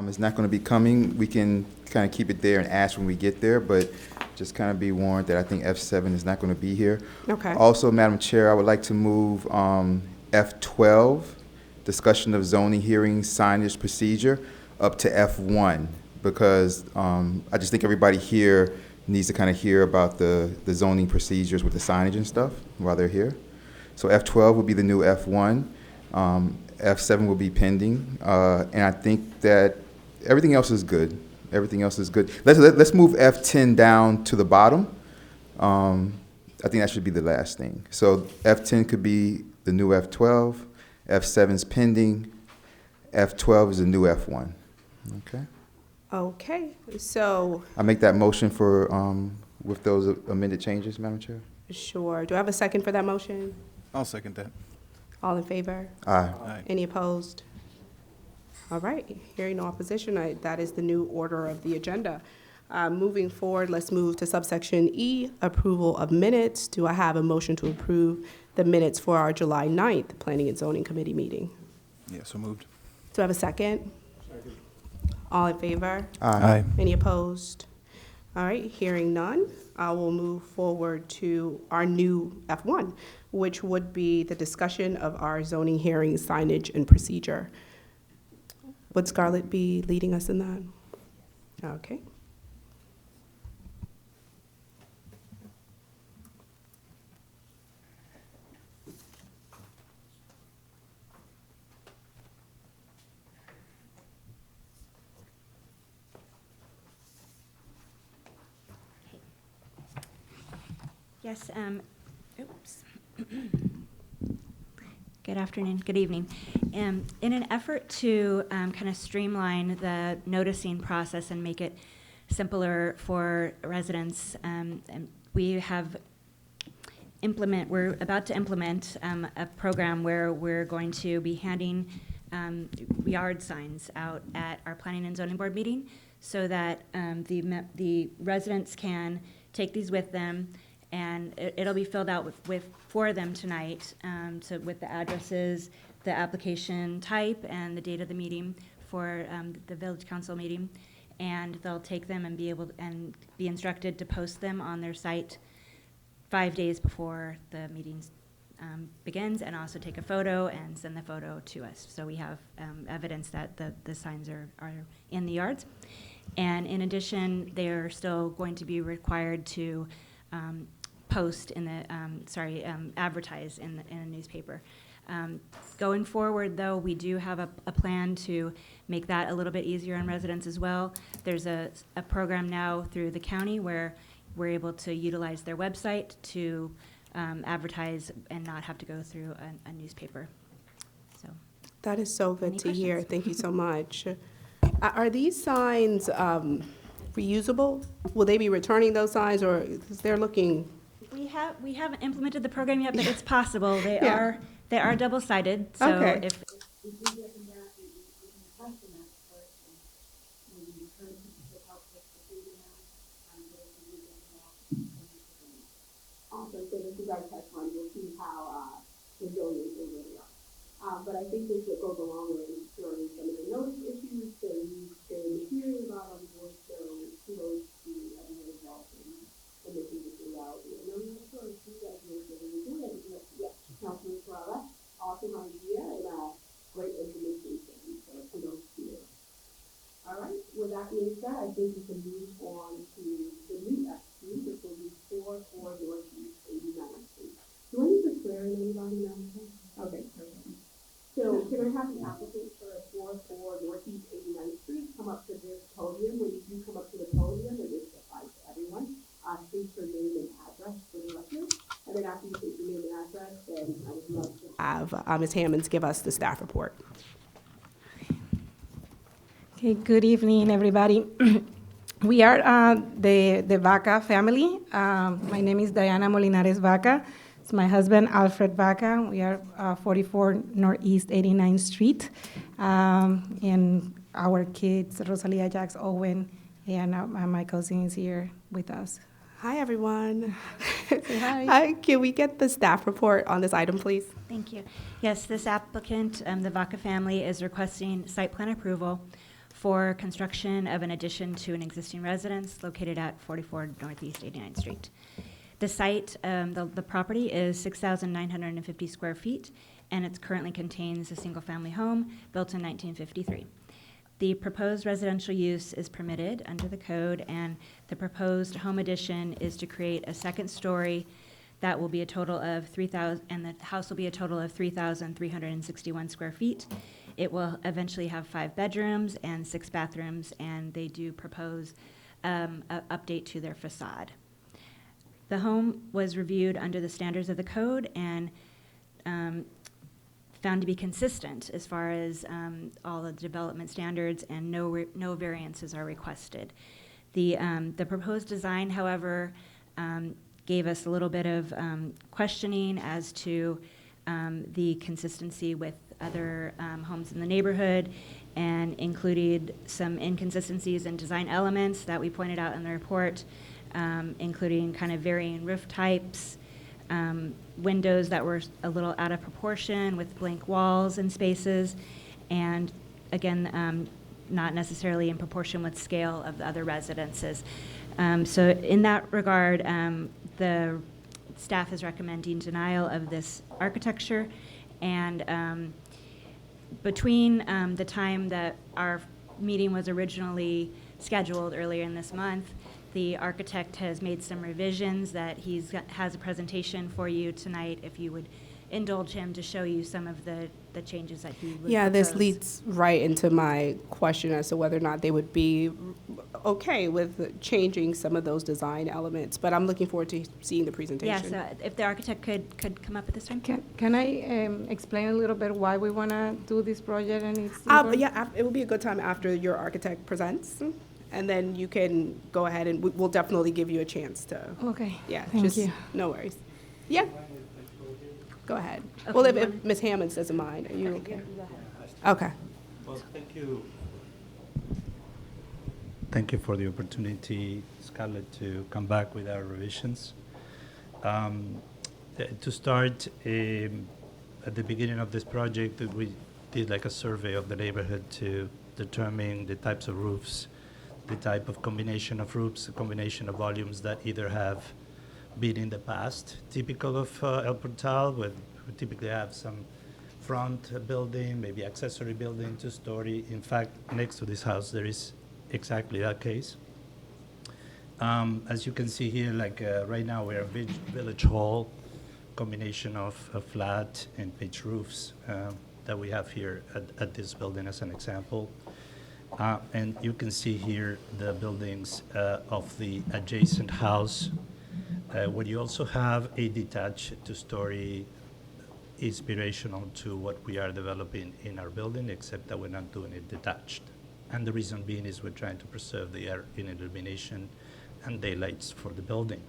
is not going to be coming. We can kind of keep it there and ask when we get there, but just kind of be warned that I think F7 is not going to be here. Okay. Also, Madam Chair, I would like to move F12, discussion of zoning hearings signage procedure, up to F1, because I just think everybody here needs to kind of hear about the zoning procedures with the signage and stuff while they're here. So F12 will be the new F1. F7 will be pending, and I think that everything else is good. Everything else is good. Let's move F10 down to the bottom. I think that should be the last thing. So F10 could be the new F12. F7's pending. F12 is the new F1. Okay. Okay, so, I make that motion for with those amended changes, Madam Chair. sure. Do I have a second for that motion? I'll second that. All in favor? Aye. Aye. Any opposed? All right, hearing no opposition, that is the new order of the agenda. Moving forward, let's move to subsection E, approval of minutes. Do I have a motion to approve the minutes for our July 9th Planning and Zoning Committee meeting? Yeah, so moved. Do I have a second? All in favor? Aye. Any opposed? All right, hearing none, I will move forward to our new F1, which would be the discussion of our zoning hearing signage and procedure. Would Scarlett be leading us in that? Okay. Yes, oops. Good afternoon, good evening. In an effort to kind of streamline the noticing process and make it simpler for residents, and we're about to implement a program where we're going to be handing yard signs out at our Planning and Zoning Board meeting so that the residents can take these with them, and it'll be filled out for them tonight, so with the addresses, the application type, and the date of the meeting for the Village Council meeting. And they'll take them and be instructed to post them on their site 5 days before the meeting begins, and also take a photo and send the photo to us. So we have evidence that the signs are in the yards. And in addition, they're still going to be required to post in the, advertise in a newspaper. Going forward, though, we do have a plan to make that a little bit easier on residents as well. There's a program now through the county where we're able to utilize their website to advertise and not have to go through a newspaper. So, That is so good Any to hear. questions? Thank you so much. Are these signs reusable? Will they be returning those signs, or, because they're looking, we haven't implemented the program yet, but it's possible. Yeah. They are double-sided, so Okay. if Awesome, so this is our test run, you'll see how resilient they really are. But I think this goes a long way in curing some of the notice issues, so you're hearing about on board, so kudos to everyone involved in making this a reality. And I'm not sure if you guys know what you're doing, but yes, Councilman Ferrara, awesome idea and great implementation, so kudos to you. All right, with that being said, I think we can move on to the new F2, which will be 4 Northeast 89th Street. Do I need to swear in anybody now? Okay, perfect. So can I have the applicant for 4 Northeast 89th Street come up to this podium? When you do come up to the podium, it is applies to everyone. State your name and address for the record. And then after you state your name and address, then I would love to have Ms. Hammonds give us the staff report. Okay, good evening, everybody. We are the Vaca family. My name is Diana Molinares Vaca. It's my husband, Alfred Vaca. We are 44 Northeast 89th Street. And our kids, Rosalia Jax Owen, and my cousin is here with us. Hi, everyone. Say hi. Hi, can we get the staff report on this item, please? Thank you. Yes, this applicant, the Vaca family, is requesting site plan approval for construction of an addition to an existing residence located at 44 Northeast 89th Street. The site, the property is 6,950 square feet, and it currently contains a single-family home built in 1953. The proposed residential use is permitted under the code, and the proposed home addition is to create a second story that will be a total of 3,000, and the house will be a total of 3,361 square feet. It will eventually have 5 bedrooms and 6 bathrooms, and they do propose an update to their facade. The home was reviewed under the standards of the code and found to be consistent as far as all the development standards, and no variances are requested. The proposed design, however, gave us a little bit of questioning as to the consistency with other homes in the neighborhood, and included some inconsistencies in design elements that we pointed out in the report, including kind of varying roof types, windows that were a little out of proportion with blank walls and spaces, and again, not necessarily in proportion with scale of the other residences. So in that regard, the staff is recommending denial of this architecture, and between the time that our meeting was originally scheduled earlier in this month, the architect has made some revisions that has a presentation for you tonight, if you would indulge him to show you some of the changes that he would Yeah, this propose. leads right into my question as to whether or not they would be okay with changing some of those design elements, but I'm looking forward to seeing the Yeah, presentation. so if the architect could come up at this time? Can I explain a little bit why we want to do this project and it's Yeah, it will be a good time after your architect presents, and then you can go ahead and we'll definitely give you a chance to, Okay. yeah, Thank just, you. no worries. Yeah, go ahead. Okay, Well, you if wanna- Ms. Hammonds doesn't mind, are you okay? Okay. Well, thank you. Thank you for the opportunity, Scarlett, to come back with our revisions. To start, at the beginning of this project, we did like a survey of the neighborhood to determine the types of roofs, the type of combination of roofs, the combination of volumes that either have been in the past, typical of El Portal, where we typically have some front building, maybe accessory building, 2-story. In fact, next to this house, there is exactly that case. As you can see here, like right now, we're a village hall, combination of flat and pitch roofs that we have here at this building as an example. And you can see here the buildings of the adjacent house, where you also have a detached 2-story inspirational to what we are developing in our building, except that we're not doing it detached. And the reason being is we're trying to preserve the air in illumination and daylights for the building.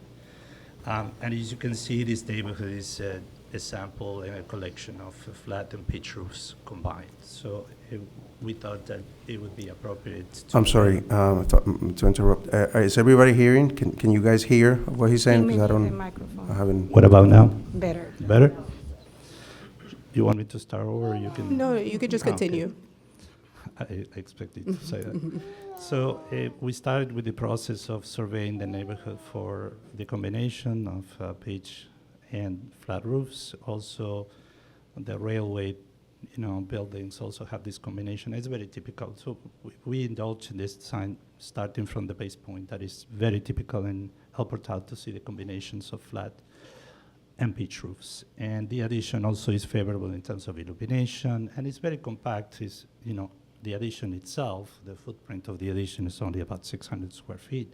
And as you can see, this neighborhood is a sample and a collection of flat and pitch roofs combined. So we thought that it would be appropriate to... I'm sorry to interrupt. Is everybody hearing? Can you guys hear what he's saying? 'Cause I The don't. I microphone. haven't. What about now? Better. Better? You want me to start over, or you can... No, you could just Okay. continue. I expected to say that. So we started with the process of surveying the neighborhood for the combination of pitch and flat roofs. Also, the railway, buildings also have this combination. It's very typical. So we indulge in this design starting from the base point. That is very typical in El Portal to see the combinations of flat and pitch roofs. And the addition also is favorable in terms of illumination, and it's very compact. The addition itself, the footprint of the addition is only about 600 square feet,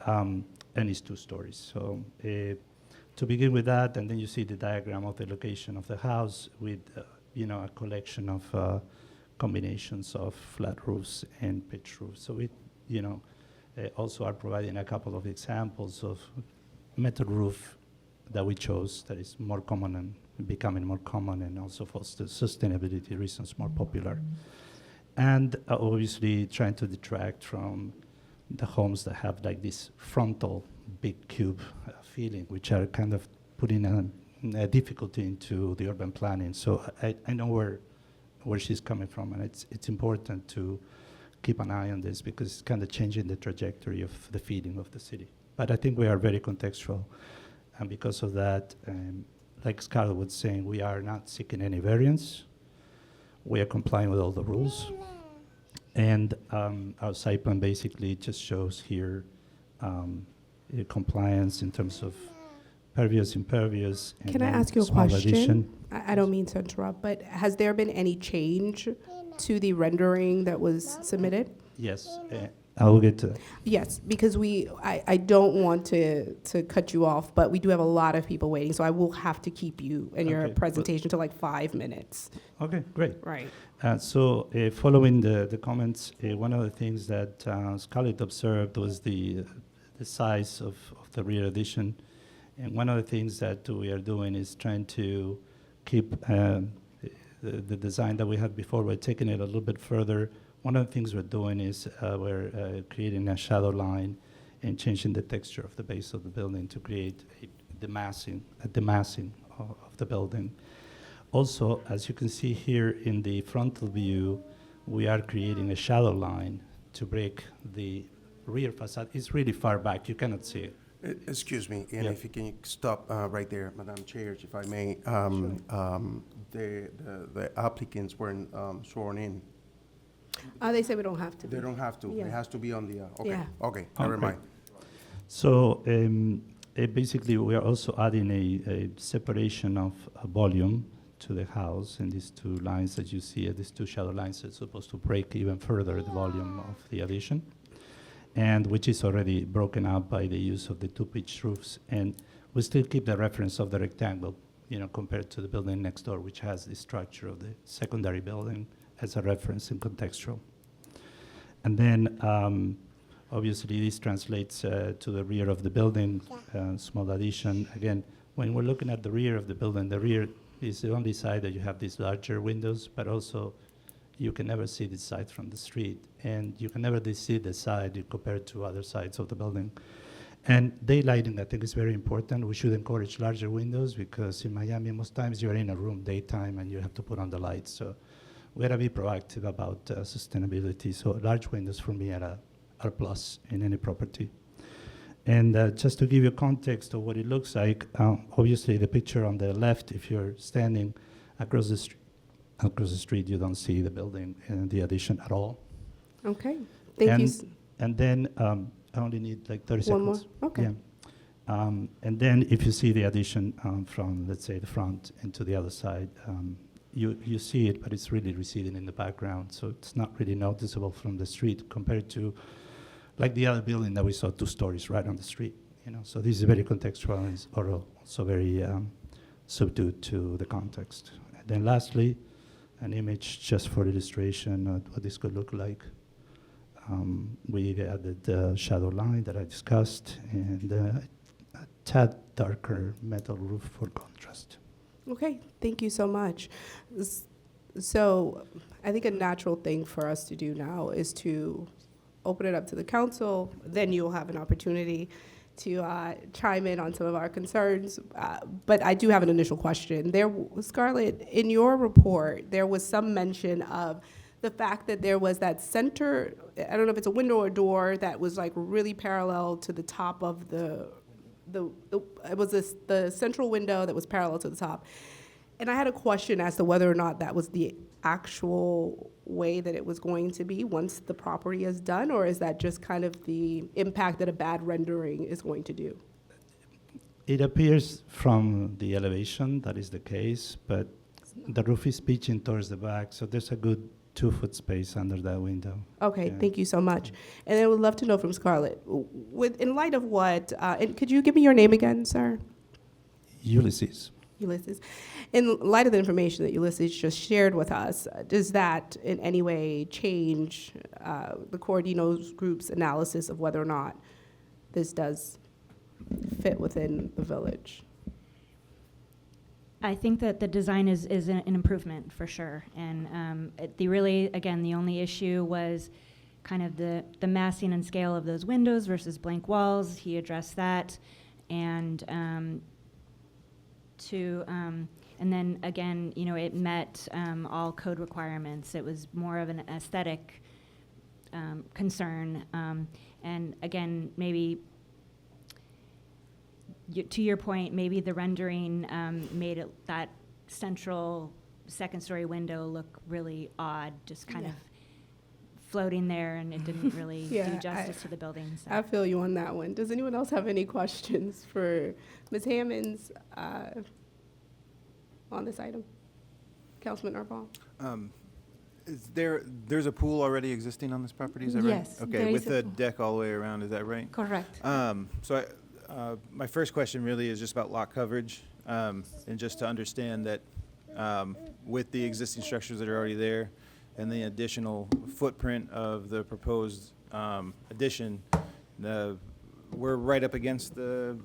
and it's 2 stories. So to begin with that, and then you see the diagram of the location of the house with, a collection of combinations of flat roofs and pitch roofs. So we, also are providing a couple of examples of metal roof that we chose that is more common and becoming more common, and also for sustainability reasons more popular. And obviously trying to detract from the homes that have like this frontal big cube feeling, which are kind of putting a difficulty into the urban planning. So I know where she's coming from, and it's important to keep an eye on this because it's kind of changing the trajectory of the feeding of the city. But I think we are very contextual. And because of that, like Scarlett was saying, we are not seeking any variance. We are complying with all the rules. And our site plan basically just shows here compliance in terms of pervious, impervious. And Can I then ask you a small question? addition. I don't mean to interrupt, but has there been any change to the rendering that was submitted? Yes, I will get to that. Yes, because I don't want to cut you off, but we do have a lot of people waiting, so I will have to keep you and your Okay, presentation to like 5 minutes. Okay, great. Right. Following the comments, one of the things that Scarlett observed was the size of the rear addition. And one of the things that we are doing is trying to keep the design that we had before. We're taking it a little bit further. One of the things we're doing is we're creating a shadow line and changing the texture of the base of the building to create a demassing of the building. Also, as you can see here in the frontal view, we are creating a shadow line to break the rear facade. It's really far back, you cannot see it. Excuse me, and Yeah. if you can stop right there, Madam Chair, if I may. The applicants weren't sworn in. They say we don't have to. They don't have to. Yeah. It has to be on the, okay, Yeah. okay, never Okay. mind. So basically, we are also adding a separation of a volume to the house, and these two lines that you see, these two shadow lines, are supposed to break even further the volume of the addition, and which is already broken up by the use of the two-pitch roofs. And we still keep the reference of the rectangle, compared to the building next door, which has the structure of the secondary building as a reference and contextual. And then, obviously, this translates to the rear of the building, small addition. Again, when we're looking at the rear of the building, the rear is the only side that you have these larger windows, but also you can never see this side from the street, and you can never see the side compared to other sides of the building. And daylighting, I think, is very important. We should encourage larger windows because in Miami, most times you're in a room daytime and you have to put on the lights. So we gotta be proactive about sustainability. So large windows for me are a plus in any property. And just to give you context of what it looks like, obviously the picture on the left, if you're standing across the street, you don't see the building and the addition at all. Okay, thank you. And then I only need like 30 One more? seconds. Okay. Yeah. And then if you see the addition from, let's say, the front into the other side, you see it, but it's really receding in the background, so it's not really noticeable from the street compared to like the other building that we saw 2 stories right on the street. So this is very contextual and it's also very subdued to the context. And then lastly, an image just for illustration of what this could look like. We added the shadow line that I discussed and a tad darker metal roof for contrast. Okay, thank you so much. So I think a natural thing for us to do now is to open it up to the council. Then you'll have an opportunity to chime in on some of our concerns. But I do have an initial question. Scarlett, in your report, there was some mention of the fact that there was that center, I don't know if it's a window or door, that was like really parallel to the top of it was the central window that was parallel to the top. And I had a question as to whether or not that was the actual way that it was going to be once the property is done, or is that just kind of the impact that a bad rendering is going to do? It appears from the elevation that is the case, but the roof is pitching towards the back, so there's a good 2-foot space under that window. Okay, Yeah. thank you so much. And I would love to know from Scarlett, in light of what, and could you give me your name again, sir? Ulysses. Ulysses. In light of the information that Ulysses just shared with us, does that in any way change the Corradino Group's analysis of whether or not this does fit within the village? I think that the design is an improvement for sure. And the only issue was kind of the massing and scale of those windows versus blank walls. He addressed that. And then again, it met all code requirements. It was more of an aesthetic concern. And again, maybe to your point, maybe the rendering made that central second-story window look really odd, just kind of floating there, and it didn't really Yeah, do justice to the building. So. I feel you on that one. Does anyone else have any questions for Ms. Hammonds on this item? Councilman Arbol? There's a pool already existing on this property, is that right? Yes, there Okay, is with a the pool. deck all the way around, is that right? Correct. My first question really is just about lot coverage, and just to understand that with the existing structures that are already there and the additional footprint of the proposed addition, we're right up against the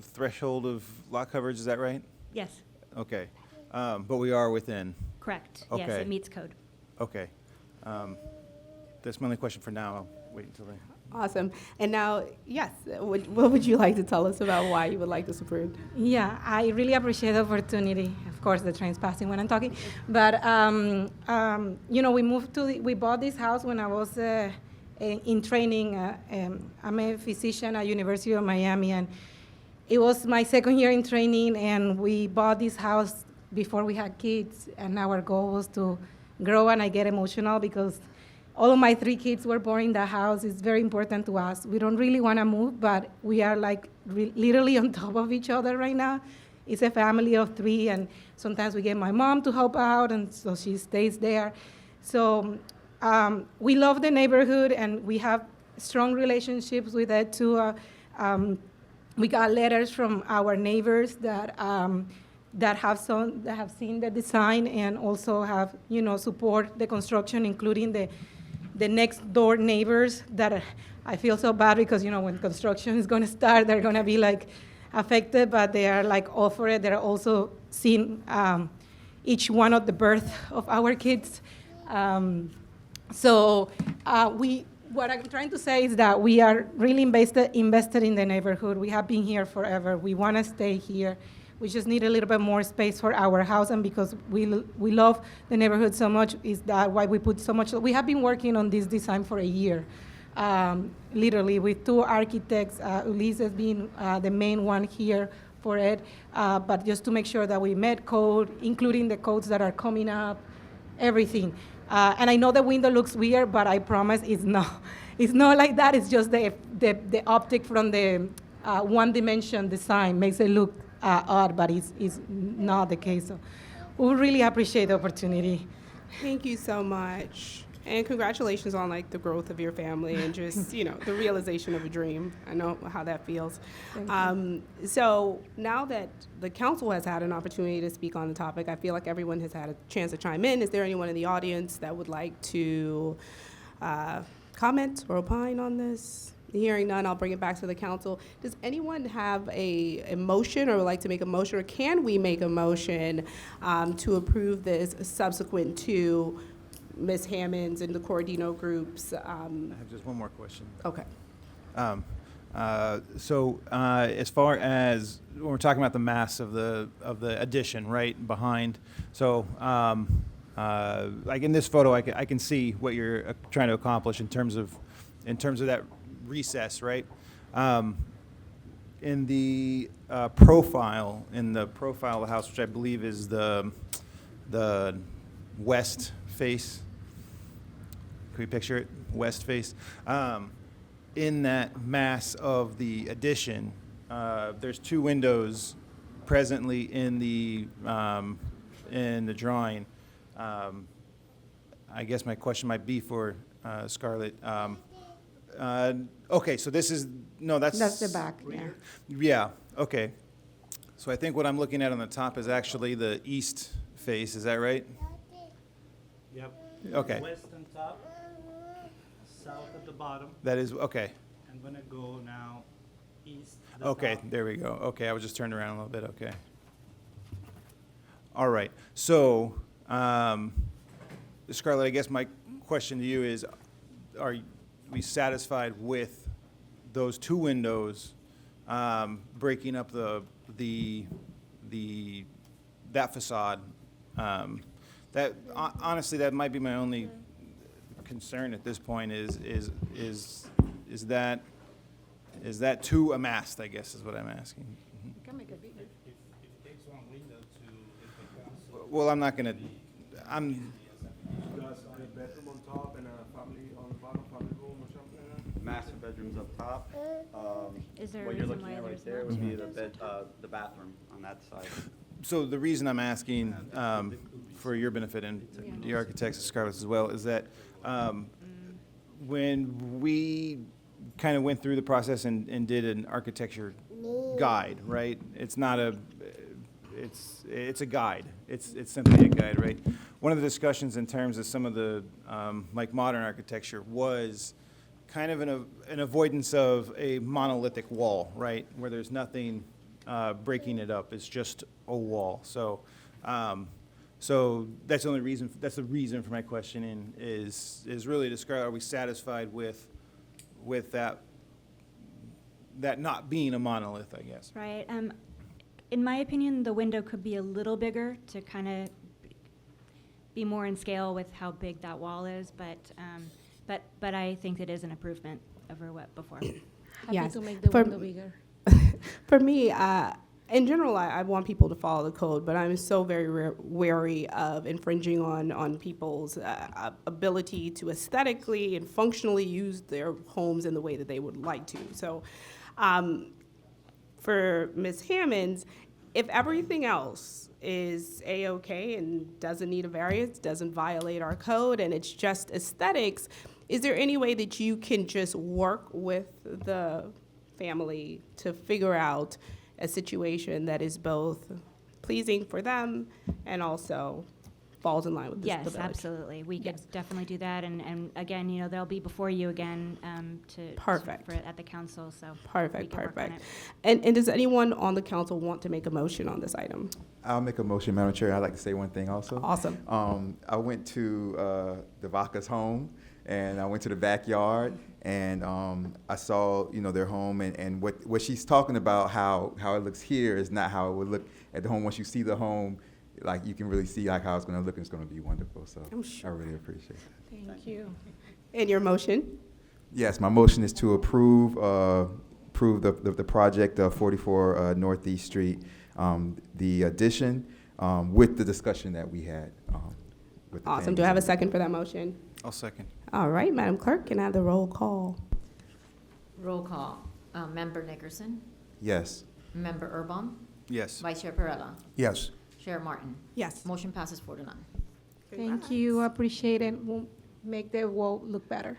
threshold of lot coverage, is that right? Yes, Okay, but we are within. correct. Yes, Okay. it meets code. Okay. That's my only question for now. I'll wait until then. Awesome. And now, yes, what would you like to tell us about why you would like this approved? Yeah, I really appreciate the opportunity. Of course, the train's passing when I'm talking. But, we bought this house when I was in training. I'm a physician at University of Miami, and it was my second year in training, and we bought this house before we had kids, and our goal was to grow, and I get emotional because all of my 3 kids were born in the house. It's very important to us. We don't really want to move, but we are like literally on top of each other right now. It's a family of 3, and sometimes we get my mom to help out, and so she stays there. So we love the neighborhood, and we have strong relationships with it too. We got letters from our neighbors that have seen the design and also have support the construction, including the next door neighbors that I feel so bad because when construction is going to start, they're going to be like affected, but they are like all for it. They're also seeing each one of the birth of our kids. What I'm trying to say is that we are really invested in the neighborhood. We have been here forever. We want to stay here. We just need a little bit more space for our house, and because we love the neighborhood so much, is that why we put so much. We have been working on this design for a year, literally with 2 architects, Ulises being the main one here for it, but just to make sure that we met code, including the codes that are coming up, everything. And I know the window looks weird, but I promise it's not. It's not like that. It's just the optic from the one-dimension design makes it look odd, but it's not the case. So we really appreciate the opportunity. Thank you so much. And congratulations on the growth of your family and just, the realization of a dream. I know how that feels. So now that the council has had an opportunity to speak on the topic, I feel like everyone has had a chance to chime in. Is there anyone in the audience that would like to comment or opine on this? Hearing none, I'll bring it back to the council. Does anyone have a motion or would like to make a motion, or can we make a motion to approve this subsequent to Ms. Hammonds and the Cordino Group's? I have just one more question. Okay. As far as when we're talking about the mass of the addition, right behind, so like in this photo, I can see what you're trying to accomplish in terms of that recess, right? In the profile of the house, which I believe is the west face. Can we picture it? West face. In that mass of the addition, there's 2 windows presently in the drawing. I guess my question might be for Scarlett. Okay, so this is that's the back. Yeah. Yeah. Okay. So I think what I'm looking at on the top is actually the east face. Is that right? Yep. Okay. West on top, south at the bottom. That is okay. I'm gonna go now east. the Okay, top. there we go. Okay, I was just turned around a little bit. Okay. All right. So, Scarlett, I guess my question to you is, are we satisfied with those 2 windows breaking up that facade? That honestly, that might be my only concern at this point is that too amassed, I guess, is what I'm asking. Well, I'm not gonna, I'm, bedroom on top and a family on the bottom, family room or something? Master bedrooms up top. Is there a What you're reason looking why at right there's there not? would be the bathroom on that side. so the reason I'm asking, for your benefit and the architects and Scarlett's as well, is that, when we kind of went through the process and did an architecture guide, right? It's not a, it's a guide. It's simply a guide, right? One of the discussions in terms of some of the, like modern architecture was kind of an avoidance of a monolithic wall, right? Where there's nothing, breaking it up. It's just a wall. So, so that's the only reason, that's the reason for my questioning is really to describe, are we satisfied with that not being a monolith, I guess? Right. In my opinion, the window could be a little bigger to kind of be more in scale with how big that wall is, but I think it is an improvement over what before. Yes. Happy to make the For- window bigger. For me, in general, I want people to follow the code, but I'm so very wary of infringing on people's ability to aesthetically and functionally use their homes in the way that they would like to. So, for Ms. Hammonds, if everything else is A-okay and doesn't need a variance, doesn't violate our code, and it's just aesthetics, is there any way that you can just work with the family to figure out a situation that is both pleasing for them and also falls in line with the Yes, village? absolutely. We could Yes. definitely do that, and again, you know, they'll be before you again Perfect. at the council, so. we Perfect, can work on perfect. it. And does anyone on the council want to make a motion on this item? I'll make a motion, Madam Chair. I'd like to say one thing also. Awesome. I went to the Vaca's home, and I went to the backyard, and I saw, their home, and what she's talking about, how it looks here is not how it would look at the home. Once you see the home, like, you can really see like how it's going to look, and it's going to be wonderful. So I'm sure. I really appreciate it. Thank you. And your motion? Yes, my motion is to approve the project of 44 Northeast Street, the addition, with the discussion that we had. With the Awesome. Do I have a families. second for that motion? I'll second. All right, Madam Clerk, can I have the roll call? Roll call. Member Nickerson, Yes. Member Urban, Yes. Vice Chair Perella, Yes. Chair Martin. Yes. Motion passes 4-0. Thank you, appreciate it. We'll make the wall look better.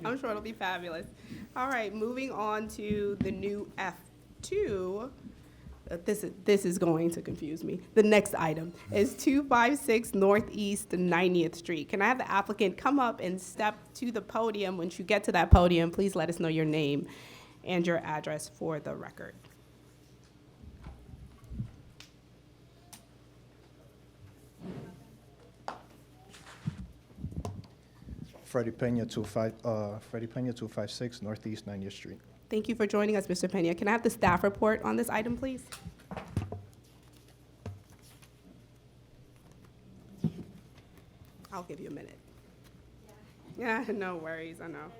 I'm sure it'll be fabulous. All right, moving on to the new F2. This is going to confuse me. The next item is 256 Northeast 90th Street. Can I have the applicant come up and step to the podium? Once you get to that podium, please let us know your name and your address for the record. Freddie Pena, 256 Northeast 90th Street. Thank you for joining us, Mr. Pena. Can I have the staff report on this item, please? I'll give you a minute. Yeah, no worries, I know.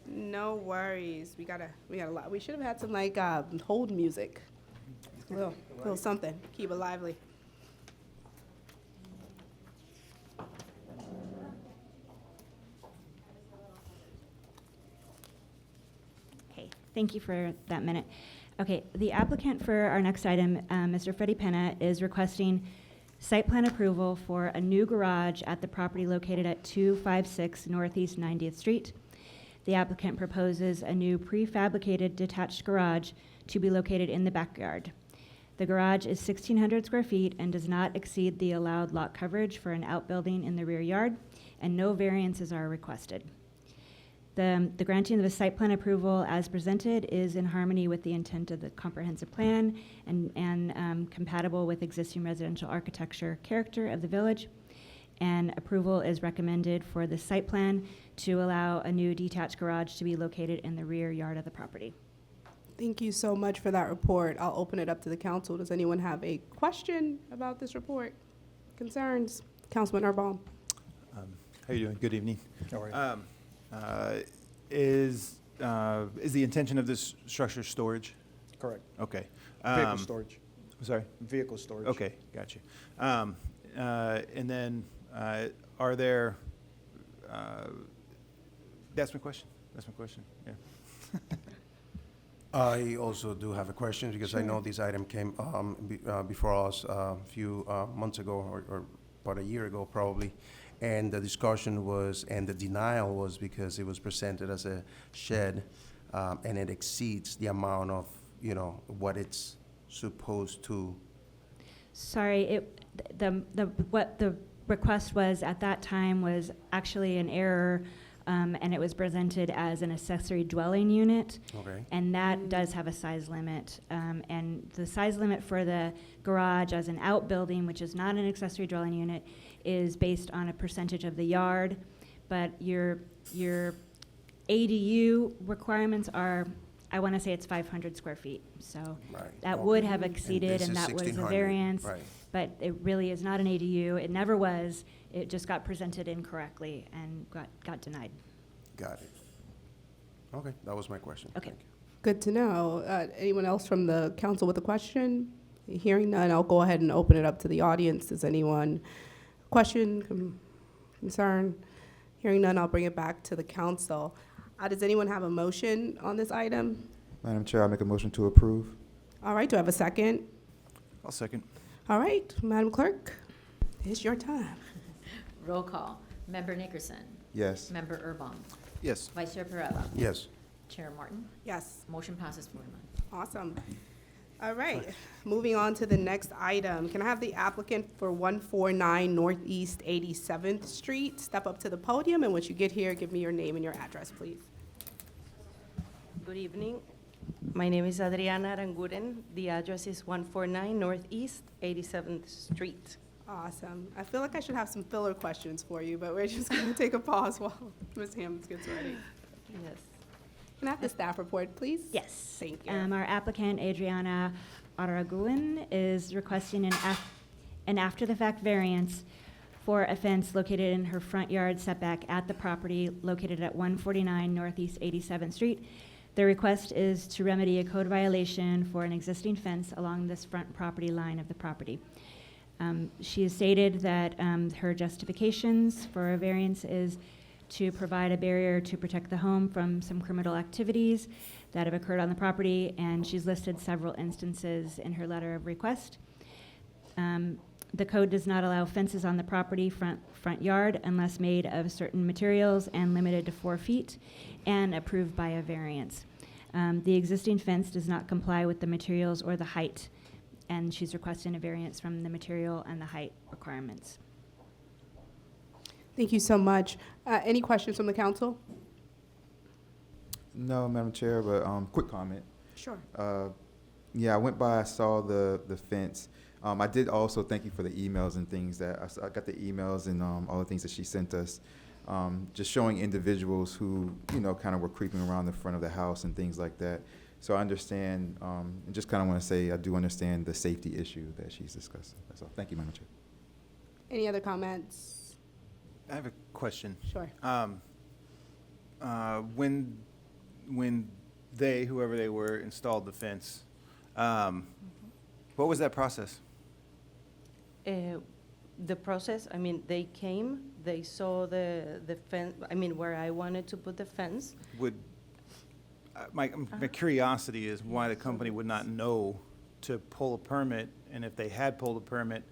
No worries, we got a lot. We should have had some like hold music. A little something, keep it lively. Okay, thank you for that minute. Okay, the applicant for our next item, Mr. Freddie Pena, is requesting site plan approval for a new garage at the property located at 256 Northeast 90th Street. The applicant proposes a new prefabricated detached garage to be located in the backyard. The garage is 1,600 square feet and does not exceed the allowed lot coverage for an outbuilding in the rear yard, and no variances are requested. The granting of the site plan approval as presented is in harmony with the intent of the comprehensive plan and compatible with existing residential architecture character of the village. And approval is recommended for the site plan to allow a new detached garage to be located in the rear yard of the property. Thank you so much for that report. I'll open it up to the council. Does anyone have a question about this report? Concerns? Councilman Erbaum. How you doing? Good evening. All right. Is the intention of this structure storage? Correct. Okay. Vehicle storage. Sorry? Vehicle storage. Okay, got you. And then, are there, that's my question. That's my question, yeah. I also do have a question, because I know this item came before us a few months ago, or about a year ago probably, and the discussion was, and the denial was because it was presented as a shed, and it exceeds the amount of, what it's supposed to. Sorry, what the request was at that time was actually an error, and it was presented as an accessory dwelling unit. Okay. And that does have a size limit. And the size limit for the garage as an outbuilding, which is not an accessory dwelling unit, is based on a percentage of the yard. But your ADU requirements are, I want to say it's 500 square feet. So Right. that Okay. would have And exceeded, this and is that was a 1600, variance. right. But it really is not an ADU. It never was. It just got presented incorrectly and got denied. Got it. Okay, that was my question. Okay. Thank you. Good to know. Anyone else from the council with a question? Hearing none, I'll go ahead and open it up to the audience. Does anyone question, concern? Hearing none, I'll bring it back to the council. Does anyone have a motion on this item? Madam Chair, I make a motion to approve. All right, do I have a second? I'll second. All right, Madam Clerk, it's your time. Roll call. Member Nickerson. Yes. Member Erbaum. Yes. Vice Chair Perrella. Yes. Chair Martin. Yes. Motion passes 4-0. Awesome. All right, moving on to the next item. Can I have the applicant for 149 Northeast 87th Street step up to the podium, and once you get here, give me your name and your address, please. Good evening. My name is Adriana Aranguren. The address is 149 Northeast 87th Street. Awesome. I feel like I should have some filler questions for you, but we're just going to take a pause while Ms. Hammonds gets ready. Yes. Can I have the staff report, please? Yes. Thank you. Our applicant, Adriana Araguin, is requesting an after-the-fact variance for a fence located in her front yard setback at the property located at 149 Northeast 87th Street. The request is to remedy a code violation for an existing fence along this front property line of the property. She has stated that her justifications for a variance is to provide a barrier to protect the home from some criminal activities that have occurred on the property, and she's listed several instances in her letter of request. The code does not allow fences on the property front yard unless made of certain materials and limited to 4 feet and approved by a variance. The existing fence does not comply with the materials or the height, and she's requesting a variance from the material and the height requirements. Thank you so much. Any questions from the council? No, Madam Chair, but quick comment. Sure. Yeah, I went by, I saw the fence. I did also thank you for the emails and things that, I got the emails and all the things that she sent us, just showing individuals who, kind of were creeping around the front of the house and things like that. So I understand, and just kind of want to say, I do understand the safety issue that she's discussing. That's all. Thank you, Madam Chair. Any other comments? I have a question. Sure. When they, whoever they were, installed the fence, what was that process? The process, they came, they saw the fence, where I wanted to put the fence. My curiosity is why the company would not know to pull a permit, and if they had pulled a permit,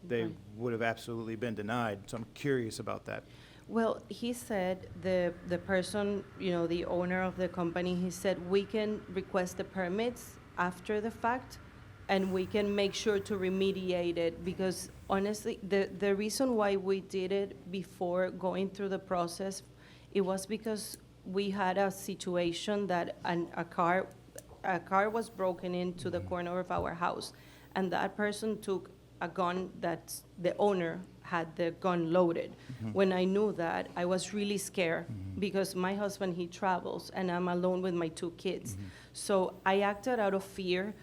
they would have absolutely been denied. So I'm curious about that. Well, he said, the person, the owner of the company, he said, we can request the permits after the fact, and we can make sure to remediate it, because honestly, the reason why we did it before going through the process, it was because we had a situation that a car was broken into the corner of our house, and that person took a gun that the owner had the gun loaded. When I knew that, I was really scared because my husband, he travels, and I'm alone with my 2 kids. So I acted out of fear.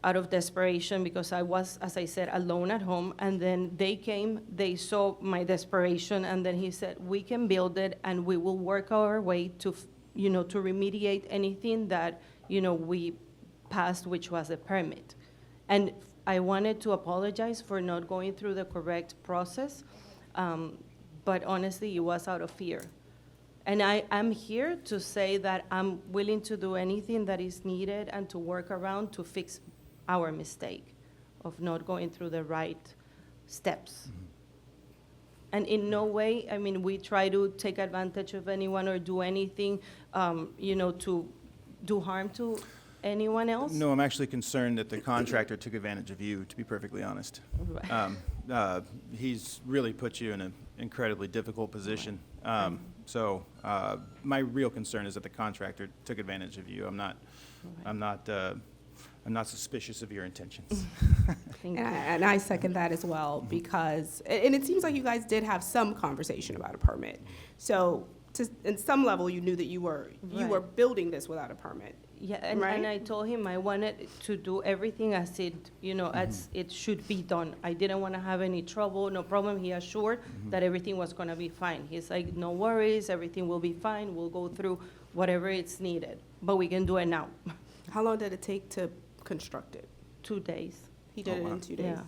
out of desperation because I was, as I said, alone at home. And then they came, they saw my desperation, and then he said, we can build it and we will work our way to, to remediate anything that, we passed, which was a permit. And I wanted to apologize for not going through the correct process, but honestly, it was out of fear. And I'm here to say that I'm willing to do anything that is needed and to work around to fix our mistake of not going through the right steps. And in no way, we try to take advantage of anyone or do anything, to do harm to anyone else. No, I'm actually concerned that the contractor took advantage of you, to be perfectly honest. Right. He's really put you in an incredibly difficult position. So my real concern is that the contractor took advantage of you. I'm not suspicious of your intentions. Thank you. And I second that as well, because, and it seems like you guys did have some conversation about a permit. So in some level, you knew that you were Right. building this without a permit. Yeah, and Right? I told him I wanted to do everything as it, as it should be done. I didn't want to have any trouble, no problem. He assured that everything was going to be fine. He's like, no worries, everything will be fine. We'll go through whatever it's needed, but we can do it now. How long did it take to construct it? 2 days. He did Oh, it wow. in 2 days. Yeah.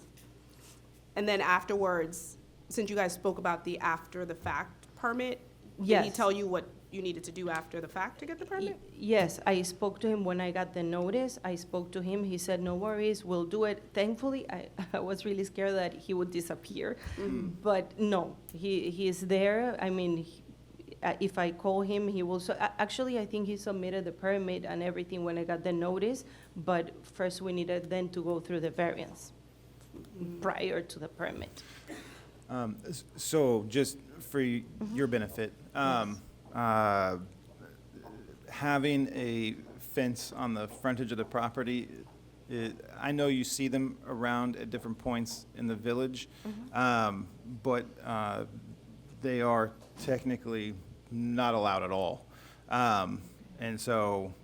And then afterwards, since you guys spoke about the after-the-fact permit, did he Yes. tell you what you needed to do after the fact to get the permit? Yes, I spoke to him when I got the notice. I spoke to him. He said, no worries, we'll do it. Thankfully, I was really scared that he would disappear. But no, he is there. If I call him, he will. Actually, I think he submitted the permit and everything when I got the notice. But first, we needed then to go through the variance prior to the permit. So just for your benefit, having a fence on the frontage of the property, I know you see them around at different points in the village, but they are technically not allowed at all. And so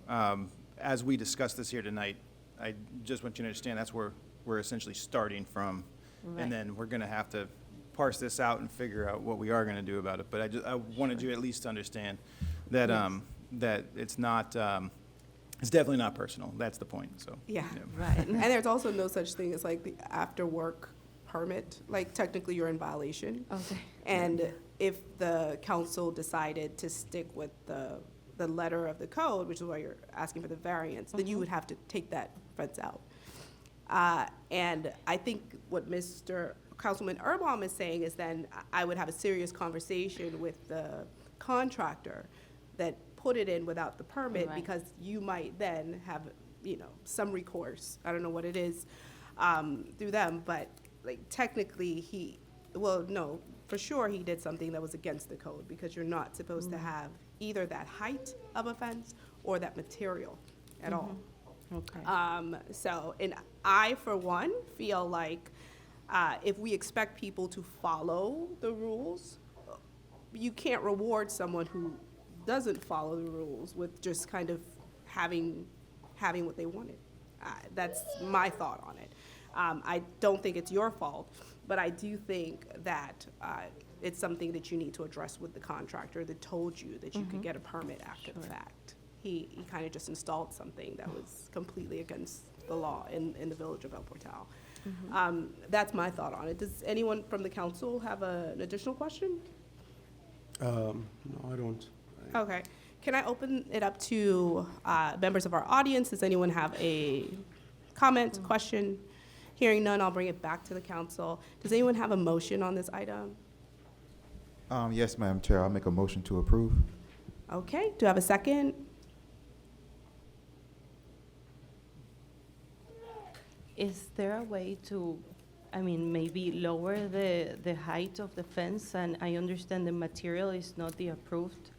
as we discuss this here tonight, I just want you to understand that's where we're essentially starting from. Right. And then we're going to have to parse this out and figure out what we are going to do about it. But I wanted you at least to understand that that it's not it's definitely not personal. That's the point. So Yeah. Right. And there's also no such thing as like the after-work permit. Like technically, you're in violation. Okay. And if the council decided to stick with the letter of the code, which is why you're asking for the variance, then you would have to take that fence out. And I think what Mr. Councilman Erbaum is saying is then I would have a serious conversation with the contractor that put it in without the permit, Right. because you might then have, some recourse. I don't know what it is, through them, but like technically no, for sure he did something that was against the code, because you're not supposed to have either that height of a fence or that material at all. Okay. And I, for one, feel like if we expect people to follow the rules, you can't reward someone who doesn't follow the rules with just kind of having what they wanted. That's my thought on it. I don't think it's your fault, but I do think that it's something that you need to address with the contractor that told you that you could get a permit after the fact. He kind of just installed something that was completely against the law in the village of El Portal. That's my thought on it. Does anyone from the council have an additional question? No, I don't. Okay. Can I open it up to members of our audience? Does anyone have a comment, question? Hearing none, I'll bring it back to the council. Does anyone have a motion on this item? Yes, Madam Chair, I'll make a motion to approve. Okay, do I have a second? Is there a way to, maybe lower the height of the fence? And I understand the material is not the approved,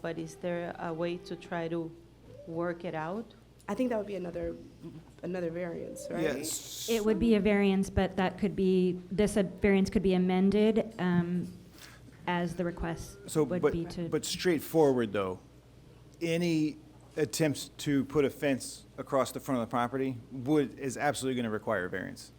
but is there a way to try to work it out? I think that would be another variance, right? yes, It would be a variance, but that could be, variance could be amended as the request So, would but be to. but straightforward though, any attempts to put a fence across the front of the property is absolutely going to require a variance.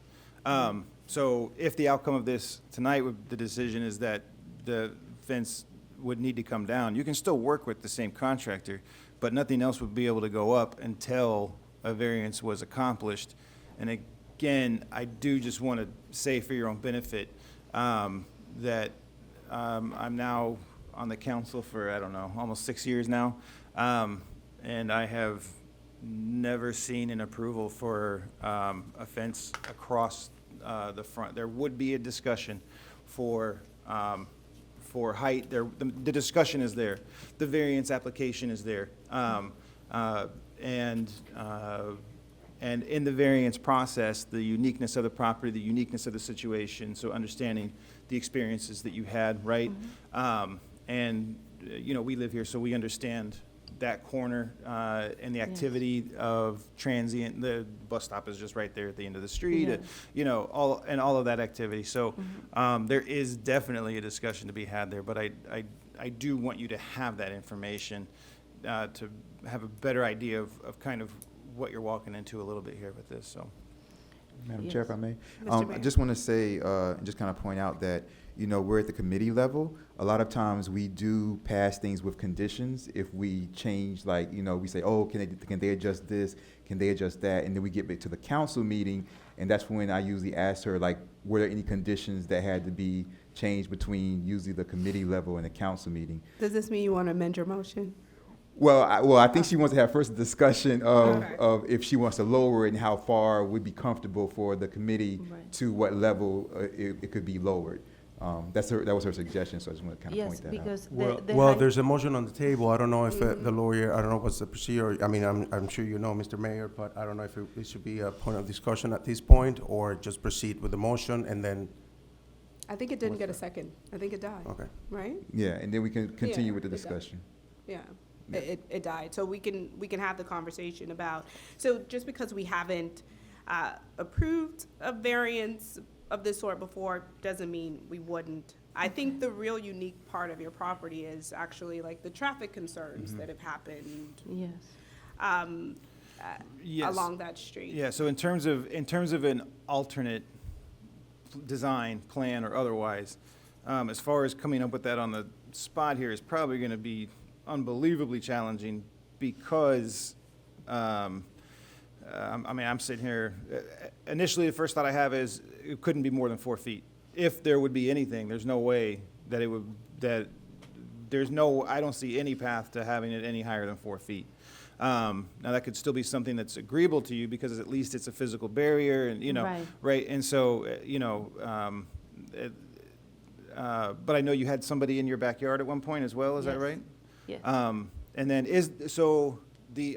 So if the outcome of this tonight, the decision is that the fence would need to come down, you can still work with the same contractor, but nothing else would be able to go up until a variance was accomplished. And again, I do just want to say for your own benefit that I'm now on the council for, I don't know, almost 6 years now. And I have never seen an approval for a fence across the front. There would be a discussion for height. The discussion is there. The variance application is there. And in the variance process, the uniqueness of the property, the uniqueness of the situation, so understanding the experiences that you had, right? And, you know, we live here, so we understand that corner and the activity of transient. The bus stop is just right there at the end of the street, you know, all of that activity. So there is definitely a discussion to be had there, but I do want you to have that information to have a better idea of kind of what you're walking into a little bit here with this, so. Madam Chair, if I may. Mr. I Mayor. just want to say, and just kind of point out that, you know, we're at the committee level. A lot of times we do pass things with conditions. If we change, like, you know, we say, oh, can they adjust this? Can they adjust that? And then we get back to the council meeting, and that's when I usually ask her, like, were there any conditions that had to be changed between usually the committee level and the council meeting? Does this mean you want to amend your motion? Well, I think she wants to have first a discussion Okay. of if she wants to lower it and how far would be comfortable for the committee Right. to what level it could be lowered. That was her suggestion, so I just want to kind of Yes, point that out. because Well, the well, height- there's a motion on the table. I don't know if the lawyer, I don't know what's the procedure. I mean, I'm sure you know, Mr. Mayor, but I don't know if it should be a point of discussion at this point or just proceed with the motion and then, I think it didn't get a second. I think it died, okay. right? Yeah, and then we can continue Yeah, with the it does. discussion. Yeah, it died. So we can have the conversation about, so just because we haven't approved a variance of this sort before, doesn't mean we wouldn't. I think the real unique part of your property is actually like the traffic concerns that have happened Yes. Yes. along that street. Yeah, so in terms of an alternate design, plan, or otherwise, as far as coming up with that on the spot here is probably going to be unbelievably challenging because, I mean, I'm sitting here, initially the first thought I have is it couldn't be more than 4 feet. If there would be anything, there's no way that it would, I don't see any path to having it any higher than 4 feet. Now, that could still be something that's agreeable to you because at least it's a physical barrier and, you know, Right. And so, you know, but I know you had somebody in your backyard at one point as well, is that Yes. right? Yes. And then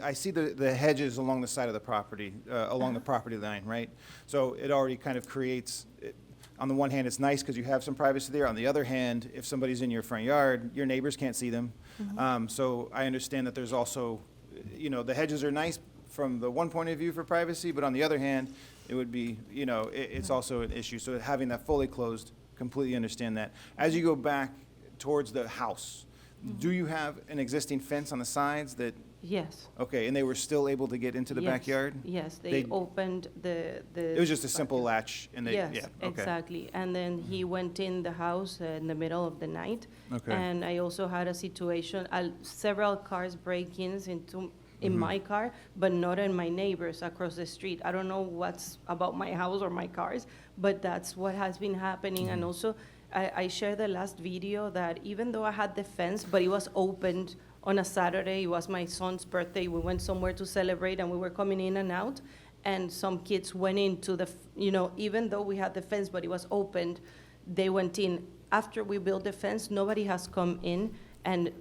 I see the hedges along the side of the property, along the property line, right? So it already kind of creates, on the one hand, it's nice because you have some privacy there. On the other hand, if somebody's in your front yard, your neighbors can't see them. So I understand that there's also, you know, the hedges are nice from the one point of view for privacy, but on the other hand, it would be, you know, it's also an issue. So having that fully closed, completely understand that. As you go back towards the house, do you have an existing fence on the sides that, Yes. okay, and they were still able to get into the Yes. backyard? Yes, they They- opened the. It was just a simple latch and they, yeah, Yes, okay. exactly. And then he went in the house in the middle of the night. Okay. And I also had a situation, several cars break-ins in my car, but not in my neighbors across the street. I don't know what's about my house or my cars, but that's what has been happening. And also, I shared the last video that even though I had the fence, but it was opened on a Saturday, it was my son's birthday, we went somewhere to celebrate and we were coming in and out, and some kids went into even though we had the fence, but it was opened, they went in. After we built the fence, nobody has come in, and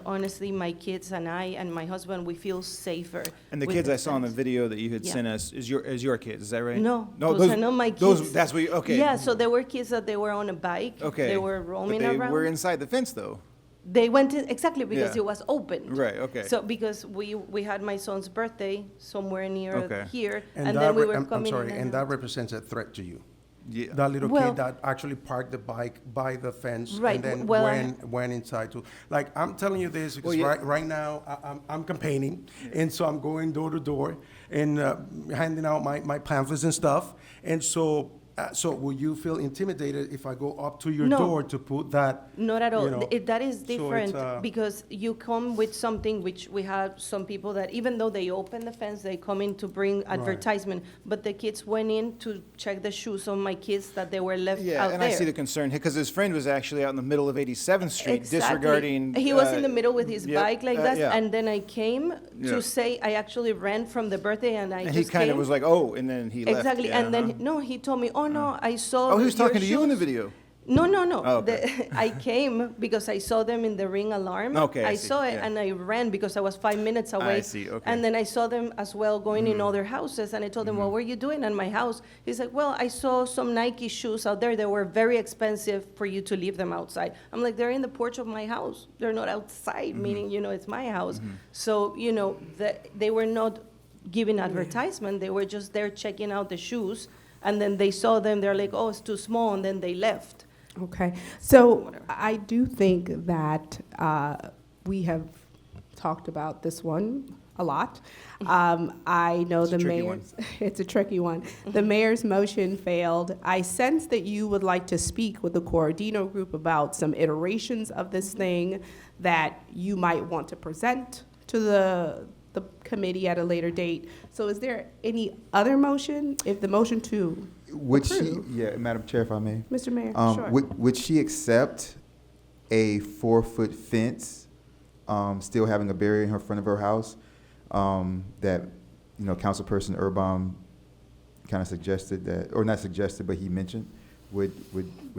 honestly, my kids and I and my husband, we feel safer. And the with kids I saw in the fence. video that you had Yeah. sent us is your kids, is that right? No, those are not my kids. That's what you, okay. Yeah, so there were kids that they were on a bike. Okay. They were roaming But they around. were inside the fence though. They went in, exactly, because Yeah. it was open. Right, okay. So, because we had my son's birthday somewhere near Okay. here, and that then we re- were I'm coming in sorry, and that out. represents a threat to you. Yeah. That little Well- kid that actually parked the bike by the fence Right, and then well, went inside to, like, I'm telling you this because yeah. right now, I'm campaigning, and so I'm going door to door and handing out my pamphlets and stuff. And so will you feel intimidated if I go up to your No. door to put that? Not at all. you know? That is So it's, different because you come with something which we have some people that even though they open the fence, they come in to bring advertisement. But the kids went in to check the shoes of my kids that they were left Yeah, out and there. I see the concern, because his friend was actually out in the middle of 87th Street Exactly. disregarding. He was in the middle with his yep, bike like that, yeah. and then I came Yeah. to say I actually ran from the birthday, and I And just he kind of came. was like, oh, and then he left. Exactly, Yeah, and then uh-huh. no, he told me, oh no, I saw. Oh, he was your talking to you in the shoes." video? No. Oh, okay. I came because I saw them in the Ring alarm. Okay, I I see, saw it yeah. and I ran because I was 5 minutes away. I see, okay. And then I saw them as well going in other houses, and I told them, "What were you doing in my house?" He's like, "Well, I saw some Nike shoes out there. They were very expensive for you to leave them outside." I'm like, "They're in the porch of my house. They're not outside, meaning it's my house." So they were not giving advertisement. They were just there checking out the shoes, and then they saw them. They're like, "Oh, it's too small," and then they left. Okay, so I do think that we have talked about this one a lot. I know It's a the tricky one. mayor's, it's a tricky one. The mayor's motion failed. I sense that you would like to speak with the Corradino group about some iterations of this thing that you might want to present to the committee at a later date. So is there any other motion? If the motion to Would she, approve. yeah, Madam Chair, if I may? Mr. Mayor, sure. Would she accept a 4-foot fence, still having a barrier in her front of her house, that, Councilperson Urban kind of suggested that, or not suggested, but he mentioned? Would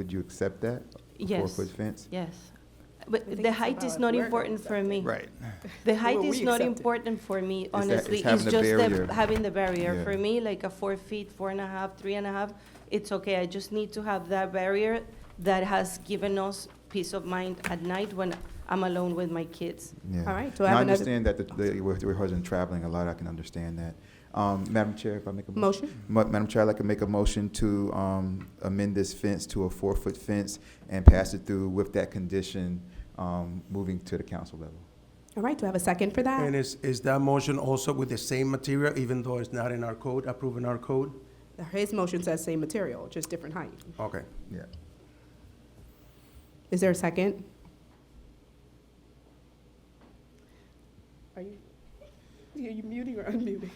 you accept that? A Yes. 4-foot fence? Yes. But think the it's height about is not where to important for me. Right. The height Well, is we not accept it. important for me, that- honestly. it's having It's the just barrier. having the barrier. Yeah. For me, like a 4 feet, 4.5, 3.5, it's okay. I just need to have that barrier that has given us peace of mind at night when I'm alone with my kids. Yeah. All right, so I Now, I have another- understand that with her husband traveling a lot, I can understand that. Madam Chair, if I make a Motion? Madam Chair, I'd like to make a motion to amend this fence to a 4-foot fence and pass it through with that condition, moving to the council level. All right, do I have a second for that? And is that motion also with the same material, even though it's not in our code, approved in our code? His motion says same material, just different height. Okay. Yeah. Is there a second? Are you muting or unmuting?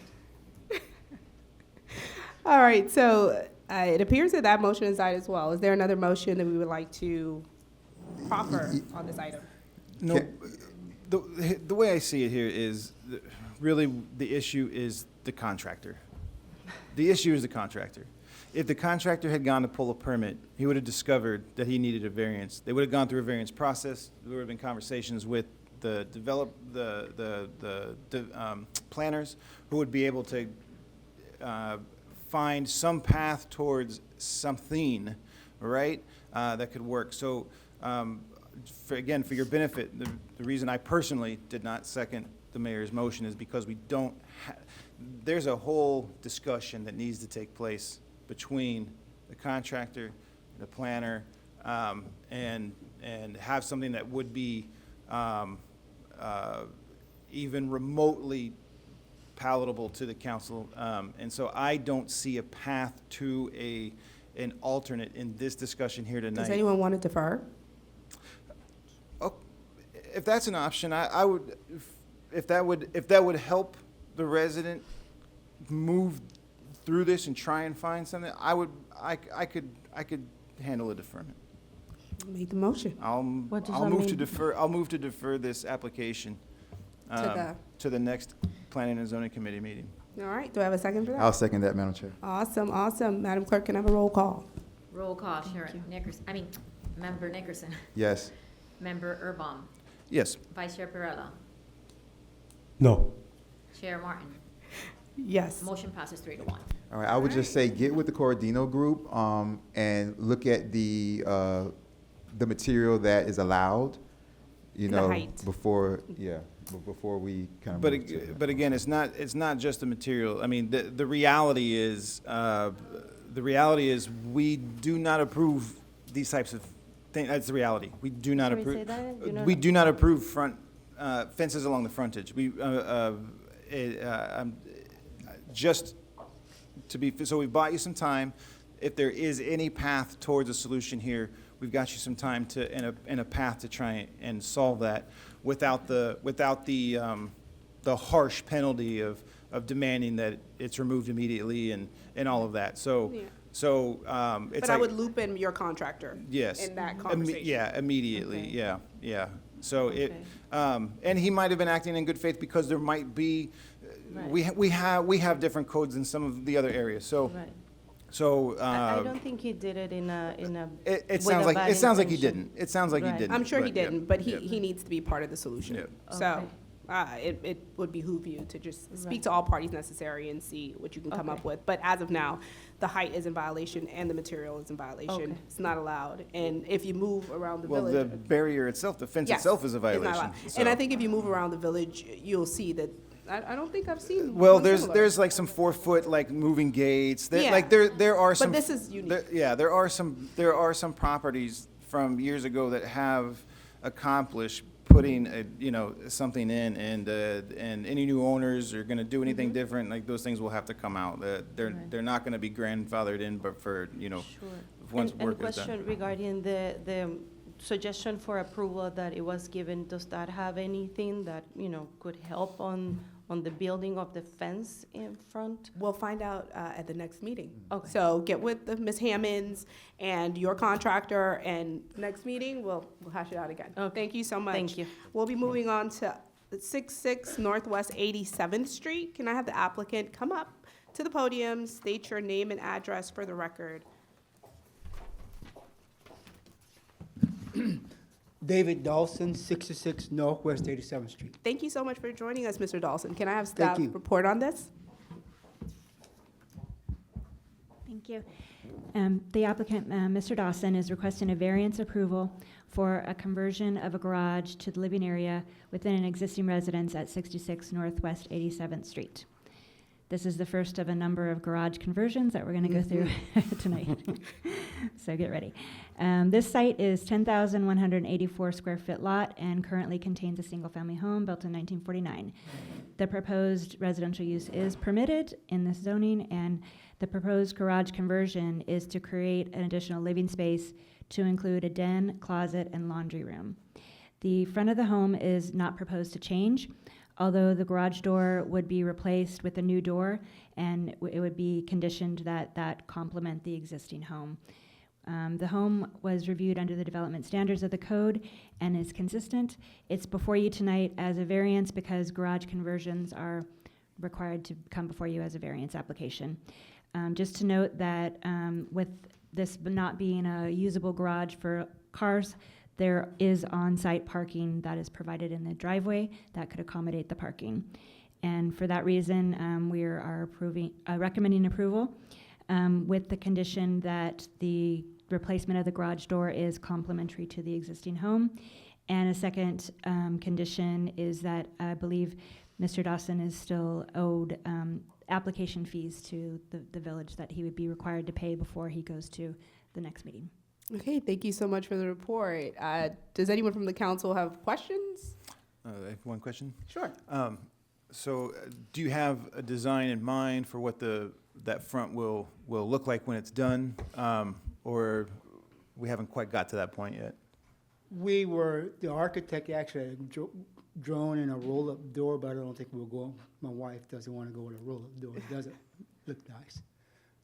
All right, so it appears that that motion is died as well. Is there another motion that we would like to proffer on this item? No, the way I see it here is, really, the issue is the contractor. The issue is the contractor. If the contractor had gone to pull a permit, he would have discovered that he needed a variance. They would have gone through a variance process. There would have been conversations with the planners who would be able to find some path towards something, right, that could work. So, for your benefit, the reason I personally did not second the mayor's motion is because we don't there's a whole discussion that needs to take place between the contractor, the planner, and have something that would be even remotely palatable to the council. And so I don't see a path to an alternate in this discussion here tonight. Does anyone want to defer? Oh, if that's an option, I would, if that would help the resident move through this and try and find something, I could handle a deferment. Make the motion. What does I'll that move to mean? defer. I'll move to defer this application to the next Planning and Zoning Committee meeting. All right, do I have a second for that? I'll second that, Madam Chair. Awesome, awesome. Madam Clerk, can I have a roll call? Roll call, Member Nickerson, Yes. Member Urban, Yes. Vice Chair Perrella, No. Chair Martin. Yes. Motion passes 3-1. All right, I would just say, get with the Corradino group, and look at the material that is allowed, And the height. before we kind of. But again, it's not just the material. I mean, the reality is, the reality is, we do not approve these types of things. That's the reality. We do not Sorry, approve. say that again? You know- We do not approve front fences along the frontage. Just to be, so we've bought you some time. If there is any path towards a solution here, we've got you some time to, and a path to try and solve that without the harsh penalty of demanding that it's removed immediately and all of that. So, Yeah. it's But I like- would loop in your contractor Yes. in that Imme- conversation. Yeah, immediately, Okay. yeah. So it, Okay. and he might have been acting in good faith because there might be, we have different codes in some of the other areas, so, Right. so, I don't think he did it in a, it with sounds a like, bad it sounds like he intention. didn't. It sounds like he Right. didn't. I'm sure he but yeah, didn't, but yeah. he needs to be part of the solution. Yeah. So, Okay. it would behoove you to just speak Right. to all parties necessary and see what you can come up Okay. with. But as of now, the height is in violation and the material is in violation. Okay. It's not allowed. And if you move around the Well, village. the barrier itself, the fence Yes, itself is a it's not violation. allowed. And I so. think if you move around the village, you'll see that, I don't think I've seen. Well, one there's similar. like some 4-foot like moving gates. Yeah. Like there are some. But this is unique. There are some properties from years ago that have accomplished putting something in, and any new owners are going to do anything different. Like those things will have to come out. Right. They're not going to be grandfathered in, but for Sure. once And work is done. question regarding the suggestion for approval that it was given, does that have anything that, could help on the building of the fence in front? We'll find out at the next meeting. Okay. So get with the Ms. Hammonds and your contractor, and next meeting, we'll hash it out again. Okay. Thank you so much. Thank you. We'll be moving on to 66 Northwest 87th Street. Can I have the applicant come up to the podium, state your name and address for the record? David Dawson, 66 Northwest 87th Street. Thank you so much for joining us, Mr. Dawson. Can I have Thank staff you. report on this? Thank you. The applicant, Mr. Dawson, is requesting a variance approval for a conversion of a garage to the living area within an existing residence at 66 Northwest 87th Street. This is the first of a number of garage conversions that we're going to go through tonight. So get ready. This site is 10,184 square foot lot and currently contains a single-family home built in 1949. The proposed residential use is permitted in this zoning, and the proposed garage conversion is to create an additional living space to include a den, closet, and laundry room. The front of the home is not proposed to change, although the garage door would be replaced with a new door, and it would be conditioned that complement the existing home. The home was reviewed under the development standards of the code and is consistent. It's before you tonight as a variance because garage conversions are required to come before you as a variance application. Just to note that with this not being a usable garage for cars, there is on-site parking that is provided in the driveway that could accommodate the parking. And for that reason, we are recommending approval with the condition that the replacement of the garage door is complementary to the existing home. And a second condition is that I believe Mr. Dawson is still owed application fees to the village that he would be required to pay before he goes to the next meeting. Okay, thank you so much for the report. Does anyone from the council have questions? I have one question. Sure. So, do you have a design in mind for what that front will look like when it's done, or we haven't quite got to that point yet? The architect actually had drawn in a roll-up door, but I don't think we'll go, my wife doesn't want to go with a roll-up door. It doesn't look nice.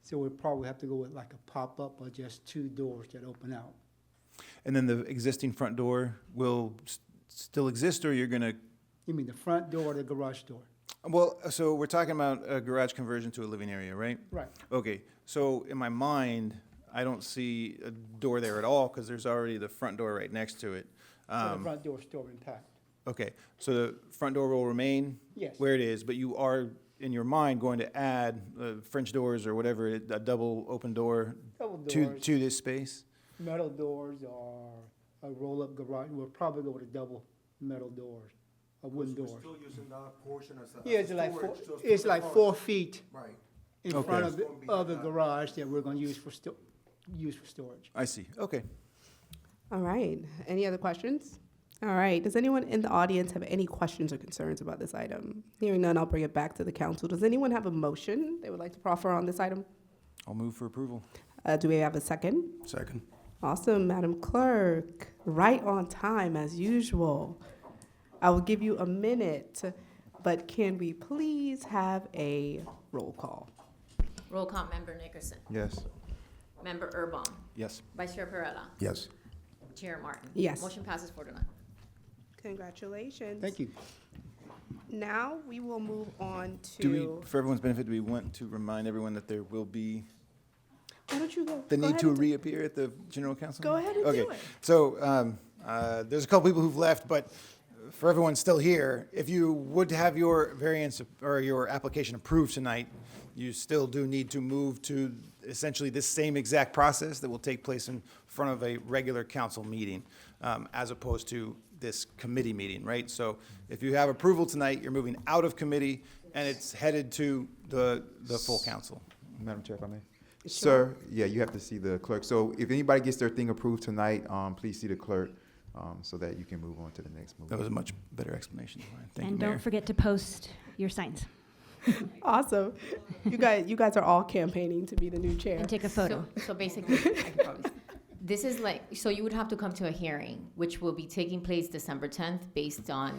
So we'll probably have to go with like a pop-up or just two doors that open out. And then the existing front door will still exist, or you're going to? You mean the front door or the garage door? Well, so we're talking about a garage conversion to a living area, right? Right. Okay, so in my mind, I don't see a door there at all because there's already the front door right next to it. So the front door is still intact. Okay, so the front door will remain Yes. where it is, but you are, in your mind, going to add French doors or whatever, a double open door Double to doors, this space? metal doors or a roll-up garage. We'll probably go with a double metal doors, a wooden door. Still using that portion as a Yeah, it's like 4 feet. Right. in Okay. front of the garage that we're gonna use for storage. I see, okay. All right, any other questions? All right, does anyone in the audience have any questions or concerns about this item? Hearing none, I'll bring it back to the council. Does anyone have a motion they would like to proffer on this item? I'll move for approval. Do we have a second? Second. Awesome, Madam Clerk, right on time as usual. I will give you a minute, but can we please have a roll call? Roll call, Member Nickerson. Yes. Member Erbaum. Yes. Vice Chair Perrella. Yes. Chair Martin. Yes. Motion passes 4-0. Congratulations. Thank you. Now we will move on Do we, to, for everyone's benefit, do we want to remind everyone that there will be why don't you go? the go need ahead to and do- reappear at the general council? Go ahead and Okay. do it. So there's a couple people who've left, but for everyone still here, if you would have your variance or your application approved tonight, you still do need to move to essentially this same exact process that will take place in front of a regular council meeting, as opposed to this committee meeting, right? So if you have approval tonight, you're moving out of committee and it's headed to the full council. Madam Chair, if I may. Sir, yeah, you have to see the clerk. So if anybody gets their thing approved tonight, please see the clerk, so that you can move on to the next move. That was a much better explanation. Thank you, And Mayor. don't forget to post your signs Awesome. You guys are all campaigning to be the new chair. and take a photo. So basically, I can probably, this is like, so you would have to come to a hearing, which will be taking place December 10th, based on,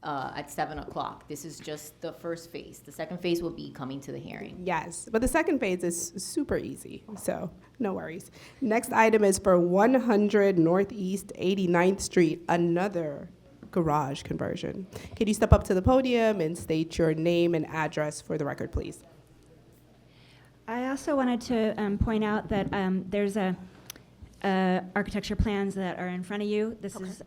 at 7 o'clock. This is just the first phase. The second phase will be coming to the hearing. Yes, but the second phase is super easy, so no worries. Next item is for 100 Northeast 89th Street, another garage conversion. Can you step up to the podium and state your name and address for the record, please? I also wanted to point out that there's architecture plans that are in front of you. This is,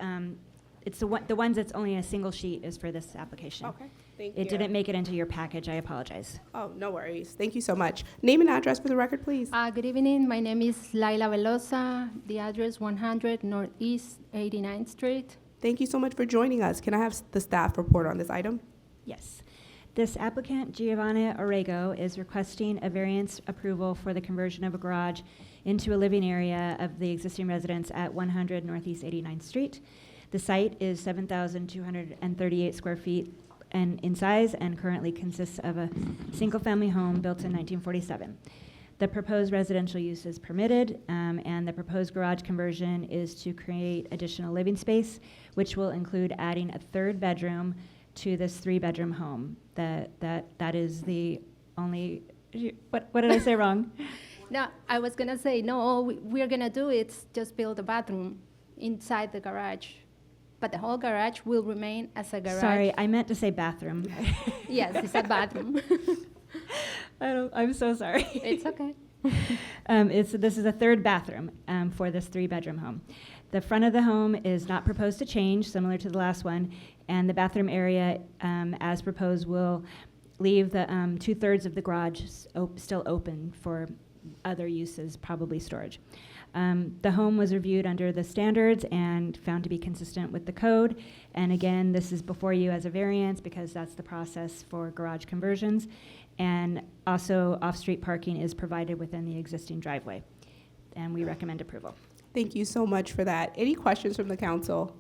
it's the ones that's only a single sheet is for this application. Okay, thank you. It didn't make it into your package, I apologize. Oh, no worries. Thank you so much. Name and address for the record, please. Good evening. My name is Laila Velosa. The address 100 Northeast 89th Street. Thank you so much for joining us. Can I have the staff report on this item? Yes. This applicant, Giovanna Orego, is requesting a variance approval for the conversion of a garage into a living area of the existing residence at 100 Northeast 89th Street. The site is 7,238 square feet and in size and currently consists of a single-family home built in 1947. The proposed residential use is permitted, and the proposed garage conversion is to create additional living space, which will include adding a third bedroom to this three-bedroom home. That is the only, what did I say wrong? No, I was gonna say, no, all we're gonna do is just build a bathroom inside the garage. But the whole garage will remain as a garage. Sorry, I meant to say bathroom. Yes, it's a bathroom. I'm so sorry. It's okay. This is a third bathroom for this three-bedroom home. The front of the home is not proposed to change, similar to the last one, and the bathroom area, as proposed, will leave the 2/3 of the garage still open for other uses, probably storage. The home was reviewed under the standards and found to be consistent with the code. And again, this is before you as a variance because that's the process for garage conversions. And also, off-street parking is provided within the existing driveway. And we recommend approval. Thank you so much for that. Any questions from the council?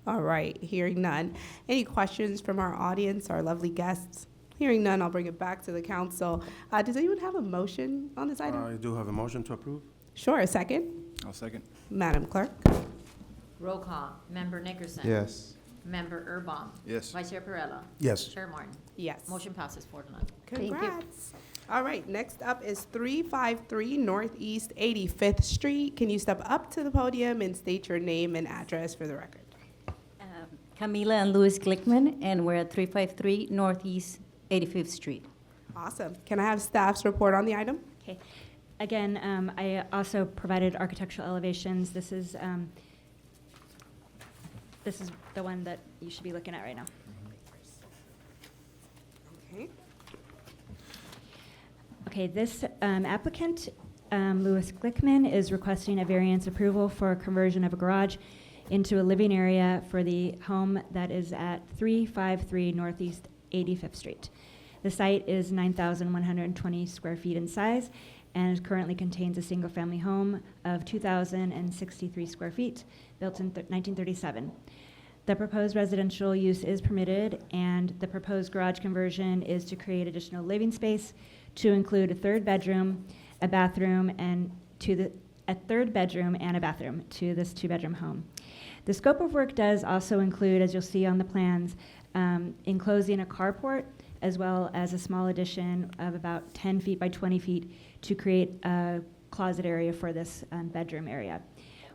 All right, hearing none. Any questions from our audience, our lovely guests? Hearing none, I'll bring it back to the council. Does anyone have a motion on this item? I do have a motion to approve. Sure, a second. I'll second. Madam Clerk? Roll call, Member Nickerson. Yes. Member Erbaum. Yes. Vice Chair Perrella. Yes. Chair Martin. Yes. Motion passes 4-0. Thank you. Congrats. All right, next up is 353 Northeast 85th Street. Can you step up to the podium and state your name and address for the record? Camila and Louis Glickman, and we're at 353 Northeast 85th Street. Awesome. Can I have staff's report on the item? Okay. Again, I also provided architectural elevations. This is the one that you should be looking at right now. Okay. Okay, this applicant, Louis Glickman, is requesting a variance approval for conversion of a garage into a living area for the home that is at 353 Northeast 85th Street. The site is 9,120 square feet in size and currently contains a single-family home of 2,063 square feet, built in 1937. The proposed residential use is permitted, and the proposed garage conversion is to create additional living space to include a third bedroom, a bathroom, and a third bedroom and a bathroom to this two-bedroom home. The scope of work does also include, as you'll see on the plans, enclosing a carport as well as a small addition of about 10 feet by 20 feet to create a closet area for this bedroom area.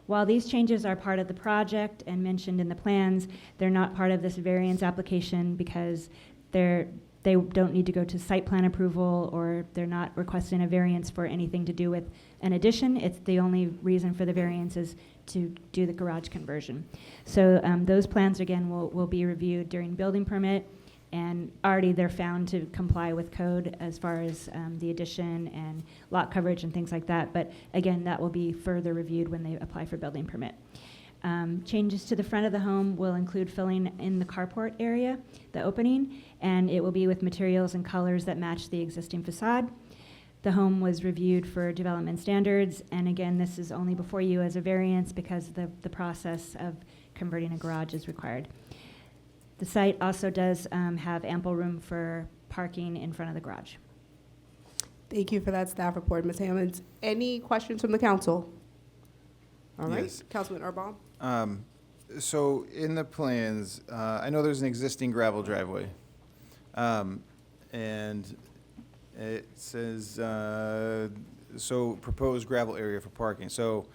While these changes are part of the project and mentioned in the plans, they're not part of this variance application because they don't need to go to site plan approval, or they're not requesting a variance for anything to do with an addition. It's the only reason for the variance is to do the garage conversion. So those plans, again, will be reviewed during building permit, and already they're found to comply with code as far as the addition and lot coverage and things like that. But again, that will be further reviewed when they apply for building permit. Changes to the front of the home will include filling in the carport area, the opening, and it will be with materials and colors that match the existing facade. The home was reviewed for development standards, and again, this is only before you as a variance because the process of converting a garage is required. The site also does have ample room for parking in front of the garage. Thank you for that staff report, Ms. Hammonds. Any questions from the council? All right, Yes. Councilman Urban. So in the plans, I know there's an existing gravel driveway. And it says, so proposed gravel area for parking. So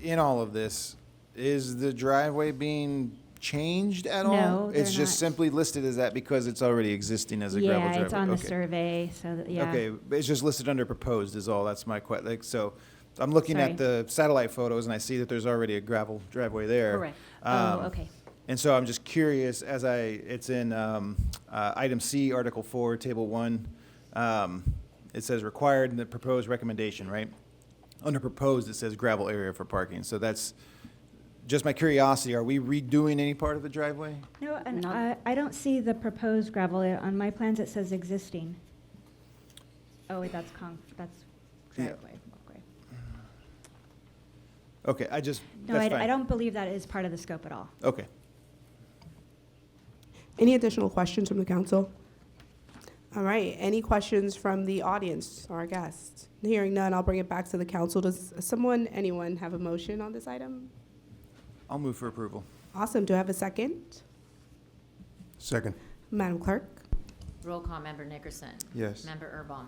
in all of this, is the driveway being changed at all? No, It's they're just not. simply listed as that because it's already existing as a gravel driveway? Yeah, it's on the Okay. survey, so that, yeah. Okay, but it's just listed under proposed is all, that's my so I'm looking Sorry. at the satellite photos and I see that there's already a gravel driveway there. Correct. Um, Okay. And so I'm just curious, it's in item C, Article 4, Table 1. It says required in the proposed recommendation, right? Under proposed, it says gravel area for parking. So that's just my curiosity. Are we redoing any part of the driveway? No, and I don't see the proposed gravel. On my plans, it says existing. Oh, wait, that's Yeah. driveway. Okay. Okay, that's No, fine. I don't believe that is part of the scope at all. Okay. Any additional questions from the council? All right, any questions from the audience or our guests? Hearing none, I'll bring it back to the council. Does anyone have a motion on this item? I'll move for approval. Awesome, do I have a second? Second. Madam Clerk? Roll call, Member Nickerson. Yes. Member Urban.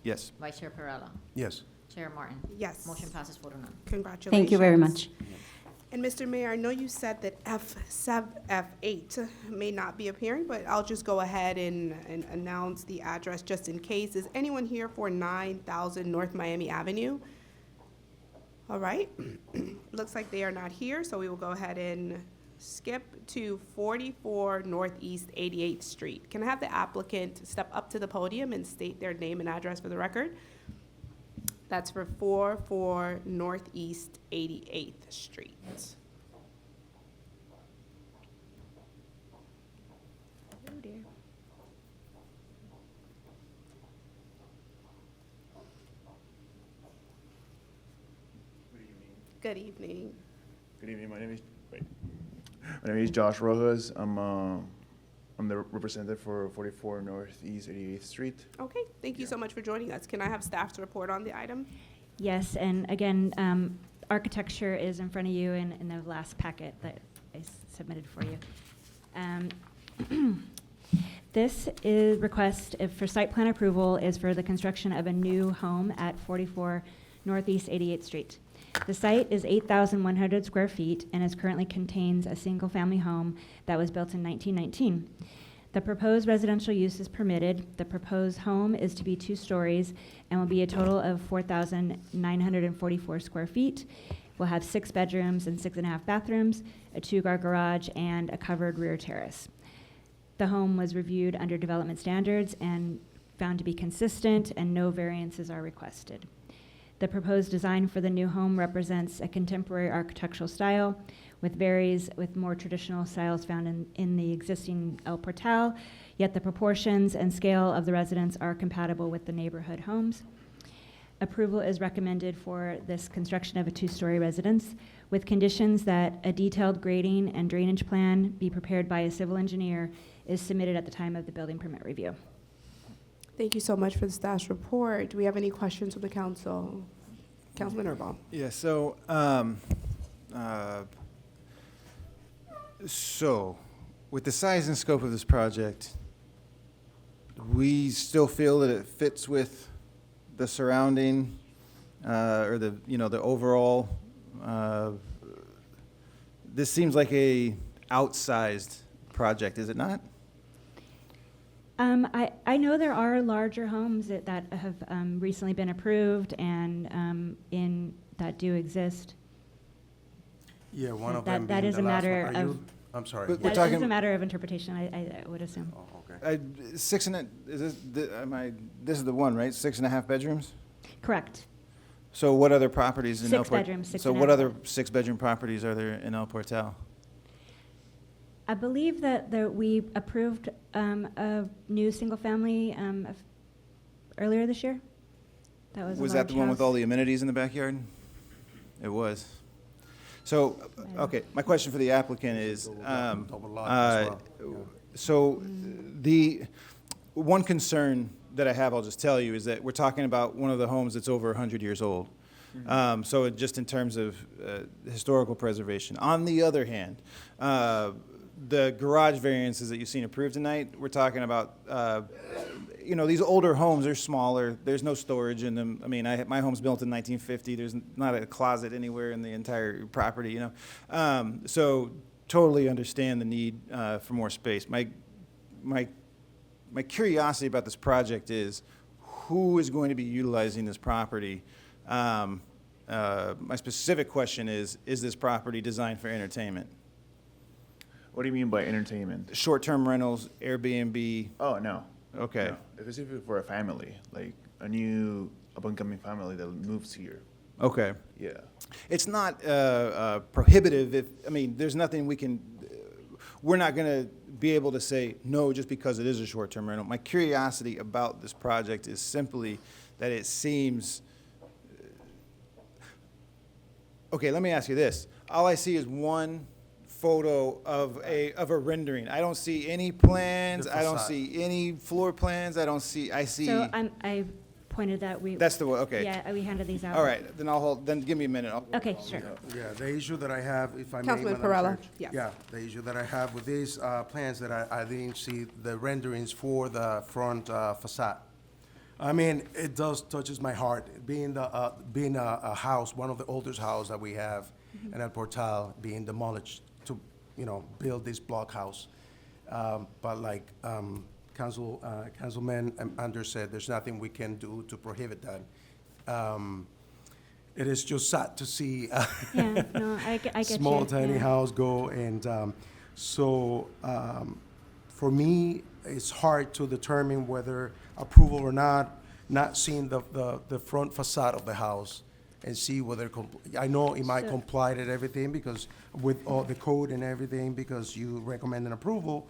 Yes. Vice Chair Perrella. Yes. Chair Martin. Yes. Motion passes 4-0. Congratulations. Thank you very much. And Mr. Mayor, I know you said that F8 may not be appearing, but I'll just go ahead and announce the address just in case. Is anyone here for 9,000 North Miami Avenue? All right. Looks like they are not here, so we will go ahead and skip to 44 Northeast 88th Street. Can I have the applicant step up to the podium and state their name and address for the record? That's for 44 Northeast 88th Street. Oh, dear. Good evening. Good evening. My name is Josh Rojas. I'm the representative for 44 Northeast 88th Street. Okay, thank you so much for joining us. Can I have staff's report on the item? Yes, and again, architecture is in front of you in the last packet that I submitted for you. This is request for site plan approval is for the construction of a new home at 44 Northeast 88th Street. The site is 8,100 square feet and currently contains a single-family home that was built in 1919. The proposed residential use is permitted. The proposed home is to be 2 stories and will be a total of 4,944 square feet. We'll have 6 bedrooms and 6.5 bathrooms, a 2-car garage, and a covered rear terrace. The home was reviewed under development standards and found to be consistent, and no variances are requested. The proposed design for the new home represents a contemporary architectural style with varies with more traditional styles found in the existing El Portal. yet the proportions and scale of the residence are compatible with the neighborhood homes. Approval is recommended for this construction of a two-story residence with conditions that a detailed grading and drainage plan be prepared by a civil engineer is submitted at the time of the building permit review. Thank you so much for the staff's report. Do we have any questions from the council? Councilman Urban. Yeah, so, so, with the size and scope of this project, we still feel that it fits with the surrounding, or the, you know, the overall, this seems like a outsized project, is it not? I know there are larger homes that have recently been approved and that do exist. Yeah, one of That- them that being is the a last matter one. Are of- you- I'm sorry. But That talking- is a matter of interpretation, I would assume. Oh, okay. This is the one, right? 6.5 bedrooms? Correct. So what other properties in El Six Portal? bedrooms, six So and a what half. other 6-bedroom properties are there in El Portal? I believe that we approved a new single-family earlier this year. That was a Was that the one with large all house. the amenities in the backyard? It was. So, okay, my question for the applicant is, Double lot as well. so the one concern that I have, I'll just tell you, is that we're talking about one of the homes that's over 100 years old. So just in terms of historical preservation. On the other hand, the garage variances that you've seen approved tonight, we're talking about, you know, these older homes are smaller. There's no storage in them. I mean, my home's built in 1950. There's not a closet anywhere in the entire property, you know. So totally understand the need for more space. My curiosity about this project is who is going to be utilizing this property? My specific question is this property designed for entertainment? What do you mean by entertainment? Short-term rentals, Airbnb? Oh, no. Okay. No. Specifically for a family, like a new up-and-coming family that moves here. Okay. Yeah. It's not prohibitive I mean, there's nothing we can, we're not going to be able to say no just because it is a short-term rental. My curiosity about this project is simply that it seems, okay, let me ask you this. All I see is one photo of a rendering. I don't see any plans. The I don't facade. see any floor plans. I see. So I pointed that we. That's the one, okay. Yeah, we handed these out. All right, then give me a minute. Okay, sure. Yeah, the issue that I have, if I may, Councilman Madam Perella, Chair. yes. Yeah, the issue that I have with these plans that I didn't see the renderings for the front facade. I mean, it does touches my heart, being a house, one of the oldest house that we have in El Portal being demolished to, you know, build this block house. But like Councilman Anders said, there's nothing we can do to prohibit that. It is just sad to see Yeah, no, I get you. small tiny yeah. house go, and for me, it's hard to determine whether approval or not seeing the front facade of the house and see whether, I know it might So- comply to everything because with all the code and everything, because you recommend an approval,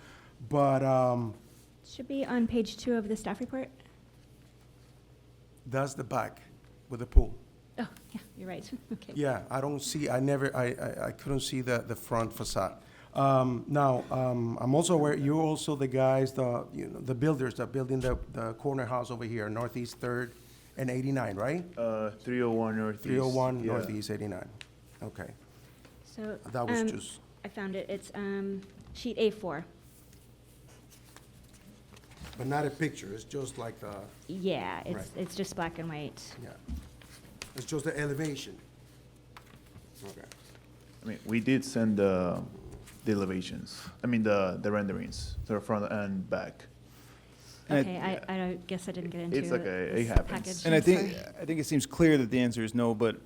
but Should be on page 2 of the staff report. that's the back with the pool. Oh, yeah, you're right. Okay. Yeah, I don't see, I couldn't see the front facade. Now, I'm also aware, you're also the guys, the builders that building the corner house over here, Northeast Third and 89, right? 301 Northeast. 301 Yeah. Northeast 89. Okay. So. That was just, I found it. It's sheet A4. but not a picture, it's just like the, Yeah, Right. it's just black and white. yeah. It's just the elevation. Okay. I mean, we did send the elevations. I mean, the renderings to the front and back. And Okay, I guess I didn't get into It's okay, it this happens. package. And I I'm think, sorry. I think it seems clear that the answer is no, but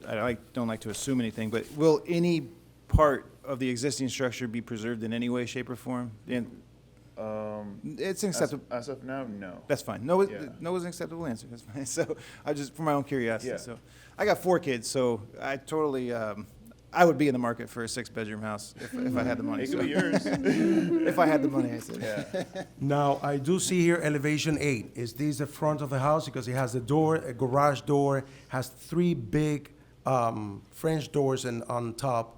don't like to assume anything. But will any part of the existing structure be preserved in any way, shape, or form? And it's acceptable. As of now, no. That's fine. No, Yeah. no is an acceptable answer. That's fine. So I just, for my own curiosity. Yeah. So I got 4 kids, so I totally, I would be in the market for a 6-bedroom house if I had the money. It could be yours. If I had the money, I said. Yeah. Now, I do see here elevation 8. Is this the front of the house? Because it has a door, a garage door, has 3 big French doors on top,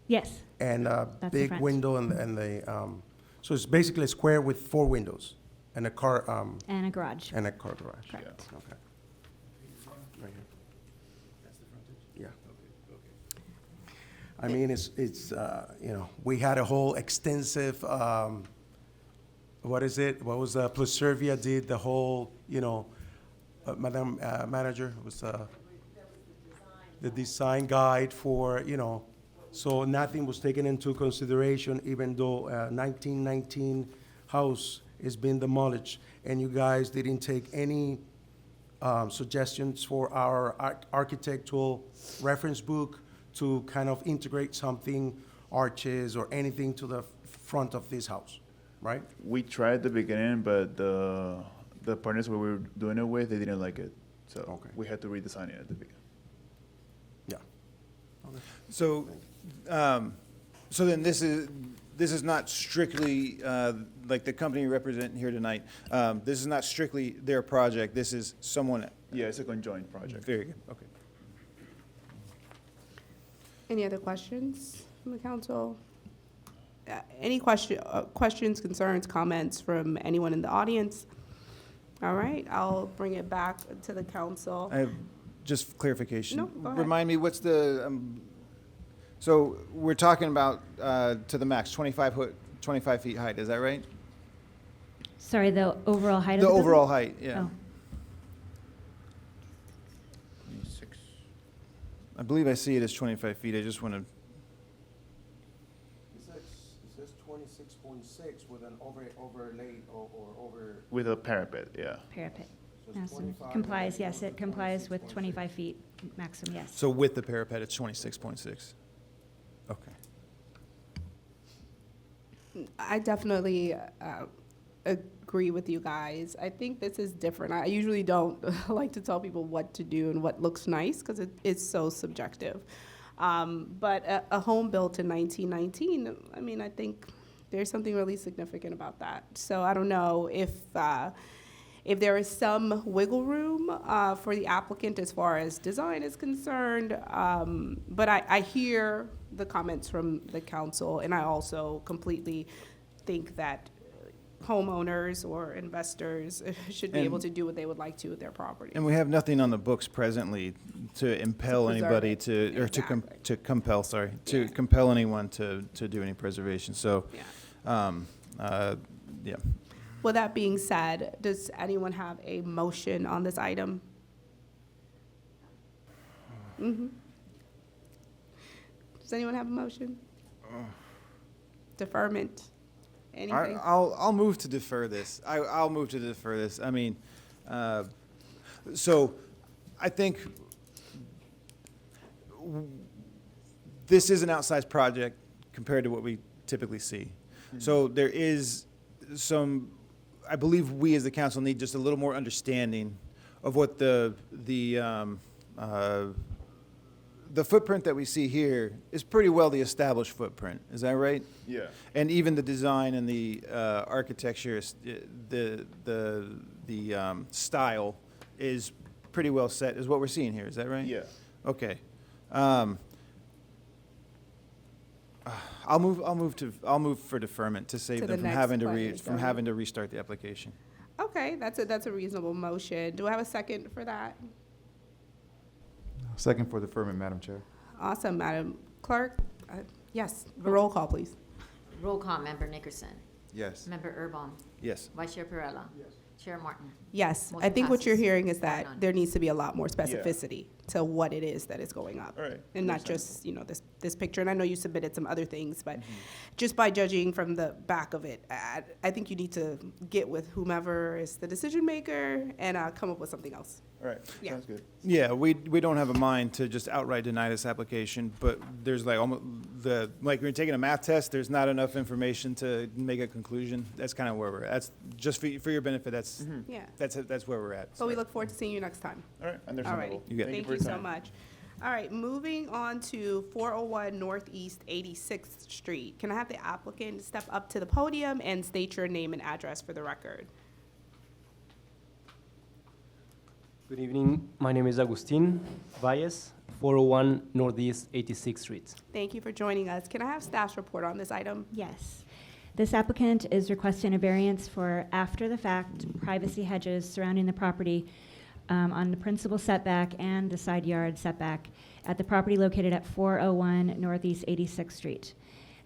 Yes, and a the big front. window, and so it's basically a square with 4 windows and a car, and a garage. and a car garage. Correct. Okay. Right here. Yeah. I mean, it's, you know, we had a whole extensive, what is it? What was, Plus Servia did the whole, you know, Madam Manager, was, the design guide for, you know, so nothing was taken into consideration, even though 1919 house is being demolished, and you guys didn't take any suggestions for our architectural reference book to kind of integrate something, arches or anything to the front of this house, right? We tried at the beginning, but the partners we were doing it with, they didn't like it. So Okay. we had to redesign it at the beginning. Yeah. So, so then this is not strictly, like the company you represent here tonight, this is not strictly their project, this is someone. Yeah, it's a conjoined project. Very good, okay. Any other questions from the council? Any questions, concerns, comments from anyone in the audience? All right, I'll bring it back to the council. I have just clarification. No, go ahead. Remind me, what's the, so we're talking about, to the max, 25 feet height, is that right? Sorry, the overall height of The the building? overall height, yeah. Oh. I believe I see it as 25 feet, I just want to, It says 26.6 with an overlay or over. With a parapet, yeah. Parapet. So it's Yes, 25, complies, yes, it complies with 25 feet maximum, yes. so with the parapet, it's 26.6. Okay. I definitely agree with you guys. I think this is different. I usually don't like to tell people what to do and what looks nice because it's so subjective. But a home built in 1919, I mean, I think there's something really significant about that. So I don't know if there is some wiggle room for the applicant as far as design is concerned. But I hear the comments from the council, and I also completely think that homeowners or investors should be able to do what they would like to with their property. And we have nothing on the books presently to impel preserve anybody it. to, or Exactly. to compel, sorry, to Yeah. compel anyone to do any preservation, so, Yeah. yeah. With that being said, does anyone have a motion on this item? Mm-hmm. Does anyone have a motion? Deferment? Anything? I'll move to defer this. I'll move to defer this. I mean, so I think this is an outsized project compared to what we typically see. So there is some, I believe we as the council need just a little more understanding of what the footprint that we see here is pretty well the established footprint. Is that right? Yeah. And even the design and the architecture, the style is pretty well set, is what we're seeing here. Is that right? Yeah. Okay. I'll move for deferment to save To them the from next having question. having to restart the application. Okay, that's a reasonable motion. Do I have a second for that? Second for deferment, Madam Chair. Awesome, Madam Clerk. Yes, a roll call, please. Roll call, Member Nickerson. Yes. Member Erbon. Yes. Vice Chair Perella. Chair Martin. Yes, I Motion think what you're passes. hearing is 4-0. that there needs to be a lot more specificity to what it is that is going up. All right. And not just, this picture. And I know you submitted some other things, but just by judging from the back of it, I think you need to get with whomever is the decision maker and come up with something else. All right, Yeah. sounds good. Yeah, we don't have a mind to just outright deny this application, but there's like almost like when you're taking a math test, there's not enough information to make a conclusion. That's kind of where we're at. That's just for your benefit. That's Yeah. that's where we're at. So we look forward to seeing you next time. All right, All understandable. righty. You got it. Thank for you your so time. much. All right, moving on to 401 Northeast 86th Street. Can I have the applicant step up to the podium and state your name and address for the record? Good evening. My name is Agustin Valles, 401 Northeast 86th Street. Thank you for joining us. Can I have staff's report on this item? Yes. This applicant is requesting a variance for after-the-fact privacy hedges surrounding the property on the principal setback and the side yard setback at the property located at 401 Northeast 86th Street.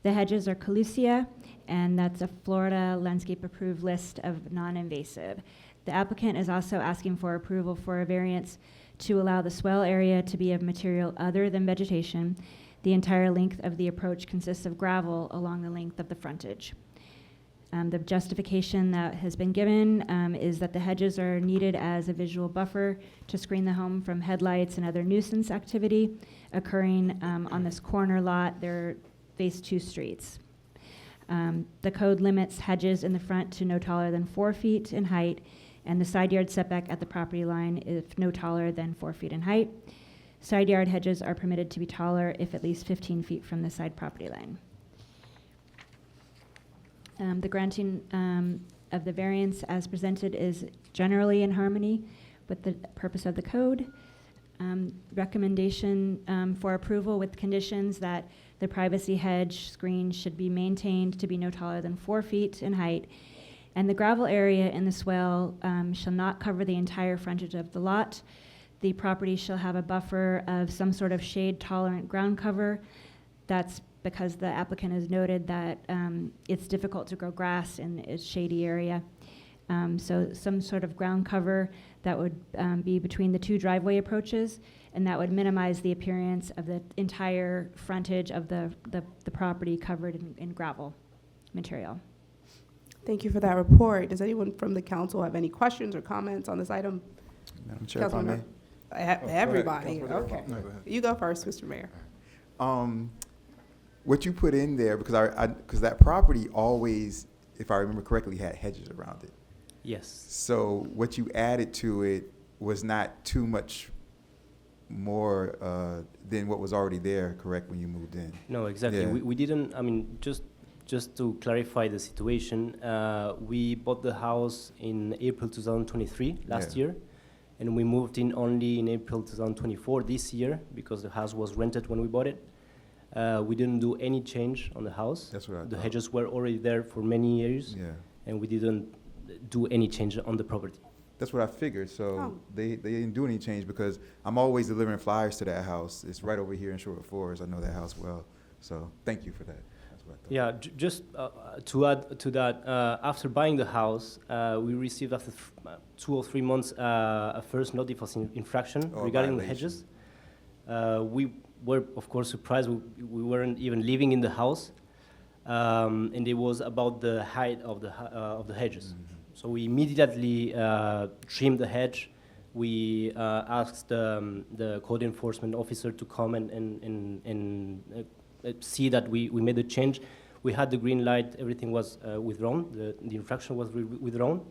The hedges are Colusia, and that's a Florida landscape approved list of non-invasive. The applicant is also asking for approval for a variance to allow the swell area to be of material other than vegetation. The entire length of the approach consists of gravel along the length of the frontage. The justification that has been given is that the hedges are needed as a visual buffer to screen the home from headlights and other nuisance activity occurring on this corner lot. There face two streets. The code limits hedges in the front to no taller than 4 feet in height, and the side yard setback at the property line if no taller than 4 feet in height. Side yard hedges are permitted to be taller if at least 15 feet from the side property line. The granting of the variance as presented is generally in harmony with the purpose of the code. Recommendation for approval with conditions that the privacy hedge screen should be maintained to be no taller than 4 feet in height, and the gravel area in the swale shall not cover the entire frontage of the lot. The property shall have a buffer of some sort of shade-tolerant ground cover. That's because the applicant has noted that it's difficult to grow grass in a shady area. So some sort of ground cover that would be between the two driveway approaches, and that would minimize the appearance of the entire frontage of the property covered in gravel material. Thank you for that report. Does anyone from the council have any questions or comments on this item? Madam Chair, if I may. Everybody, Councilman okay. No, go ahead. You go first, Mr. Mayor. What you put in there, because that property always, if I remember correctly, had hedges around it. Yes. So what you added to it was not too much more than what was already there, correct, when you moved in? No, exactly. Yeah. We didn't, I mean, just to clarify the situation, we bought the house in April 2023, last year, and we moved in only in April 2024, this year, because the house was rented when we bought it. We didn't do any change on the house. That's what I The thought. hedges were already there for many years, and we didn't do any change on the property. That's what I figured. So Oh. they didn't do any change because I'm always delivering flyers to that house. It's right over here in Sherwood Forest. I know that house well. So thank you for that. That's what I thought. Yeah, just to add to that, after buying the house, we received after 2 or 3 months a first notice of infraction regarding the violation. hedges. We were, of course, surprised. We weren't even living in the house, and it was about the height of the hedges. Mm-hmm. So we immediately trimmed the hedge. We asked the code enforcement officer to come and see that we made the change. We had the green light, everything was withdrawn, the infraction was withdrawn.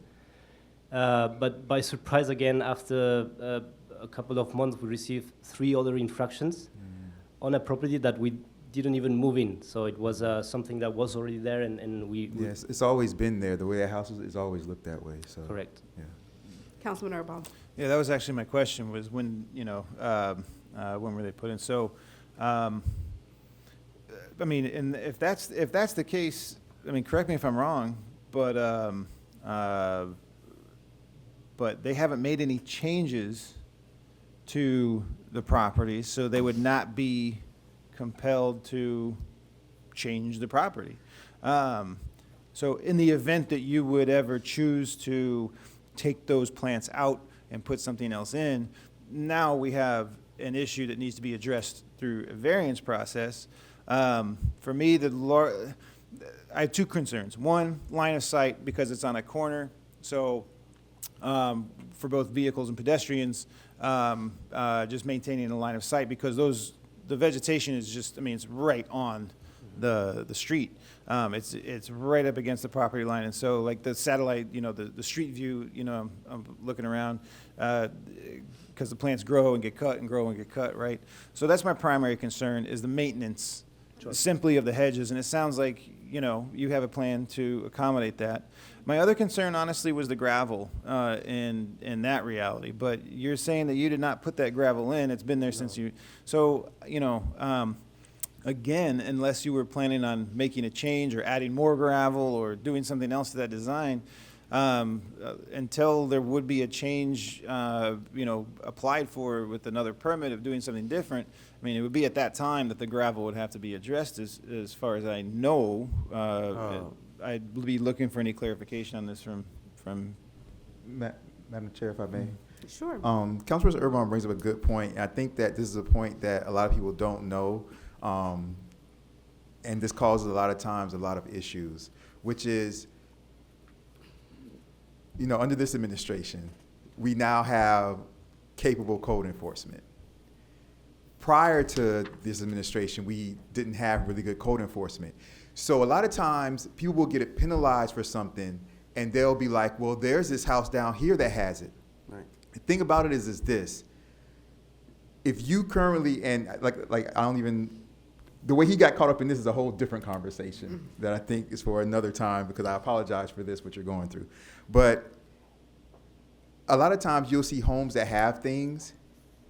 But by surprise again, after a couple of months, we received 3 other infractions on a property that we didn't even move in. So it was something that was already there, and we... Yes, it's always been there. The way that house is, it's always looked that way. So Correct. Yeah. Councilman Urban. Yeah, that was actually my question, was when, when were they put in? So, I mean, and if that's the case, I mean, correct me if I'm wrong, but they haven't made any changes to the property, so they would not be compelled to change the property. So in the event that you would ever choose to take those plants out and put something else in, now we have an issue that needs to be addressed through a variance process. For me, I have 2 concerns. One, line of sight, because it's on a corner. So for both vehicles and pedestrians, just maintaining a line of sight, because the vegetation is just, I mean, it's right on the street. It's right up against the property line, and so like the satellite, the street view, I'm looking around, because the plants grow and get cut and grow and get cut, right? So that's my primary concern, is the maintenance simply of the hedges, and it sounds like, you know, you have a plan to accommodate that. My other concern, honestly, was the gravel in that reality, but you're saying that you did not put that gravel in, it's been there since you, so, you know, again, unless you were planning on making a change or adding more gravel or doing something else to that design, until there would be a change, you know, applied for with another permit of doing something different, I mean, it would be at that time that the gravel would have to be addressed, as far as I know. I'd be looking for any clarification on this from. Madam Chair, if I may. Sure. Councilperson Urban brings up a good point. And I think that this is a point that a lot of people don't know, and this causes a lot of times a lot of issues, which is, you know, under this administration, we now have capable code enforcement. Prior to this administration, we didn't have really good code enforcement. So a lot of times, people will get it penalized for something, and they'll be like, well, there's this house down here that has it. Right. The thing about it is this. If you currently, and like I don't even, the way he got caught up in this is a whole different conversation that I think is for another time, because I apologize for this, what you're going through. But a lot of times you'll see homes that have things,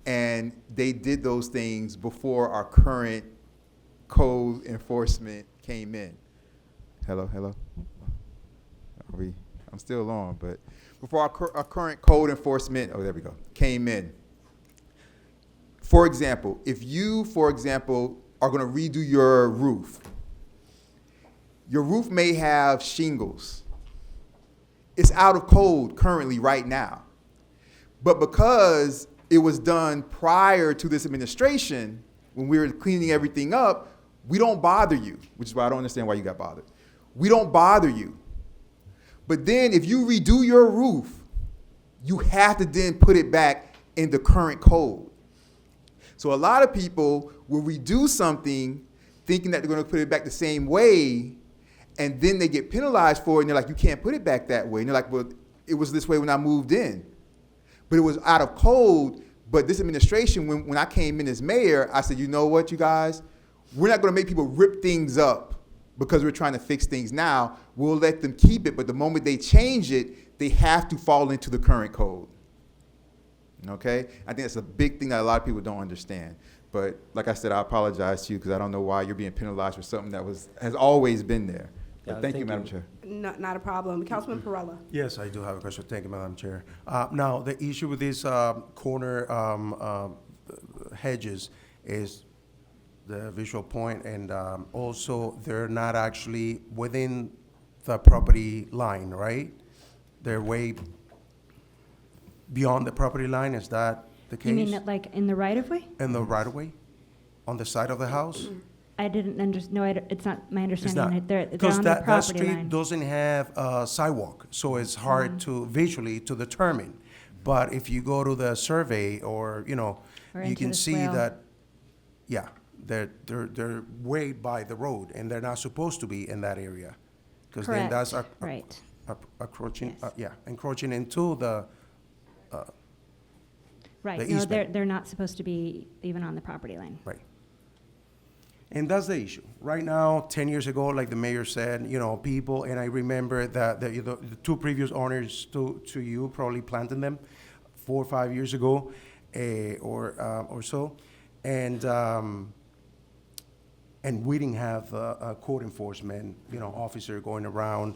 and they did those things before our current code enforcement came in. Hello. I'm still on, but before our current code enforcement, oh, there we go, came in. For example, if you, for example, are going to redo your roof may have shingles. It's out of code currently right now. But because it was done prior to this administration, when we were cleaning everything up, we don't bother you, which is why I don't understand why you got bothered. We don't bother you. But then if you redo your roof, you have to then put it back in the current code. So a lot of people will redo something thinking that they're going to put it back the same way, and then they get penalized for it, and they're like, you can't put it back that way. And they're like, well, it was this way when I moved in. But it was out of code. But this administration, when I came in as mayor, I said, you know what, you guys? We're not going to make people rip things up because we're trying to fix things now. We'll let them keep it, but the moment they change it, they have to fall into the current code. Okay? I think that's a big thing that a lot of people don't understand. But like I said, I apologize to you because I don't know why you're being penalized for something that has always been there. But thank you, Madam Chair. Not a problem. Councilman Perella. Yes, I do have a question. Thank you, Madam Chair. Now, the issue with these corner hedges is the visual point, and also they're not actually within the property line, right? They're way beyond the property line. Is that the case? You mean that, like, in the right-of-way? In the right-of-way? On the side of the house? I didn't understand. It's not my It's understanding not. that they're Because on the that property street line. doesn't have a sidewalk, so it's hard to visually to determine. But if you go to the survey, or, you know, Or you into can the see swale. that, yeah, they're way by the road, and they're not supposed to be in that area. Because then that's Correct. Right. encroaching, Yes. encroaching into the, Right. the No, easement. they're not supposed to be even on the property line. right. And that's the issue. Right now, 10 years ago, like the mayor said, you know, people, and I remember that the two previous owners to you probably planted them 4 or 5 years ago, or so. And we didn't have a code enforcement, you know, officer going around.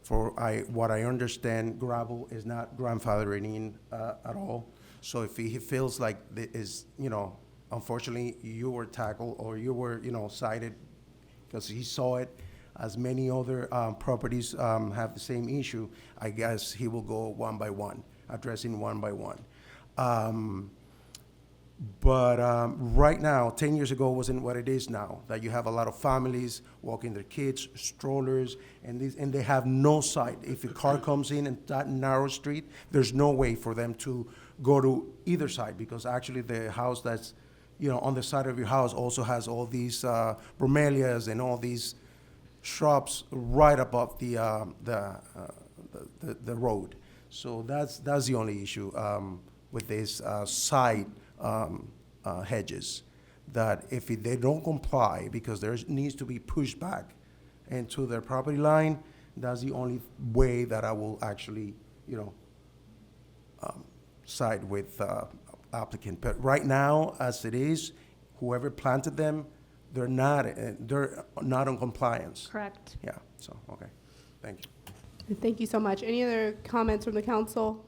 What I understand, gravel is not grandfathering in at all. So if he feels like you know, unfortunately, you were tackled or you were, you know, cited because he saw it, as many other properties have the same issue, I guess he will go one by one, addressing one by one. But right now, 10 years ago wasn't what it is now, that you have a lot of families walking their kids, strollers, and they have no sight. If a car comes in that narrow street, there's no way for them to go to either side, because actually the house that's, you know, on the side of your house also has all these bromelias and all these shrubs right above the road. So that's the only issue with these side hedges, that if they don't comply, because there needs to be pushback into their property line, that's the only way that I will actually, side with applicant. But right now, as it is, whoever planted them, they're not on compliance. Correct. Yeah, so, okay, thank you. Thank you so much. Any other comments from the council?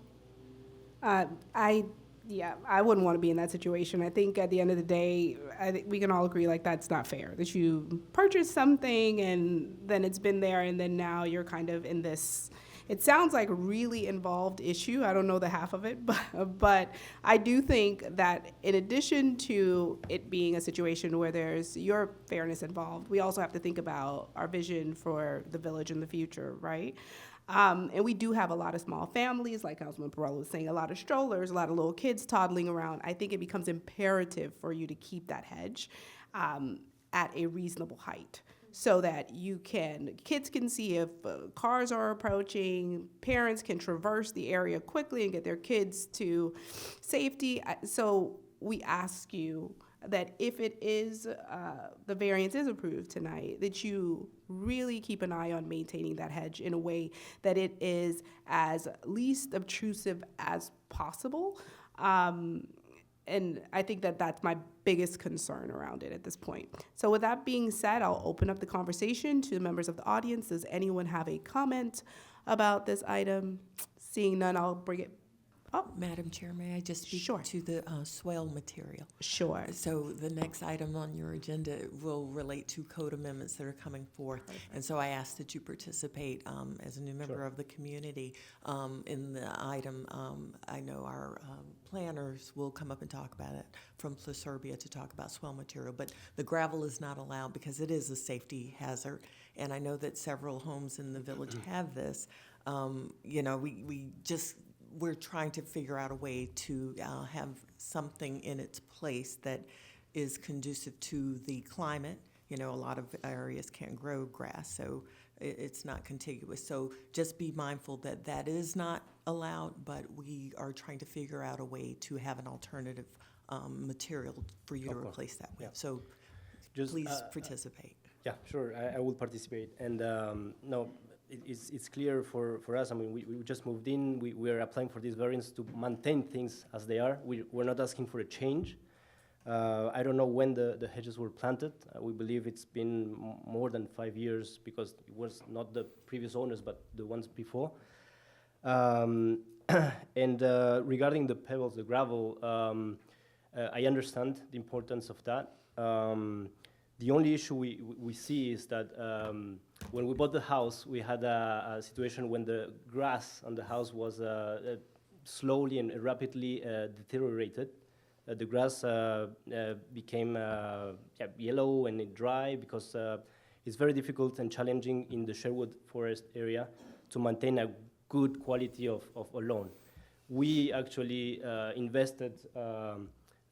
I wouldn't want to be in that situation. I think at the end of the day, I think we can all agree like that's not fair, that you purchase something and then it's been there and then now you're kind of in this, it sounds like a really involved issue. I don't know the half of it, but I do think that in addition to it being a situation where there's your fairness involved, we also have to think about our vision for the village in the future, right? And we do have a lot of small families, like Councilman Perrello was saying, a lot of strollers, a lot of little kids toddling around. I think it becomes imperative for you to keep that hedge at a reasonable height so that kids can see if cars are approaching, parents can traverse the area quickly and get their kids to safety. So we ask you that if it is, the variance is approved tonight, that you really keep an eye on maintaining that hedge in a way that it is as least obtrusive as possible. And I think that that's my biggest concern around it at this point. So with that being said, I'll open up the conversation to the members of the audience. Does anyone have a comment about this item? Seeing none, I'll bring it. Oh, Madam Chair, may I just speak Sure. to the swale material? Sure. So the next item on your agenda will relate to code amendments that are coming forth. And so I ask that you participate as a new member of the community in the item. I know our planners will come up and talk about it from Pluserbia to talk about swale material, but the gravel is not allowed because it is a safety hazard. And I know that several homes in the village have this. We're trying to figure out a way to have something in its place that is conducive to the climate. A lot of areas can't grow grass, so it's not contiguous. So just be mindful that that is not allowed, but we are trying to figure out a way to have an alternative material for you to replace that with. Yeah. So Just, please participate. Yeah, sure, I will participate. And no, it's clear for us. I mean, we just moved in. We are applying for this variance to maintain things as they are. We're not asking for a change. I don't know when the hedges were planted. We believe it's been more than 5 years because it was not the previous owners, but the ones before. And regarding the pebbles, the gravel, I understand the importance of that. The only issue we see is that when we bought the house, we had a situation when the grass on the house was slowly and rapidly deteriorated. The grass became yellow and dry because it's very difficult and challenging in the Sherwood Forest area to maintain a good quality of a lawn. We actually invested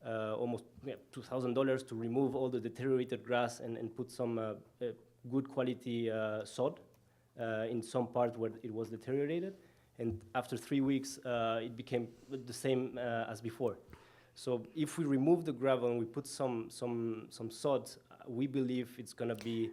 almost $2,000 to remove all the deteriorated grass and put some good quality sod in some part where it was deteriorated. And after 3 weeks, it became the same as before. So if we remove the gravel and we put some sod, we believe it's going to be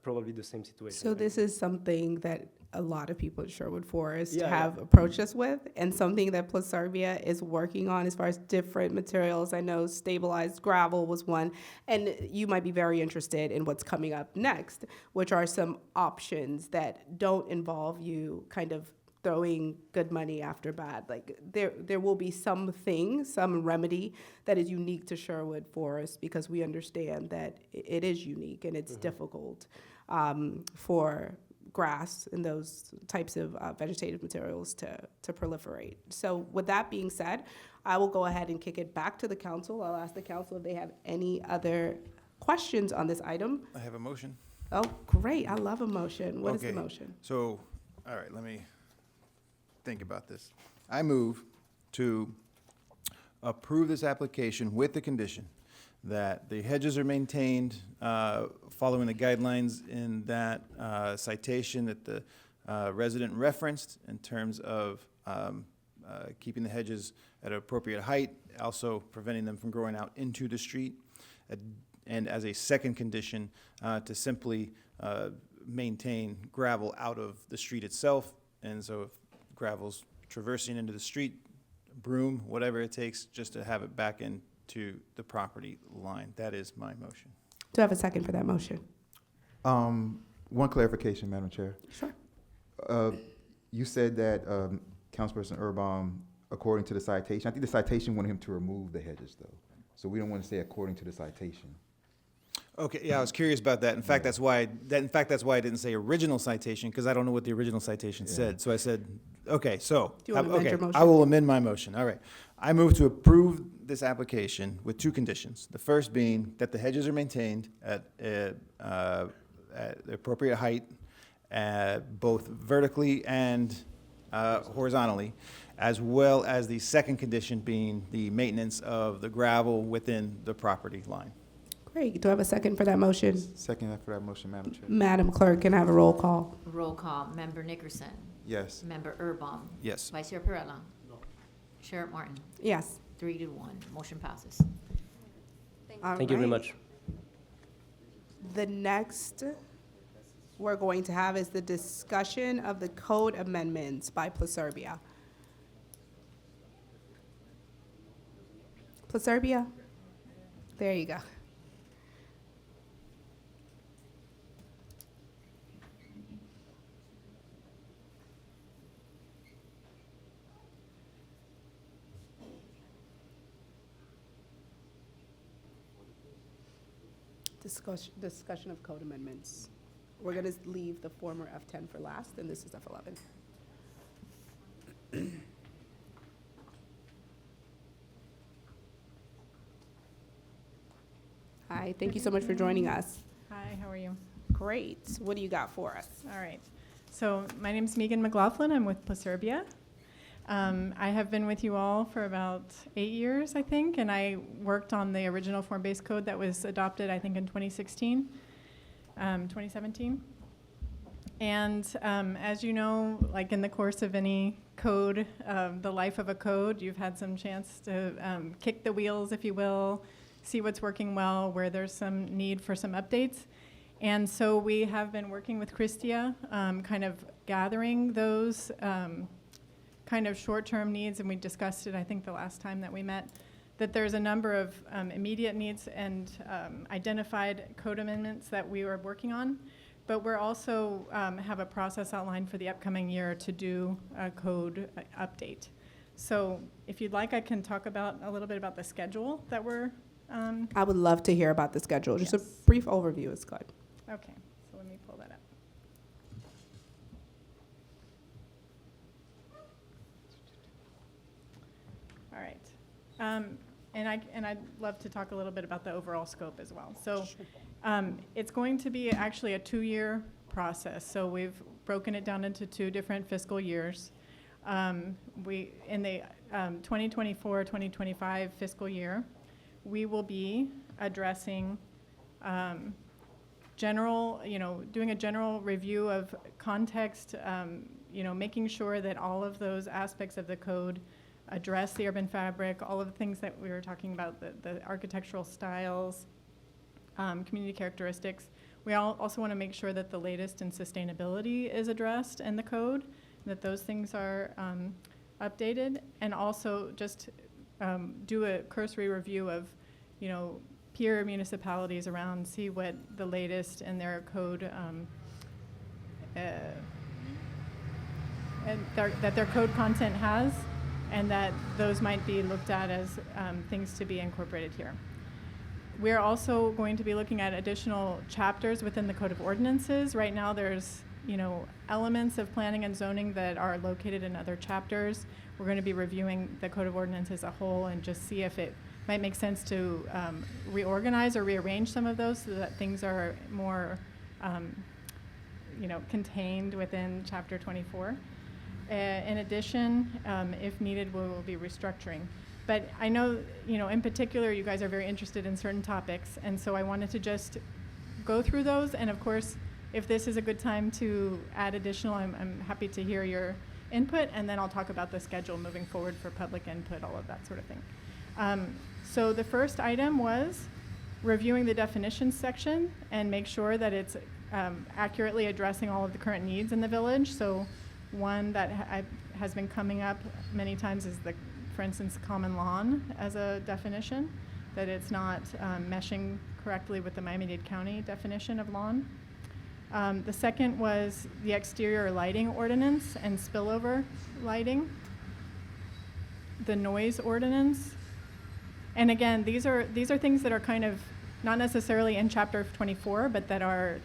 probably the same situation. So this is something that a lot of people at Sherwood Forest Yeah, have yeah. approached us with, and something that Pluserbia is working on as far as different materials. I know stabilized gravel was one, and you might be very interested in what's coming up next, which are some options that don't involve you kind of throwing good money after bad. Like there will be some remedy that is unique to Sherwood Forest, because we understand that it is unique and it's difficult for grass and those types of vegetative materials to proliferate. So with that being said, I will go ahead and kick it back to the council. I'll ask the council if they have any other questions on this item. I have a motion. Oh, great. I love a motion. What is the Okay. motion? So, all right, let me think about this. I move to approve this application with the condition that the hedges are maintained following the guidelines in that citation that the resident referenced in terms of keeping the hedges at an appropriate height, also preventing them from growing out into the street. And as a second condition, to simply maintain gravel out of the street itself. And so if gravel's traversing into the street, broom, whatever it takes, just to have it back into the property line. That is my motion. Do I have a second for that motion? One clarification, Madam Chair. Sure. You said that Councilperson Erbaum, according to the citation, I think the citation wanted him to remove the hedges, though. So we don't want to say according to the citation. Okay, yeah, I was curious about that. In fact, that's why I didn't say original citation, because I don't know what the original citation said. So I said, okay, so. Do you want to amend your motion? I will amend my motion. All right. I move to approve this application with two conditions. The first being that the hedges are maintained at the appropriate height, both vertically and horizontally, as well as the second condition being the maintenance of the gravel within the property line. Great. Do I have a second for that motion? Second for that motion, Madam Chair. Madam Clerk, can I have a roll call? Roll call. Member Nickerson. Yes. Member Erbaum. Yes. Vice Chair Perrella. No. Chair Martin. Yes. 3-1. Motion passes. Thank you very much. The next we're going to have is the discussion of the code amendments by Placerbia. Placerbia? There you go. Discussion of code amendments. We're going to leave the former F10 for last, and this is F11. Hi, thank you so much for joining us. Hi, how are you? Great. What do you got for us? All right. So my name's Megan McLaughlin. I'm with Placerbia. I have been with you all for about 8 years, I think, and I worked on the original form-based code that was adopted, I think, in 2017. And as you know, like in the course of any code, the life of a code, you've had some chance to kick the wheels, if you will, see what's working well, where there's some need for some updates. And so we have been working with Christia, kind of gathering those kind of short-term needs, and we discussed it, I think, the last time that we met, that there's a number of immediate needs and identified code amendments that we were working on, but we're also have a process outlined for the upcoming year to do a code update. So if you'd like, I can talk about a little bit about the schedule that we're I would love to hear about the schedule. Just Yes. a brief overview is good. Okay, so let me pull that up. All right. And I'd love to talk a little bit about the overall scope as well. So it's going to be actually a 2-year process. So we've broken it down into 2 different fiscal years. We in the 2024-2025 fiscal year, we will be addressing general, doing a general review of context, making sure that all of those aspects of the code address the urban fabric, all of the things that we were talking about, the architectural styles, community characteristics. We also want to make sure that the latest in sustainability is addressed in the code, that those things are updated, and also just do a cursory review of, peer municipalities around, see what the latest in their code, and that their code content has, and that those might be looked at as things to be incorporated here. We're also going to be looking at additional chapters within the Code of Ordinances. Right now there's elements of planning and zoning that are located in other chapters. We're going to be reviewing the Code of Ordinances as a whole and just see if it might make sense to reorganize or rearrange some of those so that things are more contained within Chapter 24. In addition, if needed, we will be restructuring. But I know, in particular, you guys are very interested in certain topics, and so I wanted to just go through those. And of course, if this is a good time to add additional, I'm happy to hear your input, and then I'll talk about the schedule moving forward for public input, all of that sort of thing. So the first item was reviewing the definitions section and make sure that it's accurately addressing all of the current needs in the village. So one that has been coming up many times is for instance, common lawn as a definition, that it's not meshing correctly with the Miami-Dade County definition of lawn. The second was the exterior lighting ordinance and spillover lighting. The noise ordinance. And again, these are things that are kind of not necessarily in chapter 24, but that are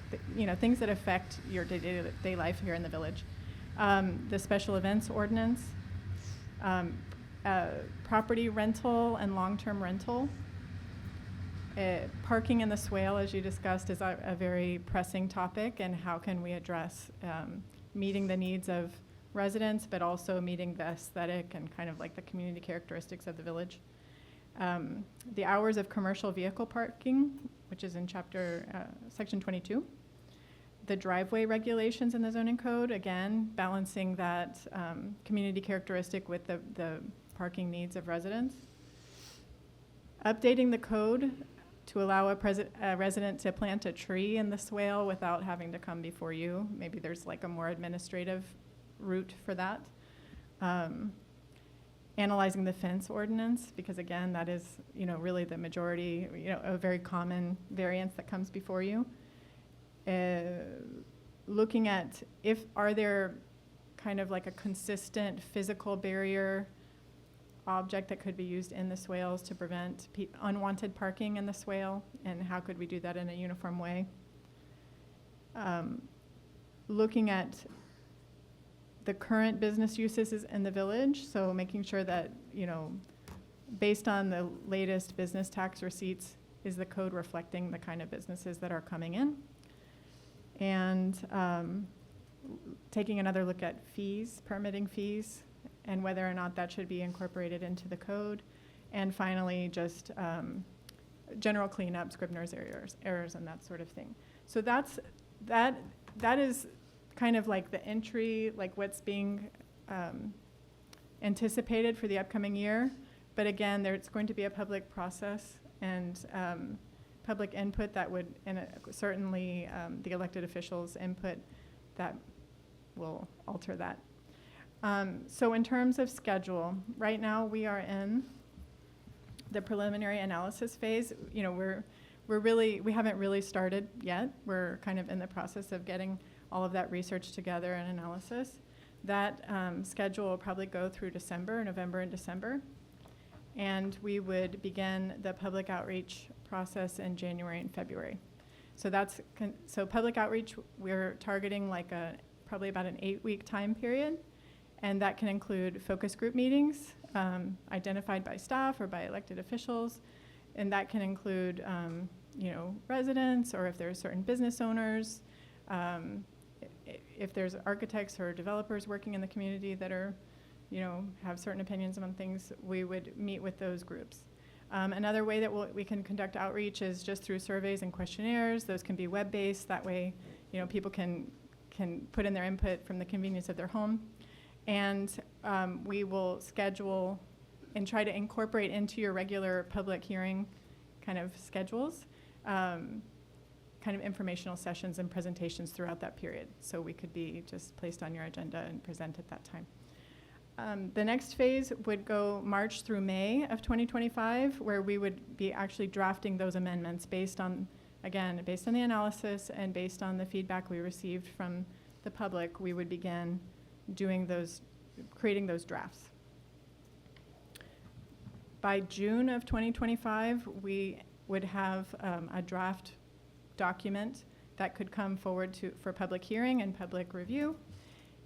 things that affect your day-to-day life here in the village. The special events ordinance, property rental and long-term rental. Parking in the swale, as you discussed, is a very pressing topic, and how can we address meeting the needs of residents, but also meeting the aesthetic and kind of like the community characteristics of the village. The hours of commercial vehicle parking, which is in section 22. The driveway regulations in the zoning code, again, balancing that community characteristic with the parking needs of residents. Updating the code to allow a resident to plant a tree in the swale without having to come before you. Maybe there's like a more administrative route for that. Analyzing the fence ordinance, because again, that is, really the majority, a very common variance that comes before you. Looking at are there kind of like a consistent physical barrier object that could be used in the swales to prevent unwanted parking in the swale, and how could we do that in a uniform way? Looking at the current business uses in the village, so making sure that, based on the latest business tax receipts, is the code reflecting the kind of businesses that are coming in? And taking another look at fees, permitting fees, and whether or not that should be incorporated into the code. And finally, just general cleanup, Scribner's errors, and that sort of thing. So that is kind of like the entry, like what's being anticipated for the upcoming year. But again, it's going to be a public process, and public input that would, and certainly the elected officials' input that will alter that. So in terms of schedule, right now we are in the preliminary analysis phase. We haven't really started yet. We're kind of in the process of getting all of that research together and analysis. That schedule will probably go through November and December. And we would begin the public outreach process in January and February. So public outreach, we're targeting probably about an 8-week time period. And that can include focus group meetings identified by staff or by elected officials. And that can include, residents, or if there's certain business owners, if there's architects or developers working in the community that are, have certain opinions on things, we would meet with those groups. Another way that we can conduct outreach is just through surveys and questionnaires. Those can be web-based. That way, people can put in their input from the convenience of their home. And we will schedule and try to incorporate into your regular public hearing kind of schedules, kind of informational sessions and presentations throughout that period. So we could be just placed on your agenda and present at that time. The next phase would go March through May of 2025, where we would be actually drafting those amendments based on the analysis and based on the feedback we received from the public. We would begin creating those drafts. By June of 2025, we would have a draft document that could come forward for public hearing and public review.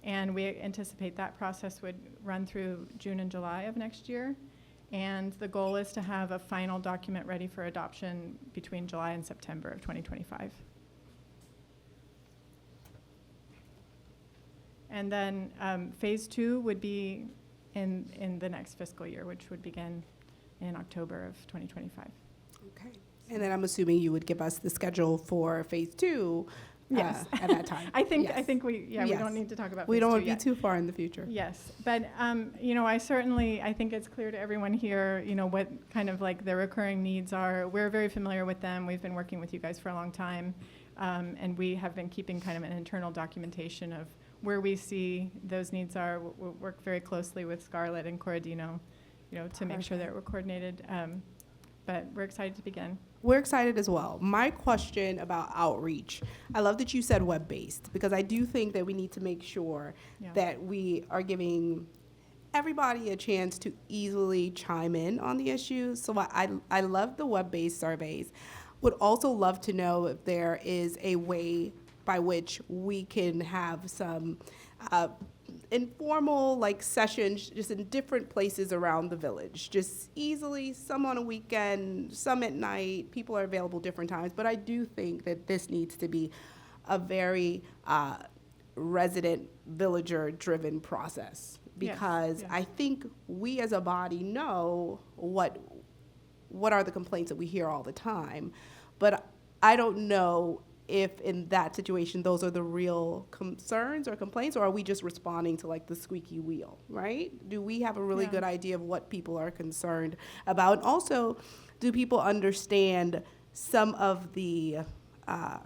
And we anticipate that process would run through June and July of next year. And the goal is to have a final document ready for adoption between July and September of 2025. And then phase 2 would be in the next fiscal year, which would begin in October of 2025. Okay. And then I'm assuming you would give us the schedule for phase 2 Yes. at that time. I think Yes. we Yes. don't need to talk about We phase don't two want to be yet. too far in the future. Yes, but I think it's clear to everyone here, what kind of like the recurring needs are. We're very familiar with them. We've been working with you guys for a long time, and we have been keeping kind of an internal documentation of where we see those needs are. We work very closely with Scarlett and Corradino, to make sure that we're coordinated. But we're excited to begin. We're excited as well. My question about outreach, I love that you said web-based, because I do think that we need to make sure Yeah. that we are giving everybody a chance to easily chime in on the issues. So I love the web-based surveys. Would also love to know if there is a way by which we can have some informal sessions just in different places around the village, just easily, some on a weekend, some at night. People are available different times, but I do think that this needs to be a very resident villager driven process, because yes. I think we as a body know what are the complaints that we hear all the time, but I don't know if in that situation those are the real concerns or complaints, or are we just responding to the squeaky wheel, right? Do we have a really good idea of what people are concerned about? And also, do people understand some of the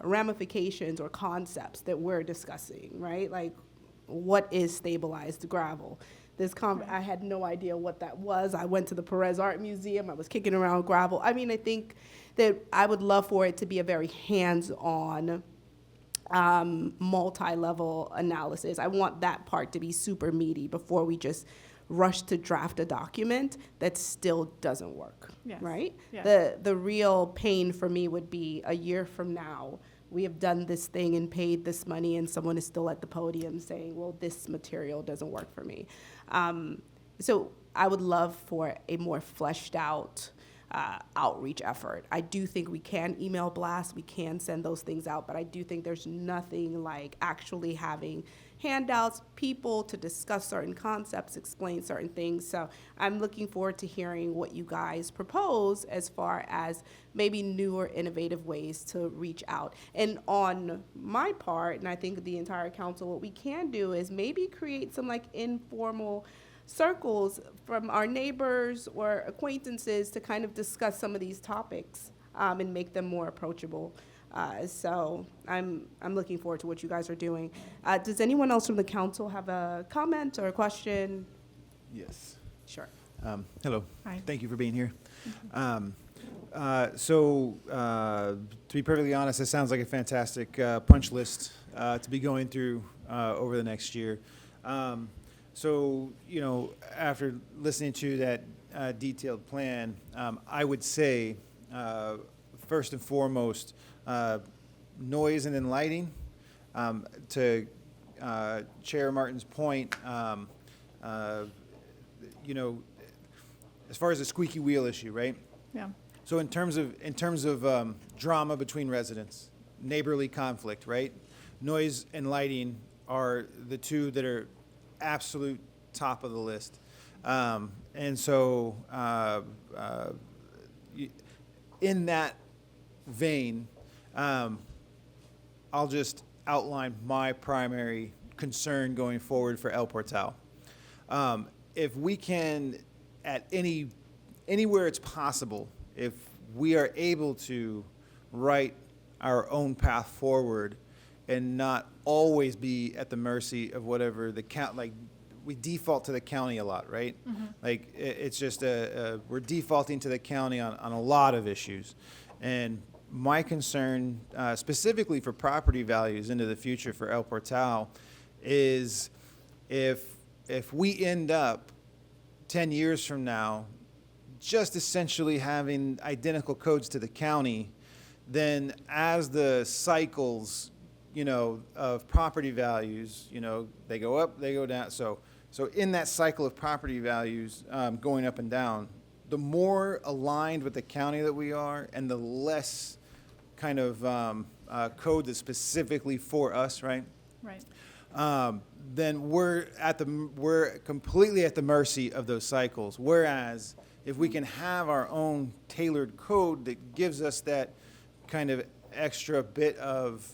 ramifications or concepts that we're discussing, right? Like, what is stabilized gravel? I had no idea what that was. I went to the Perez Art Museum. I was kicking around gravel. I mean, I think that I would love for it to be a very hands-on, multi-level analysis. I want that part to be super meaty before we just rush to draft a document that still doesn't work, Yes. right? Yes. The real pain for me would be a year from now, we have done this thing and paid this money, and someone is still at the podium saying, well, this material doesn't work for me. So I would love for a more fleshed out outreach effort. I do think we can email blast, we can send those things out, but I do think there's nothing like actually having handouts, people to discuss certain concepts, explain certain things. So I'm looking forward to hearing what you guys propose as far as maybe newer, innovative ways to reach out. And on my part, and I think the entire council, what we can do is maybe create some informal circles from our neighbors or acquaintances to kind of discuss some of these topics and make them more approachable. So I'm looking forward to what you guys are doing. Does anyone else from the council have a comment or a question? Yes. Sure. Hello. Hi. Thank you for being here. So, to be perfectly honest, it sounds like a fantastic punch list to be going through over the next year. So, after listening to that detailed plan, I would say, first and foremost, noise and then lighting. To Chair Martin's point, as far as the squeaky wheel issue, right? Yeah. So in terms of drama between residents, neighborly conflict, right? Noise and lighting are the two that are absolute top of the list. And so in that vein, I'll just outline my primary concern going forward for El Portal. If we can, at anywhere it's possible, if we are able to write our own path forward and not always be at the mercy of whatever the count, we default to the county a lot, right? Mm-hmm. It's just we're defaulting to the county on a lot of issues. And my concern, specifically for property values into the future for El Portal, is if we end up 10 years from now just essentially having identical codes to the county, then as the cycles, of property values, they go up, they go down. So in that cycle of property values going up and down, the more aligned with the county that we are, and the less kind of code that's specifically for us, right? Right. Then we're completely at the mercy of those cycles. Whereas if we can have our own tailored code that gives us that kind of extra bit of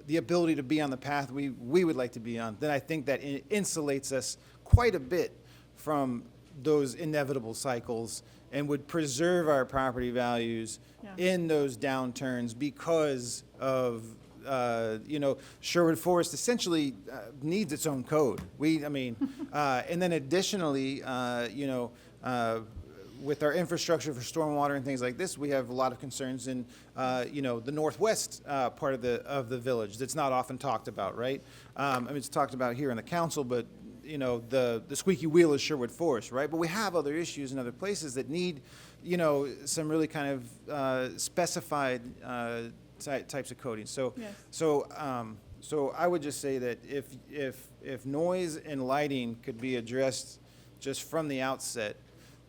the ability to be on the path we would like to be on, then I think that insulates us quite a bit from those inevitable cycles and would preserve our property values in those downturns because of, Sherwood Forest essentially needs its own code. And then additionally, with our infrastructure for stormwater and things like this, we have a lot of concerns in, the northwest part of the village that's not often talked about, right? It's talked about here in the council, but the squeaky wheel is Sherwood Forest, right? But we have other issues in other places that need, some really kind of specified types of coding. So, Yes. so I would just say that if noise and lighting could be addressed just from the outset,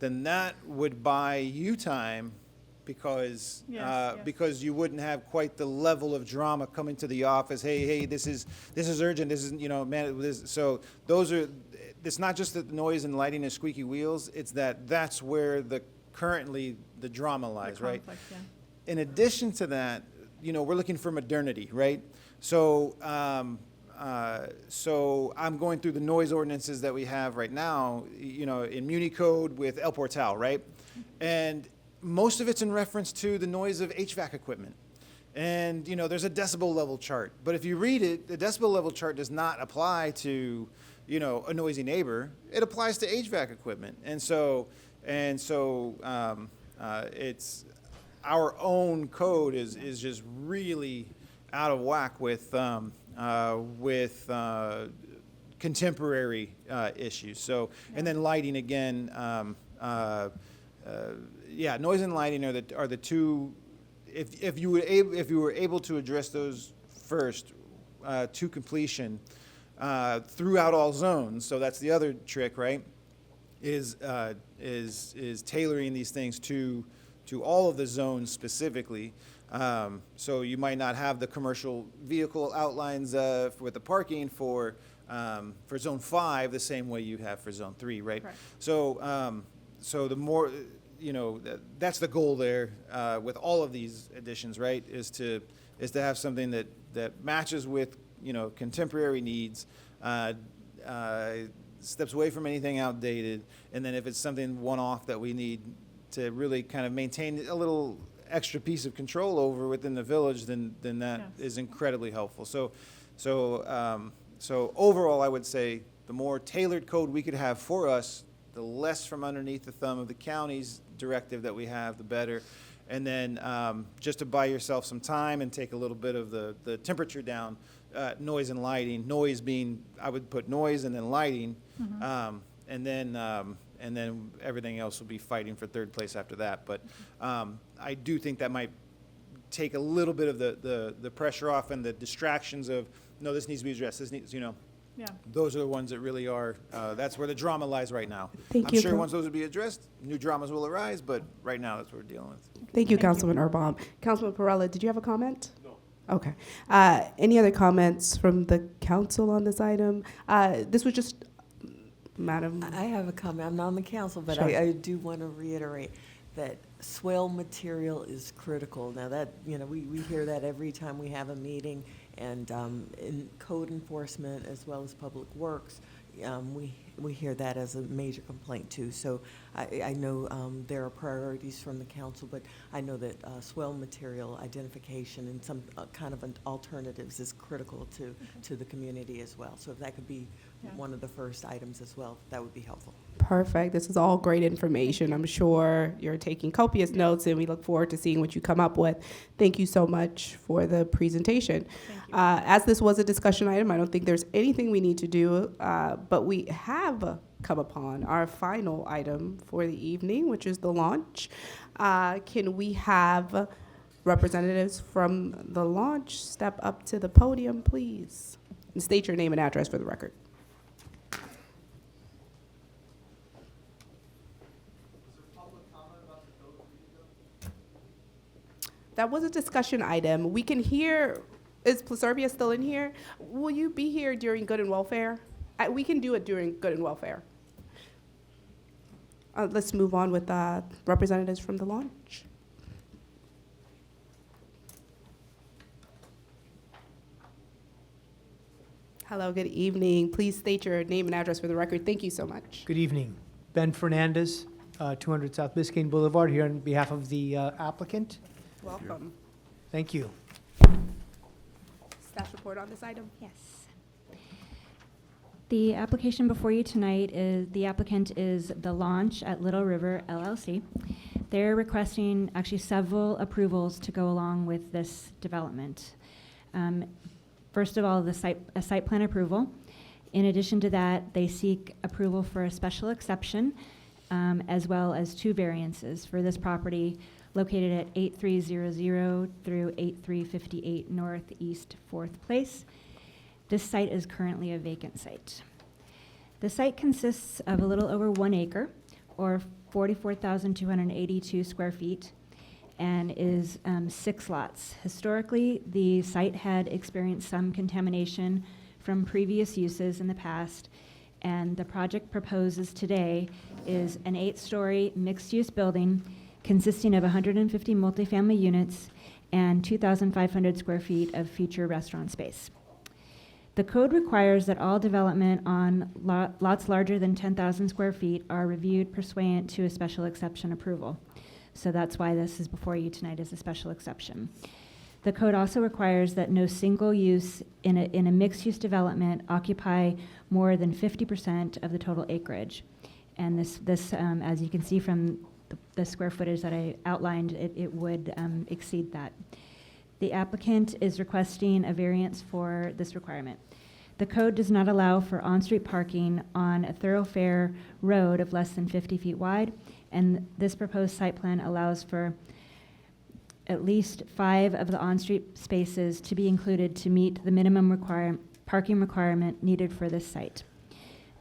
then that would buy you time because because you wouldn't have quite the level of drama coming to the office. Hey, this is urgent. This is so those are. It's not just the noise and lighting and squeaky wheels. It's that's where currently the drama lies, right? In addition to that, we're looking for modernity, right? So so I'm going through the noise ordinances that we have right now, in Muni Code with El Portal, right? And most of it's in reference to the noise of HVAC equipment. And, there's a decibel level chart. But if you read it, the decibel level chart does not apply to, a noisy neighbor. It applies to HVAC equipment. And so it's our own code is just really out of whack with contemporary issues. So, and then lighting again, noise and lighting are the two. If you were able to address those first to completion throughout all zones, so that's the other trick, right? Is tailoring these things to all of the zones specifically. So you might not have the commercial vehicle outlines with the parking for Zone 5 the same way you have for Zone 3, right? Correct. So so the more, that's the goal there with all of these additions, right? Is to have something that matches with contemporary needs, steps away from anything outdated, and then if it's something one-off that we need to really kind of maintain a little extra piece of control over within the village, then that is incredibly helpful. So overall, I would say the more tailored code we could have for us, the less from underneath the thumb of the county's directive that we have, the better. And then just to buy yourself some time and take a little bit of the temperature down, noise and lighting. Noise being, I would put noise and then lighting, and then everything else will be fighting for third place after that. But I do think that might take a little bit of the pressure off and the distractions of, no, this needs to be addressed. This needs, Yeah. Those are the ones that really are, that's where the drama lies right now. Thank I'm you, sure Coun- once those will be addressed, new dramas will arise, but right now that's what we're dealing with. Thank you, Councilman Erbaum. Councilman Perrella, did you have a comment? No. Okay. Any other comments from the council on this item? This was just, Madam. I have a comment. I'm not on the council, but Sure. I do want to reiterate that swale material is critical. Now that, we hear that every time we have a meeting, and in code enforcement as well as public works, we hear that as a major complaint too. So I know there are priorities from the council, but I know that swale material identification and some kind of alternatives is critical to the community as well. So if that could be one of the first items as well, that would be helpful. Perfect. This is all great information. I'm sure you're taking copious notes, and we look forward to seeing what you come up with. Thank you so much for the presentation. As this was a discussion item, I don't think there's anything we need to do, but we have come upon our final item for the evening, which is the launch. Can we have representatives from the launch step up to the podium, please? And state your name and address for the record. That was a discussion item. We can hear, is Placervia still in here? Will you be here during Good and Welfare? We can do it during Good and Welfare. Let's move on with representatives from the launch. Hello, good evening. Please state your name and address for the record. Thank you so much. Good evening. Ben Fernandez, 200 South Biscayne Boulevard, here on behalf of the applicant. Welcome. Thank you. Staff report on this item? Yes. The application before you tonight is, the applicant is The Launch at Little River LLC. They're requesting actually several approvals to go along with this development. First of all, a site plan approval. In addition to that, they seek approval for a special exception, as well as 2 variances for this property located at 8300 through 8358 Northeast 4th Place. This site is currently a vacant site. The site consists of a little over 1 acre, or 44,282 square feet, and is 6 lots. Historically, the site had experienced some contamination from previous uses in the past, and the project proposes today is an 8-story mixed-use building consisting of 150 multifamily units and 2,500 square feet of future restaurant space. The code requires that all development on lots larger than 10,000 square feet are reviewed pursuant to a special exception approval. So that's why this is before you tonight as a special exception. The code also requires that no single use in a mixed-use development occupy more than 50% of the total acreage. And this as you can see from the square footage that I outlined, it would exceed that. The applicant is requesting a variance for this requirement. The code does not allow for on-street parking on a thoroughfare road of less than 50 feet wide, and this proposed site plan allows for at least 5 of the on-street spaces to be included to meet the minimum parking requirement needed for this site.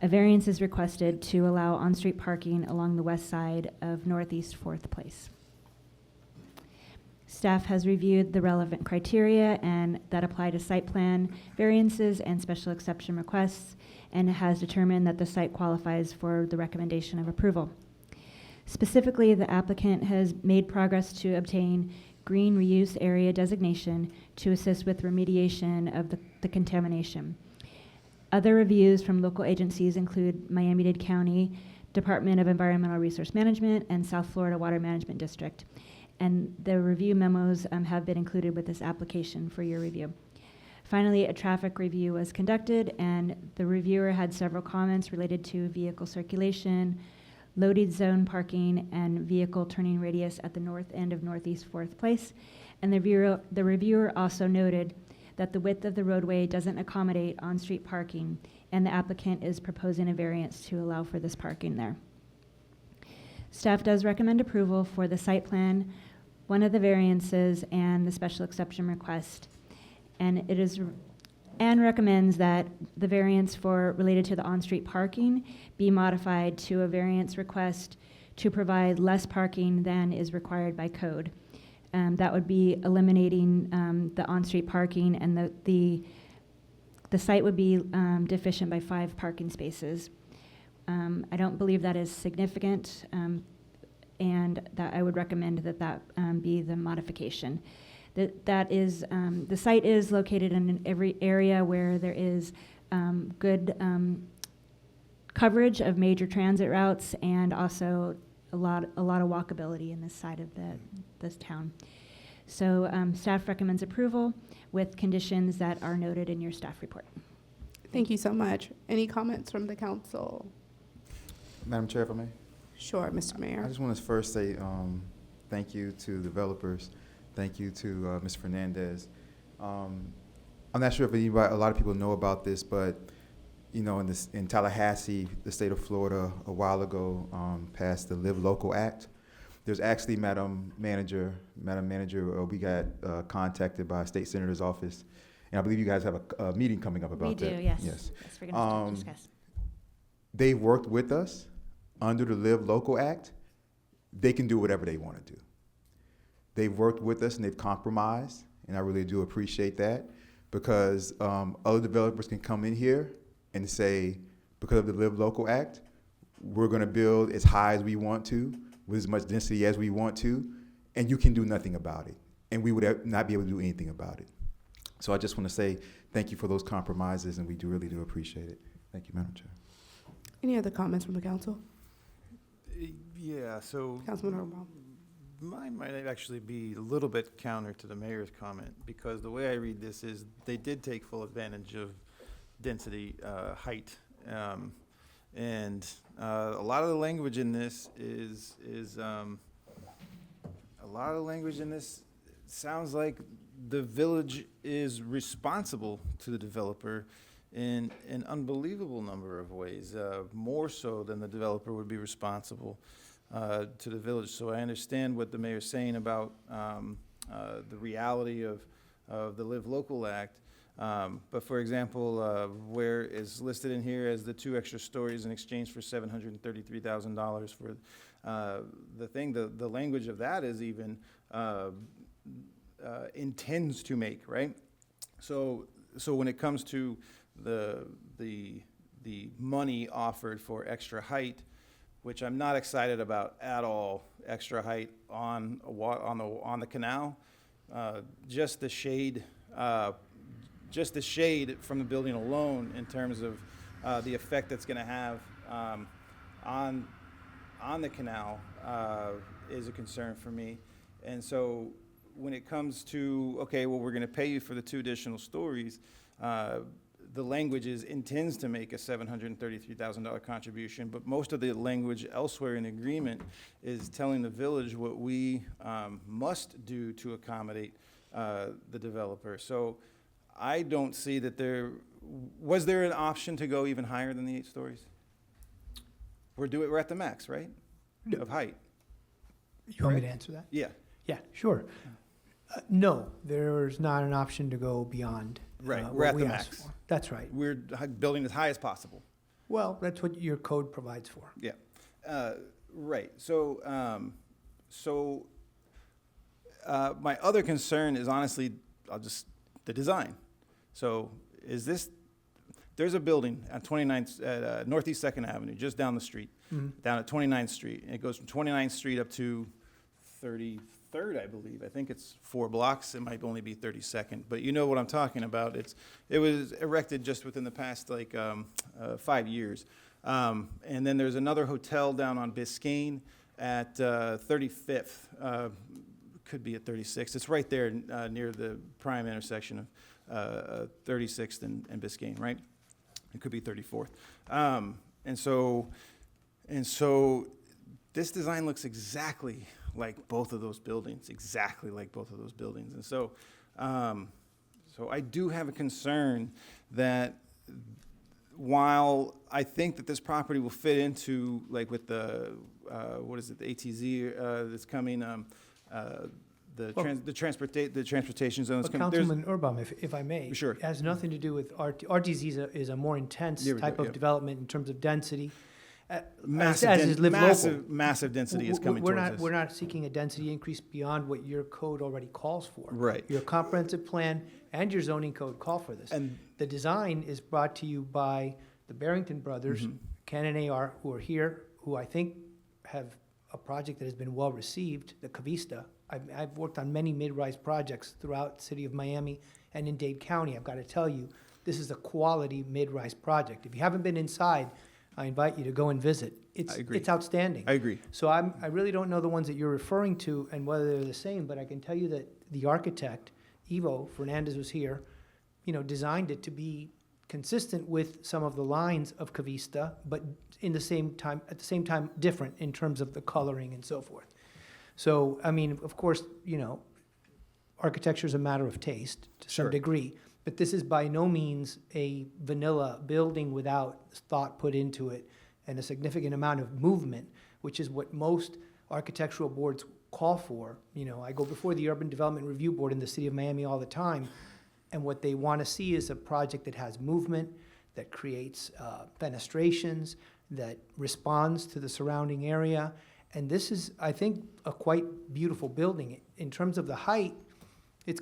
A variance is requested to allow on-street parking along the west side of Northeast 4th Place. Staff has reviewed the relevant criteria and that apply to site plan variances and special exception requests, and has determined that the site qualifies for the recommendation of approval. Specifically, the applicant has made progress to obtain green reuse area designation to assist with remediation of the contamination. Other reviews from local agencies include Miami-Dade County Department of Environmental Resource Management and South Florida Water Management District. And the review memos have been included with this application for your review. Finally, a traffic review was conducted, and the reviewer had several comments related to vehicle circulation, loaded zone parking, and vehicle turning radius at the north end of Northeast 4th Place. And the reviewer also noted that the width of the roadway doesn't accommodate on-street parking, and the applicant is proposing a variance to allow for this parking there. Staff does recommend approval for the site plan, one of the variances, and the special exception request. And recommends that the variance related to the on-street parking be modified to a variance request to provide less parking than is required by code. That would be eliminating the on-street parking, and the site would be deficient by 5 parking spaces. I don't believe that is significant, and that I would recommend that be the modification. The site is located in every area where there is good coverage of major transit routes, and also a lot of walkability in this side of this town. So staff recommends approval with conditions that are noted in your staff report. Thank you so much. Any comments from the council? Madam Chair, if I may? Sure, Mr. Mayor. I just want to first say thank you to developers. Thank you to Ms. Fernandez. I'm not sure if a lot of people know about this, but you know, in Tallahassee, the state of Florida, a while ago, passed the Live Local Act. There's actually, Madam Manager, we got contacted by a state senator's office, and I believe you guys have a meeting coming up about that. We do, yes. Yes. Yes, we're going to discuss. They've worked with us under the Live Local Act. They can do whatever they want to do. They've worked with us and they've compromised, and I really do appreciate that, because other developers can come in here and say, because of the Live Local Act, we're going to build as high as we want to, with as much density as we want to, and you can do nothing about it. And we would not be able to do anything about it. So I just want to say thank you for those compromises, and we really do appreciate it. Thank you, Madam Chair. Any other comments from the council? Yeah, so Councilman Hornbaum. mine might actually be a little bit counter to the mayor's comment, because the way I read this is they did take full advantage of density, height. And a lot of the language in this sounds like the village is responsible to the developer in an unbelievable number of ways, more so than the developer would be responsible to the village. So I understand what the mayor's saying about the reality of the Live Local Act. But for example, where is listed in here as the 2 extra stories in exchange for $733,000 for the language of that is even intends to make, right? So when it comes to the money offered for extra height, which I'm not excited about at all, extra height on the canal, just the shade from the building alone in terms of the effect that's going to have on the canal is a concern for me. And so when it comes to, okay, well, we're going to pay you for the 2 additional stories, the language intends to make a $733,000 contribution, but most of the language elsewhere in the agreement is telling the village what we must do to accommodate the developer. So I don't see that was there an option to go even higher than the 8 stories? We're at the max, right? No. Of height. You want me to answer that? Yeah. Yeah, sure. No, there's not an option to go beyond Right, we're what at we the asked max. for. That's right. We're building as high as possible. Well, that's what your code provides for. Yeah. Right. So, my other concern is honestly, the design. So there's a building at 29th, Northeast 2nd Avenue, just down the street, down at 29th Street. And it goes from 29th Street up to 33rd, I believe. I think it's 4 blocks. It might only be 32nd, but you know what I'm talking about. It was erected just within the past 5 years. And then there's another hotel down on Biscayne at 35th. Could be at 36th. It's right there near the prime intersection of 36th and Biscayne, right? It could be 34th. And so this design looks exactly like both of those buildings, And so, so I do have a concern that while I think that this property will fit into, like with the, the ATZ that's coming, the transportation zones. But Councilman Urban, if I may. Sure. It has nothing to do with RTZ is a more intense Yeah, we do, type of yeah. development in terms of density. Massive local. Massive density is coming towards this. We're not seeking a density increase beyond what your code already calls for. Right. Your comprehensive plan and your zoning code call for this. And the design is brought to you by the Barrington brothers, Ken and AR, who are here, who I think have a project that has been well received, the Cavista. I've worked on many mid-rise projects throughout the city of Miami and in Dade County. I've got to tell you, this is a quality mid-rise project. If you haven't been inside, I invite you to go and visit. It's outstanding. I agree. So I really don't know the ones that you're referring to and whether they're the same, but I can tell you that the architect, Ivo Fernandez, was here, designed it to be consistent with some of the lines of Cavista, but at the same time different in terms of the coloring and so forth. So, I mean, of course, architecture is a matter of taste to some degree, but this is by no means a vanilla building without thought put into it and a significant amount of movement, which is what most architectural boards call for. I go before the Urban Development Review Board in the city of Miami all the time, and what they want to see is a project that has movement, that creates fenestrations, that responds to the surrounding area. And this is, I think, a quite beautiful building. In terms of the height, it's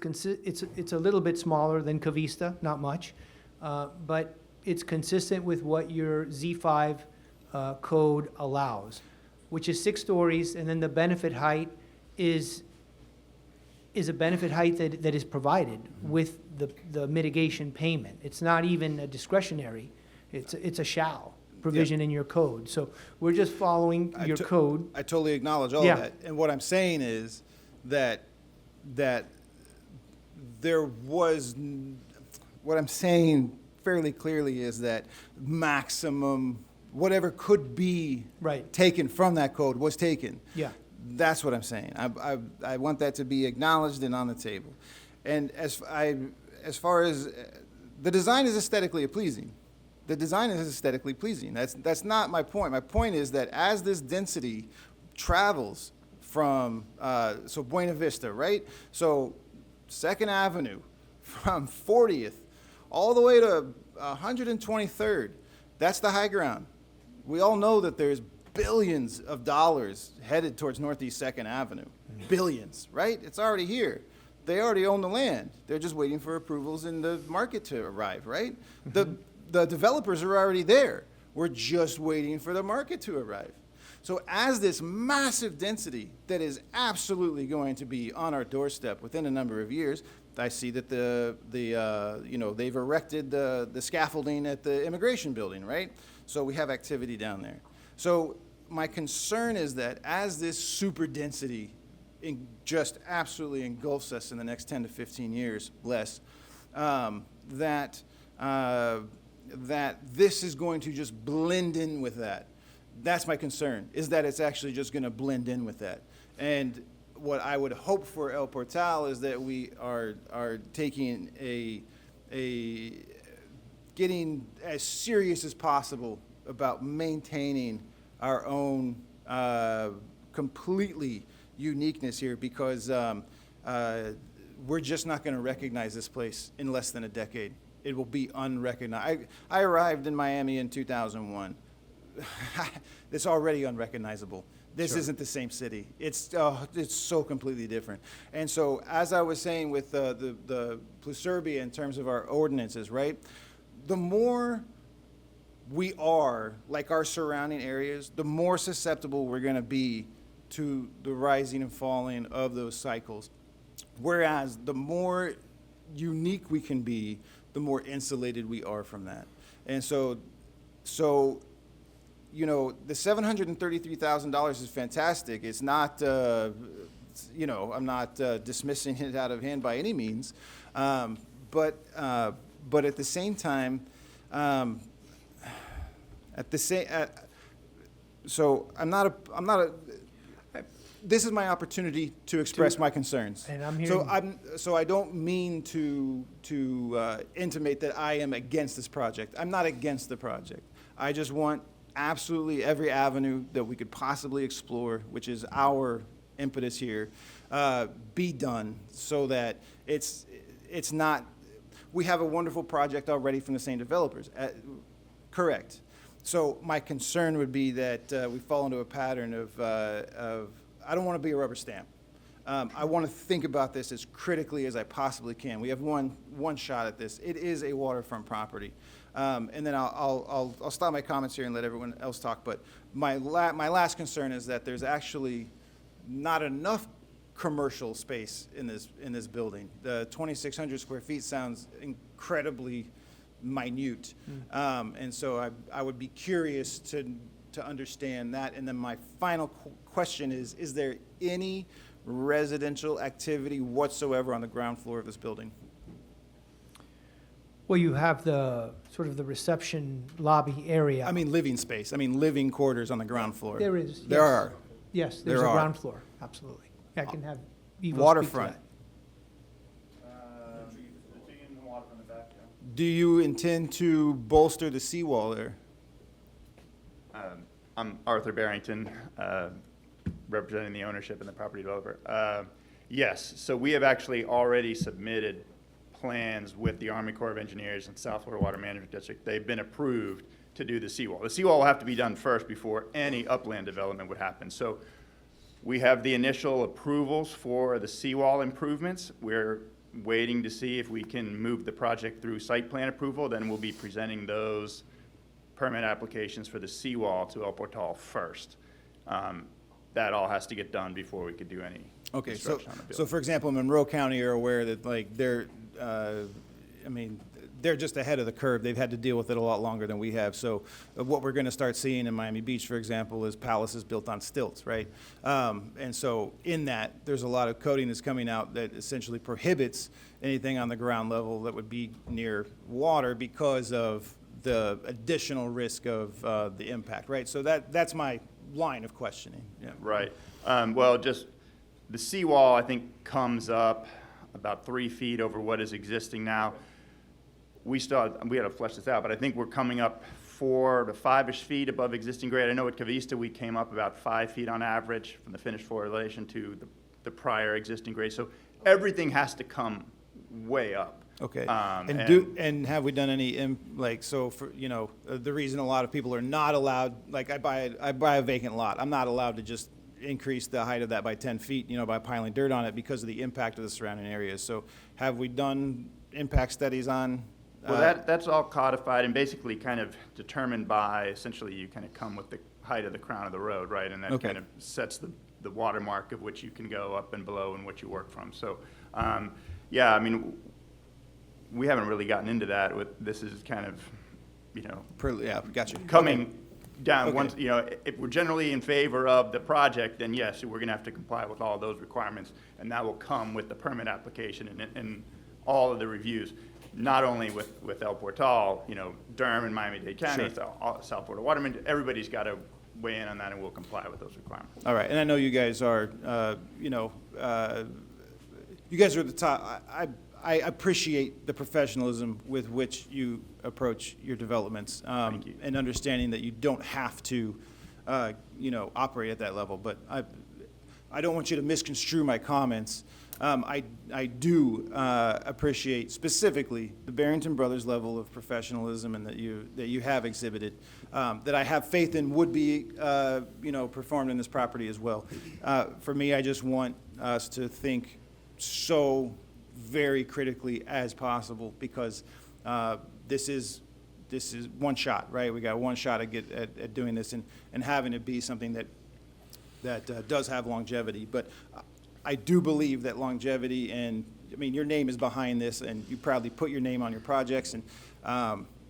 a little bit smaller than Cavista, not much, but it's consistent with what your Z5 code allows, which is 6 stories, and then the benefit height is is a benefit height that is provided with the mitigation payment. It's not even a discretionary, it's a shall provision in your code. So we're just following your code. I totally acknowledge all Yeah. that. And what I'm saying is that there was, what I'm saying fairly clearly is that maximum, whatever could be taken from that code was taken. Yeah. That's what I'm saying. I want that to be acknowledged and on the table. And as far as the design is aesthetically pleasing. The design is aesthetically pleasing. That's not my point. My point is that as this density travels from, so Buena Vista, right? So 2nd Avenue from 40th all the way to 123rd, that's the high ground. We all know that there's billions of dollars headed towards Northeast 2nd Avenue. Billions, right? It's already here. They already own the land. They're just waiting for approvals in the market to arrive, right? The developers are already there. We're just waiting for the market to arrive. So as this massive density that is absolutely going to be on our doorstep within a number of years, I see that they've erected the scaffolding at the immigration building, right? So we have activity down there. So my concern is that as this super density just absolutely engulfs us in the next 10 to 15 years, less, that this is going to just blend in with that. That's my concern, is that it's actually just going to blend in with that. And what I would hope for El Portal is that we are taking getting as serious as possible about maintaining our own completely uniqueness here, because we're just not going to recognize this place in less than a decade. It will be unrecognized. I arrived in Miami in 2001. It's already unrecognizable. This isn't the same city. It's so completely different. And so, as I was saying with the Pluserbia in terms of our ordinances, right? The more we are like our surrounding areas, the more susceptible we're going to be to the rising and falling of those cycles. Whereas the more unique we can be, the more insulated we are from that. And so you know, the $733,000 is fantastic. It's not, I'm not dismissing it out of hand by any means. But at the same time, so this is my opportunity to express my concerns. And I'm hearing. So I don't mean to intimate that I am against this project. I'm not against the project. I just want absolutely every avenue that we could possibly explore, which is our impetus here, be done so that it's not. We have a wonderful project already from the same developers. Correct. So my concern would be that we fall into a pattern of I don't want to be a rubber stamp. I want to think about this as critically as I possibly can. We have one shot at this. It is a waterfront property. And then I'll stop my comments here and let everyone else talk. But my last concern is that there's actually not enough commercial space in this building. The 2,600 square feet sounds incredibly minute. And so I would be curious to understand that. And then my final question is there any residential activity whatsoever on the ground floor of this building? Well, you have the sort of the reception lobby area. I mean living space. I mean living quarters on the ground floor. There is. There yes. are. Yes, There there's a are. ground floor, absolutely. I can have Ivo Waterfront. speak Do you intend to bolster the seawall there? I'm Arthur Barrington, representing the ownership and the property developer. Yes, so we have actually already submitted plans with the Army Corps of Engineers and South Florida Water Management District. They've been approved to do the seawall. The seawall will have to be done first before any upland development would happen. So we have the initial approvals for the seawall improvements. We're waiting to see if we can move the project through site plan approval. Then we'll be presenting those permit applications for the seawall to El Portal first. That all has to get done before we could do Okay, so, construction on the so building. for example, Monroe County are aware that like they're just ahead of the curve. They've had to deal with it a lot longer than we have. So what we're going to start seeing in Miami Beach, for example, is palaces built on stilts, right? And so in that, there's a lot of coding that's coming out that essentially prohibits anything on the ground level that would be near water because of the additional risk of the impact, right? So that's my line of questioning. Yeah. Right. Well, just the seawall, I think, comes up about 3 feet over what is existing now. We had to flesh this out, but I think we're coming up 4 to 5-ish feet above existing grade. I know at Cavista, we came up about 5 feet on average from the finished floor elevation to the prior existing grade. So everything has to come way up. Okay. And And have we done any, so for, the reason a lot of people are not allowed, like I buy a vacant lot, I'm not allowed to just increase the height of that by 10 feet, by piling dirt on it because of the impact of the surrounding areas. So have we done impact studies on? Well, that's all codified and basically kind of determined by, essentially, you kind of come with the height of the crown of the road, right? And that Okay. kind of sets the watermark of which you can go up and below and what you work from. So, yeah, I mean, we haven't really gotten into that. This is kind of, Yeah, gotcha. coming down. Okay. Once, if we're generally in favor of the project, then yes, we're going to have to comply with all those requirements, and that will come with the permit application and all of the reviews. Not only with El Portal, Durham and Miami-Dade County, Sure. South Florida Waterman, everybody's got to weigh in on that, and we'll comply with those requirements. All right, and I know you guys are, you guys are at the top. I appreciate the professionalism with which you approach your developments. Thank you. And understanding that you don't have to, operate at that level. But I don't want you to misconstrue my comments. I do appreciate specifically the Barrington Brothers level of professionalism and that you have exhibited, that I have faith in would be, performed in this property as well. For me, I just want us to think so very critically as possible because this is one shot, right? We got one shot at doing this and having it be something that does have longevity. But I do believe that longevity your name is behind this, and you proudly put your name on your projects,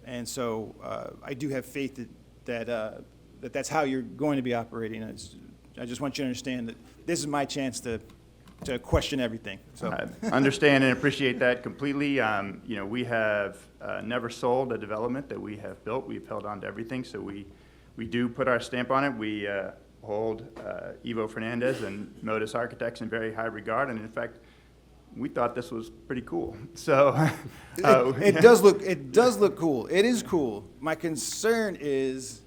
and so I do have faith that that's how you're going to be operating. I just want you to understand that this is my chance to question everything. So I understand and appreciate that completely. We have never sold a development that we have built. We've held on to everything, so we do put our stamp on it. We hold Ivo Fernandez and Modus Architects in very high regard, and in fact, we thought this was pretty cool. So it does look cool. It is cool. My concern is.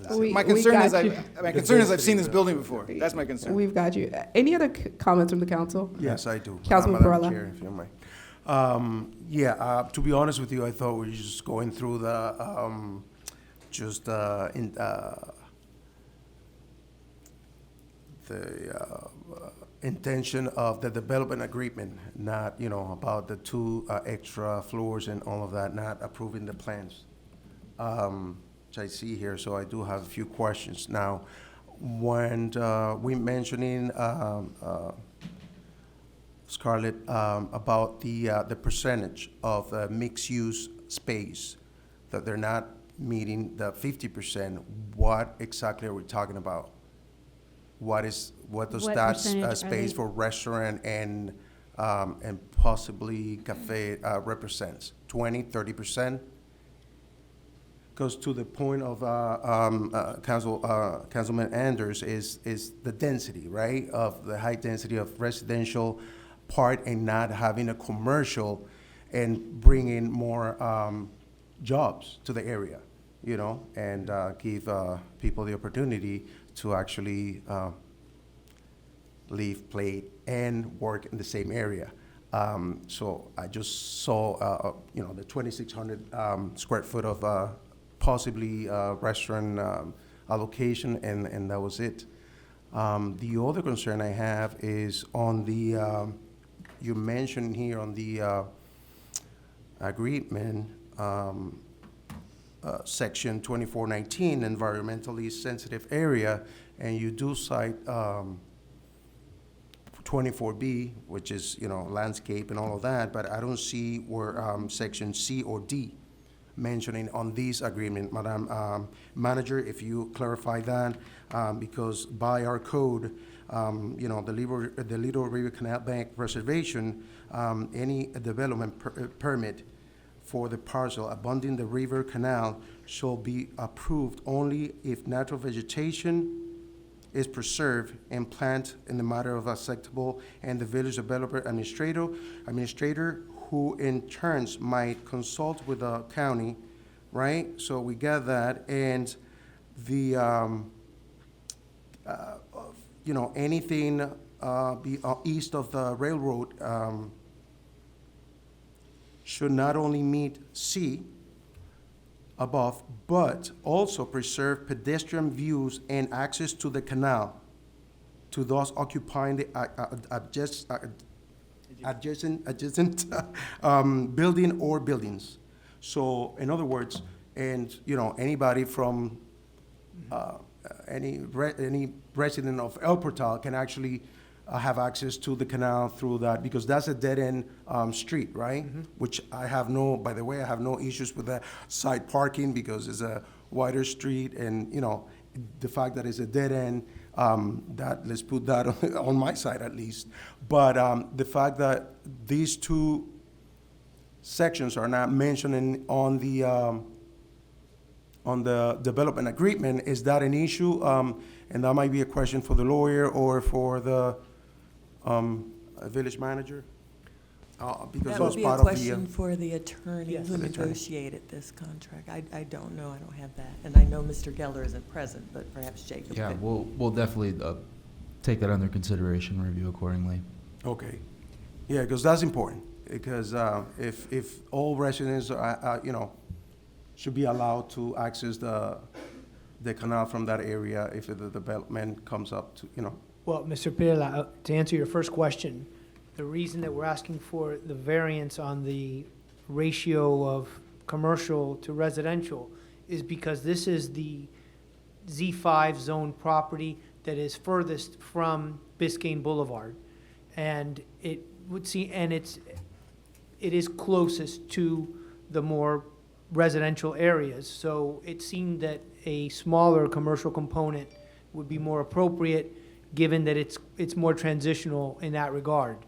My concern is I've seen this building before. That's my concern. We've got you. Any other comments from the council? Yes, I do. Councilman Madam Varela. Chair, if you don't mind. To be honest with you, I thought we were just going through the intention of the development agreement, not, about the 2 extra floors and all of that, not approving the plans, which I see here, so I do have a few questions. Now, when we mentioning, Scarlett, about the percentage of mixed-use space, that they're not meeting the 50%, what exactly are we talking about? What does What that percentage are space they- for restaurant and possibly cafe represents? 20, 30%? Because to the point of Councilman Anders is the density, right? Of the high density of residential part and not having a commercial and bringing more jobs to the area, and give people the opportunity to actually live, play, and work in the same area. So I just saw, the 2,600 square foot of possibly restaurant allocation, and that was it. The other concern I have is on the, you mentioned here on the agreement, section 2419, environmentally sensitive area, and you do cite 24B, which is, landscape and all of that, but I don't see where section C or D mentioning on this agreement. Madam Manager, if you clarify that, because by our code, the Little River Canal Bank Reservation, any development permit for the parcel abounding the river canal shall be approved only if natural vegetation is preserved and planted in the matter of acceptable, and the village developer administrator who in turns might consult with the county, right? So we got that, and the, anything east of the railroad should not only meet C above, but also preserve pedestrian views and access to the canal to those occupying the adjacent building or buildings. So, in other words, anybody from any resident of El Portal can actually have access to the canal through that, because that's a dead-end street, right? Mm-hmm. Which by the way, I have no issues with that side parking, because it's a wider street, and, the fact that it's a dead end, let's put that on my side at least. But the fact that these two sections are not mentioned on the development agreement, is that an issue? And that might be a question for the lawyer or for the village manager? Because That it would was be a part of the, question for the attorney Yes. who The attorney. negotiated this contract. I don't know, I don't have that. And I know Mr. Geller isn't present, but perhaps Jacob Yeah, could. we'll definitely take that under consideration and review accordingly. Okay. Yeah, because that's important, because if all residents are, should be allowed to access the canal from that area if the development comes up to, Well, Mr. Pirela, to answer your first question, the reason that we're asking for the variance on the ratio of commercial to residential is because this is the Z5 zone property that is furthest from Biscayne Boulevard. And it is closest to the more residential areas. So it seemed that a smaller commercial component would be more appropriate, given that it's more transitional in that regard.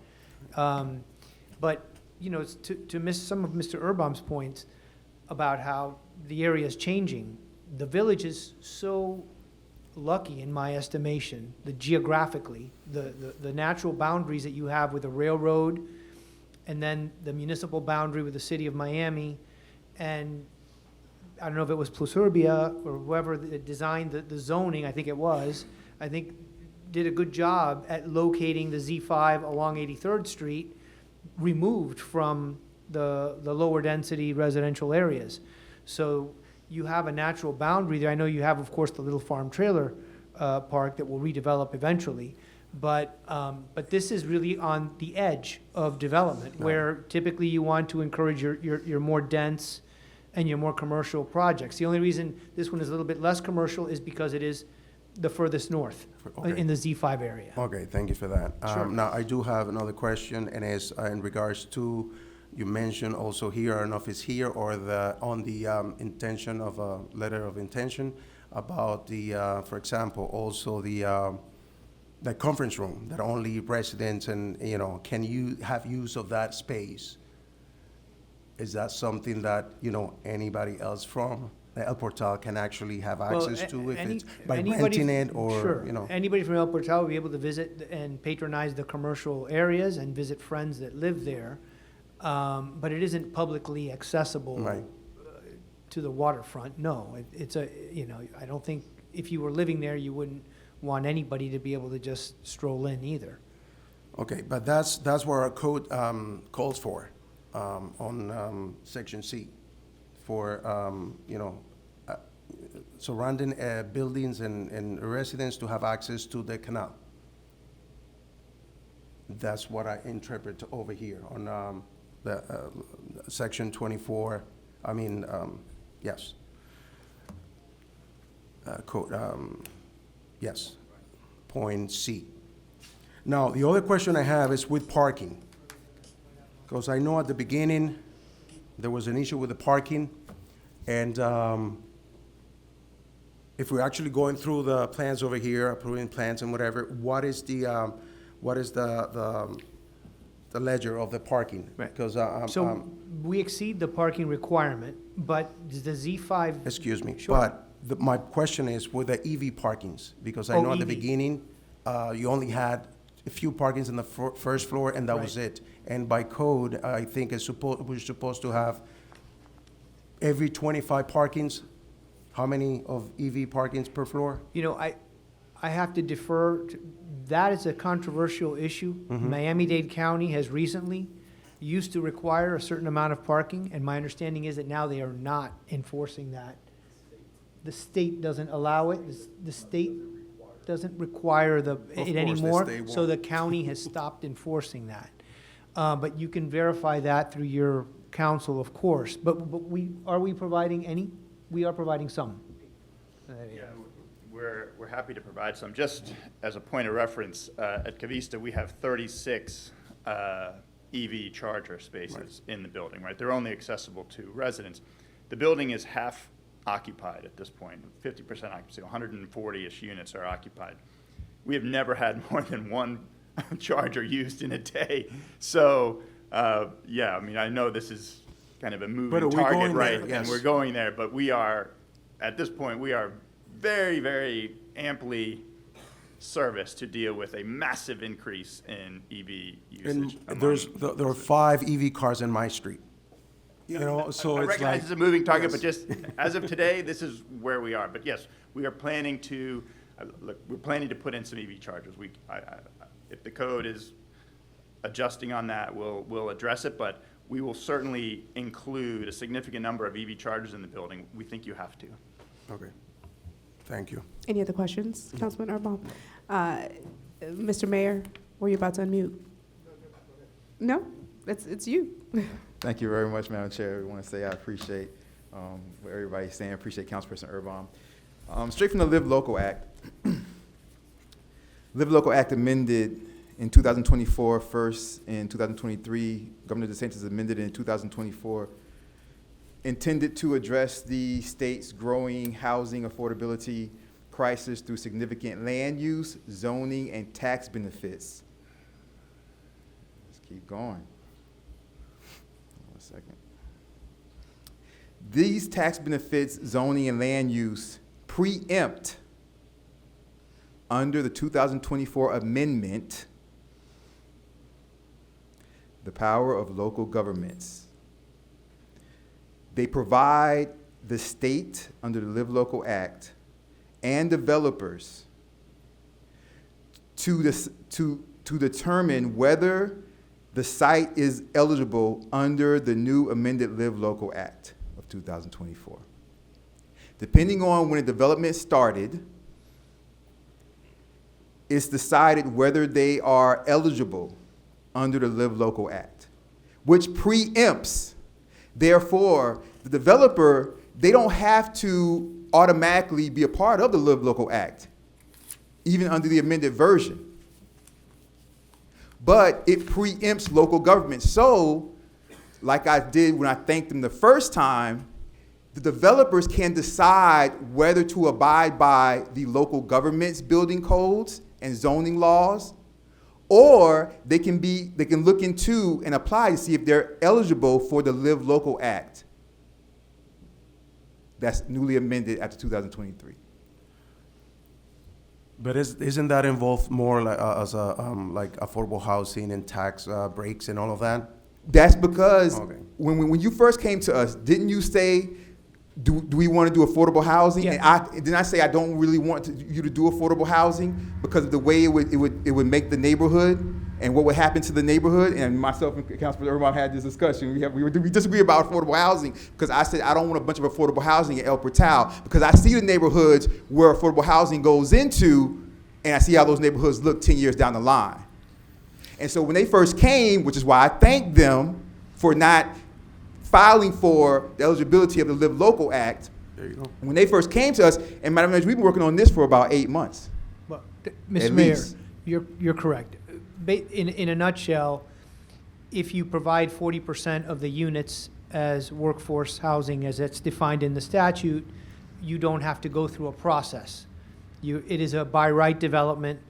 But, to miss some of Mr. Urban's points about how the area is changing, the village is so lucky, in my estimation, geographically, the natural boundaries that you have with the railroad, and then the municipal boundary with the city of Miami, and I don't know if it was Plusurbia or whoever that designed the zoning, I think did a good job at locating the Z5 along 83rd Street, removed from the lower density residential areas. So you have a natural boundary there. I know you have, of course, the little farm trailer park that will redevelop eventually. But this is really on the edge of development, where typically you want to encourage your more dense and your more commercial projects. The only reason this one is a little bit less commercial is because it is the furthest north in the Z5 area. Okay, thank you for that. Sure. Now, I do have another question, and it's in regards to, you mentioned also here, I don't know if it's here or on the intention of a letter of intention about for example, also the conference room, that only residents and, can you have use of that space? Is that something that, anybody else from El Portal can actually have access to, if it's by renting it or, Sure. Anybody from El Portal will be able to visit and patronize the commercial areas and visit friends that live there. But it isn't publicly accessible to the waterfront. No, it's I don't think if you were living there, you wouldn't want anybody to be able to just stroll in either. Okay, but that's where our code calls for, on section C, for, surrounding buildings and residents to have access to the canal. That's what I interpret over here on the section 24, yes. Code, yes, point C. Now, the other question I have is with parking. Because I know at the beginning, there was an issue with the parking. And if we're actually going through the plans over here, approving plans and whatever, what is the ledger of the parking? Because So we exceed the parking requirement, but the Z5. excuse me, Sure. but my question is with the EV parkings, because I Oh, know at the EV. beginning, you only had a few parkings on the first floor, and that was it. And by code, I think we're supposed to have every 25 parkings, how many of EV parkings per floor? You know, I have to defer. That is a controversial issue. Mhm. Miami-Dade County has recently used to require a certain amount of parking, and my understanding is that now they are not enforcing that. The state doesn't allow it. The state doesn't require it course, the anymore, state so won't. the county has stopped enforcing that. But you can verify that through your council, of course. But are we providing any? We are providing some. Yeah, we're happy to provide some. Just as a point of reference, at Cavista, we have 36 EV charger spaces in the building, right? They're only accessible to residents. The building is half occupied at this point, 50% occupancy, 140-ish units are occupied. We have never had more than one charger used in a day. So, yeah, I mean, I know this is kind of a moving But we're target, going right? there, yes. And we're going there, but we are, at this point, we are very, very amply serviced to deal with a massive increase in EV usage. And there are 5 EV cars in my street. You know, so I it's recognize like. it's a moving target, Yes. but just as of today, this is where we are. But yes, we are planning to, look, we're planning to put in some EV chargers. If the code is adjusting on that, we'll address it, but we will certainly include a significant number of EV chargers in the building. We think you have to. Okay, thank you. Any other questions, Councilman Erbaum? Mr. Mayor, were you about to unmute? No, it's you. Thank you very much, Madam Chair. I want to say I appreciate what everybody's saying. I appreciate Councilperson Erbaum. Straight from the Live Local Act. Live Local Act amended in 2024, first in 2023. Governor DeSantis amended it in 2024, intended to address the state's growing housing affordability crisis through significant land use, zoning, and tax benefits. Let's keep going. Second. These tax benefits, zoning, and land use preempt under the 2024 amendment the power of local governments. They provide the state under the Live Local Act and developers to determine whether the site is eligible under the new amended Live Local Act of 2024. Depending on when a development started, it's decided whether they are eligible under the Live Local Act, which preempts. Therefore, the developer, they don't have to automatically be a part of the Live Local Act, even under the amended version. But it preempts local government. So, like I did when I thanked them the first time, the developers can decide whether to abide by the local government's building codes and zoning laws, or they can look into and apply to see if they're eligible for the Live Local Act that's newly amended after 2023. But isn't that involved more like, as a, like affordable housing and tax breaks and all of that? That's because Okay. when you first came to us, didn't you say, do we want to do affordable housing? Yeah. And didn't I say I don't really want you to do affordable housing because of the way it would make the neighborhood and what would happen to the neighborhood? And myself and Councilman Erbaum had this discussion. We disagree about affordable housing because I said I don't want a bunch of affordable housing in El Portal because I see the neighborhoods where affordable housing goes into, and I see how those neighborhoods look 10 years down the line. And so when they first came, which is why I thanked them for not filing for the eligibility of the Live Local Act, There you go. when they first came to us, and Madam Mayor, we've been working on this for about 8 months. Well, Mr. At Mayor, least. you're correct. in a nutshell, if you provide 40% of the units as workforce housing as it's defined in the statute, you don't have to go through a process. It is a by right development,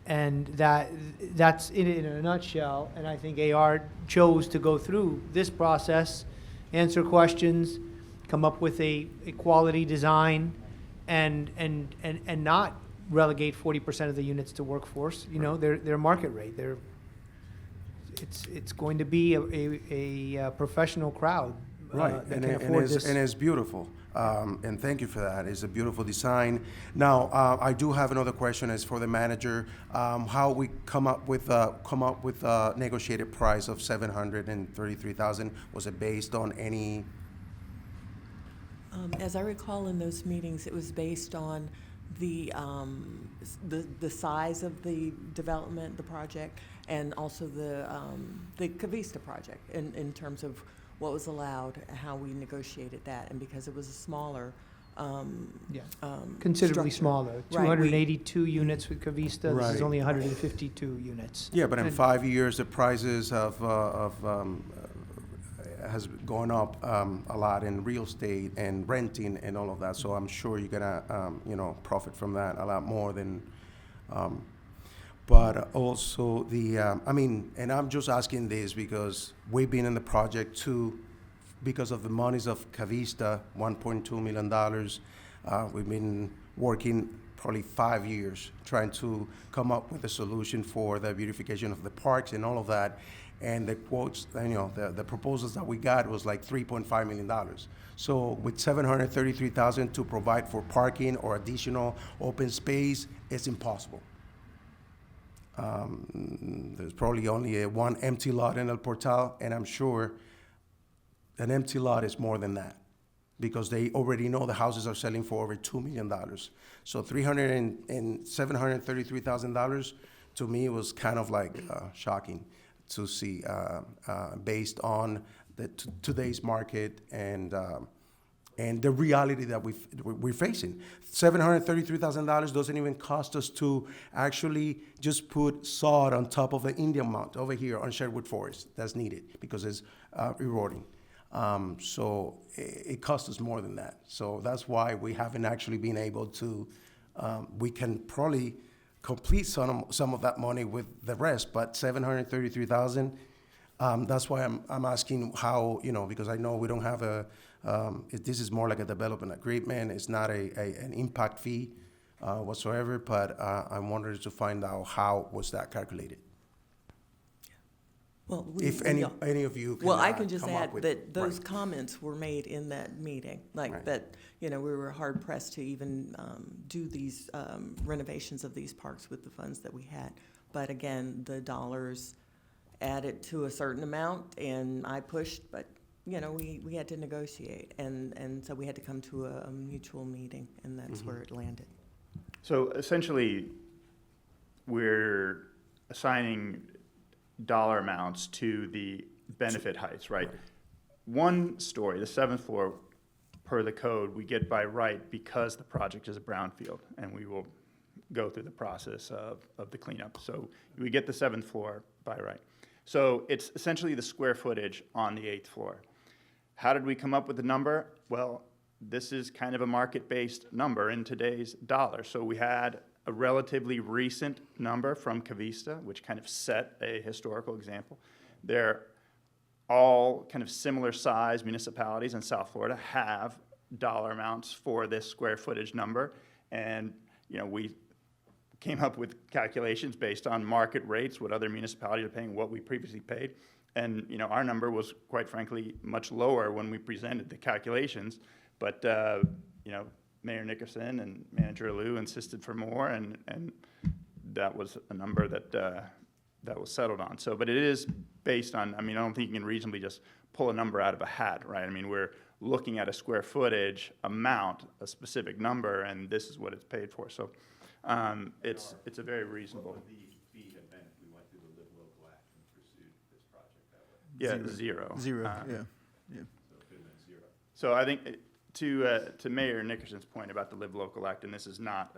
and that's it in a nutshell. And I think AR chose to go through this process, answer questions, come up with a quality design, and not relegate 40% of the units to workforce. You know, their market rate. It's going to be a professional crowd Right, that and, can it- afford and, it's, this. and it's beautiful. And thank you for that. It's a beautiful design. Now, I do have another question. Is for the manager. How we come up with a negotiated price of $733,000? Was it based on any? As I recall in those meetings, it was based on the size of the development, the project, and also the Cavista project in terms of what was allowed, how we negotiated that, and because it was a smaller. Considerably structure. smaller. Right, 282 units with Cavista. This is Right. only 152 units. Yeah, but in And- 5 years, the prices has gone up a lot in real estate and renting and all of that. So I'm sure you're gonna profit from that a lot more than. But also and I'm just asking this because we've been in the project too, because of the monies of Cavista, $1.2 million. We've been working probably 5 years trying to come up with a solution for the beautification of the parks and all of that. And the quotes, the proposals that we got was like $3.5 million. So with $733,000 to provide for parking or additional open space, it's impossible. There's probably only one empty lot in El Portal, and I'm sure an empty lot is more than that because they already know the houses are selling for over $2 million. So $733,000 to me was kind of like shocking to see based on today's market and the reality that we're facing. $733,000 doesn't even cost us to actually just put sod on top of the Indian Mount over here on Sherwood Forest. That's needed because it's eroding. So it costs us more than that. So that's why we haven't actually been able to, we can probably complete some of that money with the rest, but $733,000, that's why I'm asking how, because I know we don't have this is more like a development agreement. It's not an impact fee whatsoever, but I wanted to find out how was that calculated. Well, If any of you can Well, I can just come up add with- that those right. comments were made in that meeting, like Right. that, we were hard pressed to even do these renovations of these parks with the funds that we had. But again, the dollars added to a certain amount, and I pushed, but, we had to negotiate. And so we had to come to a mutual meeting, and that's where it landed. So essentially, we're assigning dollar amounts to the benefit heights, right? One story, the 7th floor, per the code, we get by right because the project is a brownfield, and we will go through the process of the cleanup. So we get the 7th floor by right. So it's essentially the square footage on the 8th floor. How did we come up with the number? Well, this is kind of a market-based number in today's dollars. So we had a relatively recent number from Cavista, which kind of set a historical example. They're all kind of similar size municipalities in South Florida have dollar amounts for this square footage number. And, we came up with calculations based on market rates, what other municipalities are paying, what we previously paid. And, our number was, quite frankly, much lower when we presented the calculations. But, Mayor Nickerson and Manager Liu insisted for more, and that was a number that was settled on. So, but it is based on, I don't think you can reasonably just pull a number out of a hat, right? We're looking at a square footage amount, a specific number, and this is what it's paid for. So, it's a very reasonable. What would the fee have been if we went through the Live Local Act and pursued this project that way? Yeah, zero. Zero, yeah. So it could have been zero. So I think to Mayor Nickerson's point about the Live Local Act, and this is not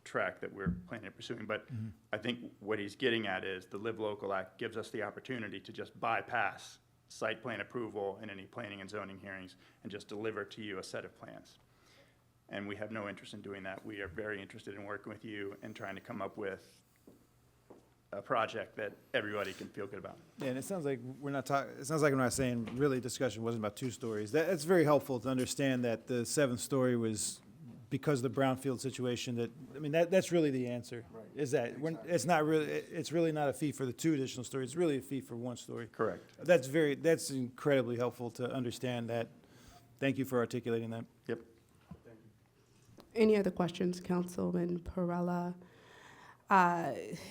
track that we're planning on pursuing. But I think what he's getting at is the Live Local Act gives us the opportunity to just bypass site plan approval and any planning and zoning hearings and just deliver to you a set of plans. And we have no interest in doing that. We are very interested in working with you and trying to come up with a project that everybody can feel good about. Yeah, and it sounds like we're not talking, it sounds like we're not saying really discussion wasn't about 2 stories. That's very helpful to understand that the 7th story was because of the brownfield situation that, I mean, that's really the answer. Right. Is that, it's not really, it's really not a fee for the 2 additional stories, it's really a fee for 1 story. Correct. That's incredibly helpful to understand that. Thank you for articulating that. Yep. Any other questions, Councilman Perella?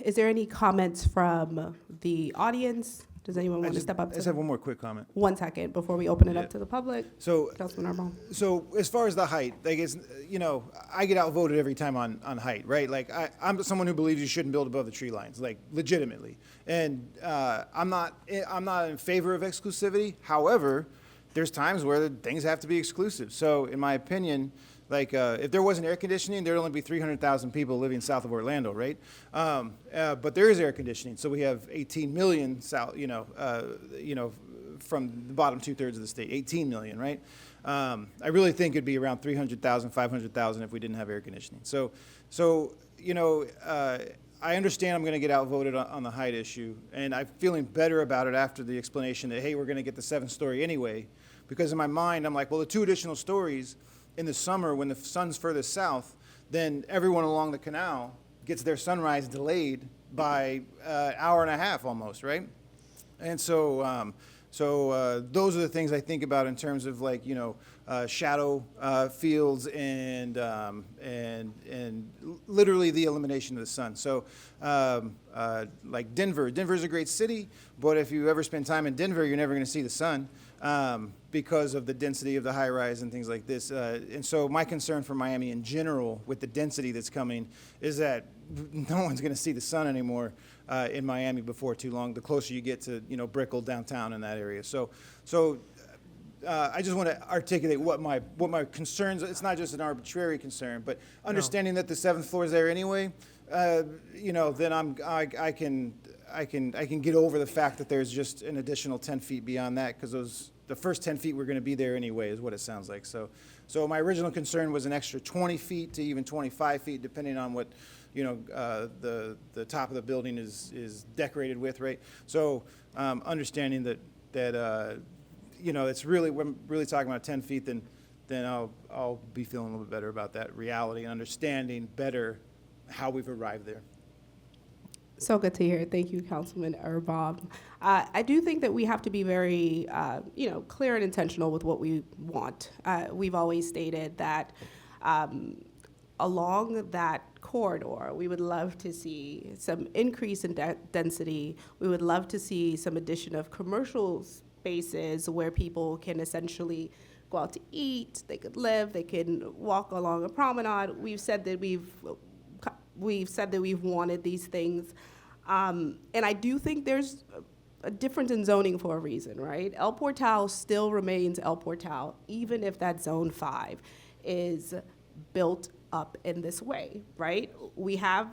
Is there any comments from the audience? Does anyone want to step up? I just have one more quick comment. 1 second before we open it up to the public. So, Councilman Arbol. So as far as the height, like it's, you know, I get outvoted every time on height, right? Like I'm someone who believes you shouldn't build above the tree lines, like legitimately. And I'm not in favor of exclusivity. However, there's times where things have to be exclusive. So in my opinion, like if there wasn't air conditioning, there'd only be 300,000 people living south of Orlando, right? But there is air conditioning, so we have 18 million south, from the bottom 2/3 of the state, 18 million, right? I really think it'd be around 300,000, 500,000 if we didn't have air conditioning. So I understand I'm going to get outvoted on the height issue, and I'm feeling better about it after the explanation that, hey, we're going to get the 7th story anyway, because in my mind, I'm like, well, the 2 additional stories in the summer when the sun's furthest south, then everyone along the canal gets their sunrise delayed by an hour and a half almost, right? And so those are the things I think about in terms of like, shadow fields and literally the elimination of the sun. So like Denver's a great city, but if you ever spend time in Denver, you're never going to see the sun. Because of the density of the high rise and things like this. And so my concern for Miami in general with the density that's coming is that no one's going to see the sun anymore in Miami before too long, the closer you get to, Brickell downtown in that area. So I just want to articulate what my concerns, it's not just an arbitrary concern, but understanding that the 7th floor is there anyway, then I can get over the fact that there's just an additional 10 feet beyond that, because the first 10 feet we're going to be there anyway is what it sounds like. So my original concern was an extra 20 feet to even 25 feet, depending on what, the top of the building is decorated with, right? So understanding that it's really, we're really talking about 10 feet, then I'll be feeling a little bit better about that reality and understanding better how we've arrived there. So good to hear. Thank you, Councilman Erbob. I do think that we have to be very, clear and intentional with what we want. We've always stated that along that corridor, we would love to see some increase in density. We would love to see some addition of commercial spaces where people can essentially go out to eat, they could live, they can walk along a promenade. We've said that we've wanted these things. And I do think there's a difference in zoning for a reason, right? El Portal still remains El Portal, even if that Zone 5 is built up in this way, right? We have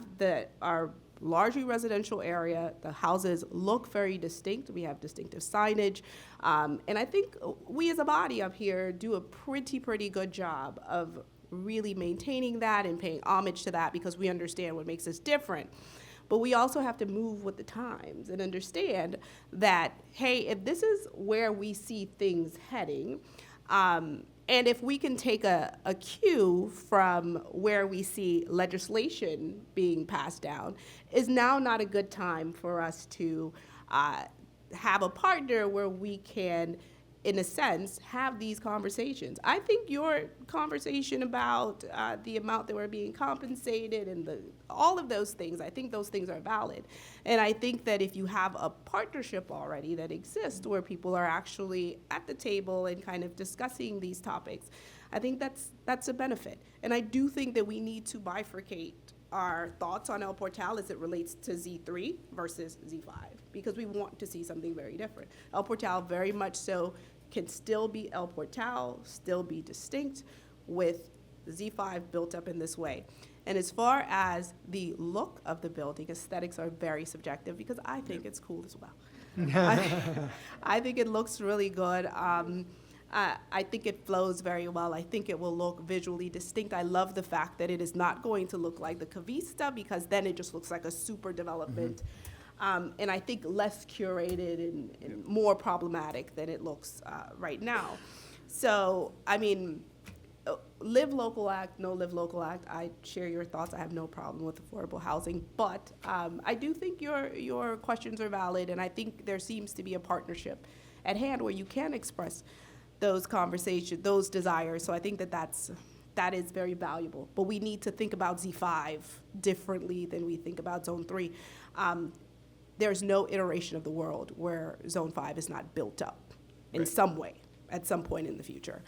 our largely residential area. The houses look very distinct. We have distinctive signage. And I think we as a body up here do a pretty good job of really maintaining that and paying homage to that, because we understand what makes us different. But we also have to move with the times and understand that, hey, if this is where we see things heading, and if we can take a cue from where we see legislation being passed down, is now not a good time for us to have a partner where we can, in a sense, have these conversations. I think your conversation about the amount that we're being compensated and all of those things, I think those things are valid. And I think that if you have a partnership already that exists where people are actually at the table and kind of discussing these topics, I think that's a benefit. And I do think that we need to bifurcate our thoughts on El Portal as it relates to Z3 versus Z5, because we want to see something very different. El Portal very much so can still be El Portal, still be distinct, with Z5 built up in this way. And as far as the look of the building, aesthetics are very subjective because I think it's cool as well. I think it looks really good. I think it flows very well. I think it will look visually distinct. I love the fact that it is not going to look like the Cavista because then it just looks like a super development. And I think less curated and more problematic than it looks right now. So, I mean, Live Local Act, no Live Local Act, I share your thoughts. I have no problem with affordable housing. But I do think your questions are valid, and I think there seems to be a partnership at hand where you can express those conversations, those desires. So I think that is very valuable. But we need to think about Z5 differently than we think about Zone 3. There's no iteration of the world where Zone 5 is not built up in some way at some point in the future.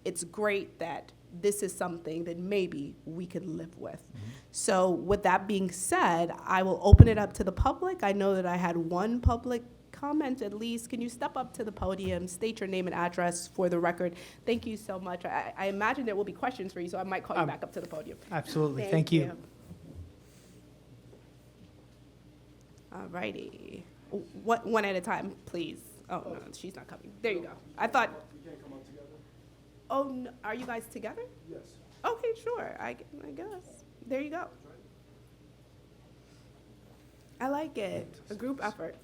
It's great that this is something that maybe we can live with. So with that being said, I will open it up to the public. I know that I had one public comment at least. Can you step up to the podium, state your name and address for the record? Thank you so much. I imagine there will be questions for you, so I might call you back up to the podium. Absolutely. Thank you. All righty. One at a time, please. Oh, no, she's not coming. There you go. I thought. Oh, no, are you guys together? Yes. Okay, sure. I guess. There you go. I like it. A group effort.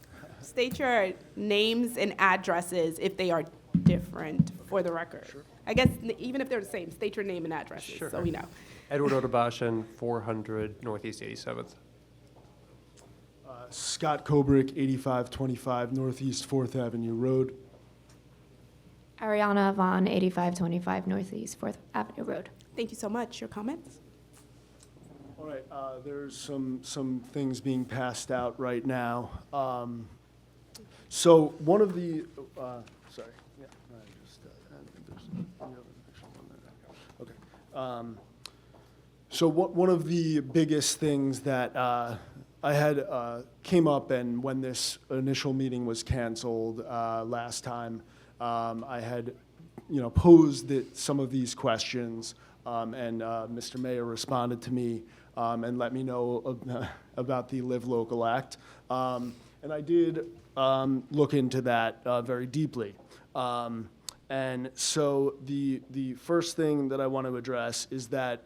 State your names and addresses if they are different for the record. Sure. I guess even if they're the same, state your name and addresses so we know. Edward Odabashan, 400 Northeast 87th. Scott Kobrick, 8525 Northeast 4th Avenue Road. Ariana Vaughn, 8525 Northeast 4th Avenue Road. Thank you so much. Your comments? All right, there's some things being passed out right now. So one of the, sorry, yeah, I just, there's another actual one there. Okay. So one of the biggest things that I had came up, and when this initial meeting was canceled last time, I had, posed some of these questions, and Mr. Mayor responded to me and let me know about the Live Local Act, and I did look into that very deeply. And so the first thing that I want to address is that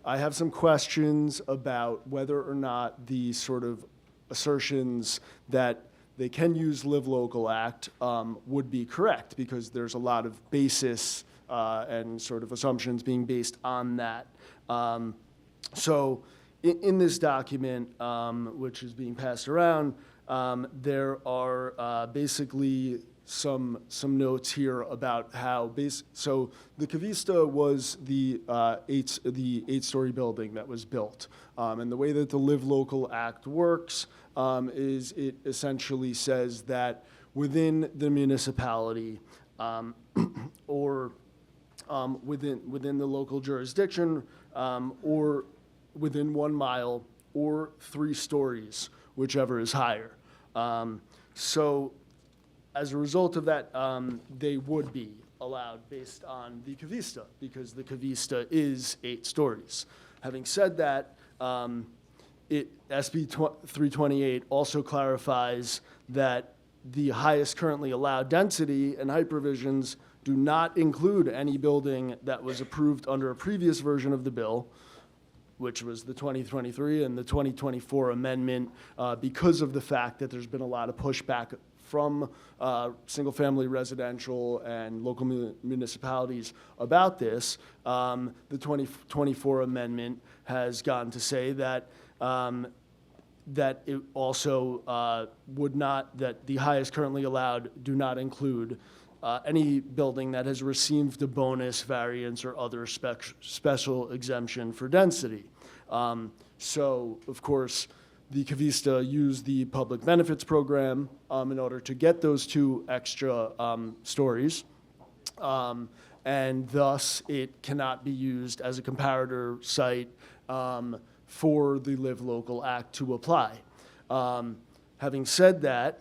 I have some questions about whether or not the sort of assertions that they can use Live Local Act would be correct, because there's a lot of basis and sort of assumptions being based on that. So in this document, which is being passed around, there are basically some notes here about how so the Cavista was the eight-story building that was built, and the way that the Live Local Act works is it essentially says that within the municipality or within the local jurisdiction or within 1 mile or 3 stories, whichever is higher. So as a result of that, they would be allowed based on the Cavista, because the Cavista is 8 stories. Having said that, SB 328 also clarifies that the highest currently allowed density and height provisions do not include any building that was approved under a previous version of the bill, which was the 2023 and the 2024 amendment, because of the fact that there's been a lot of pushback from single-family residential and local municipalities about this. The 2024 amendment has gone to say that that it also would not, that the highest currently allowed do not include any building that has received a bonus, variance, or other special exemption for density. So, of course, the Cavista used the public benefits program in order to get those 2 extra stories, and thus it cannot be used as a comparator site for the Live Local Act to apply. Having said that,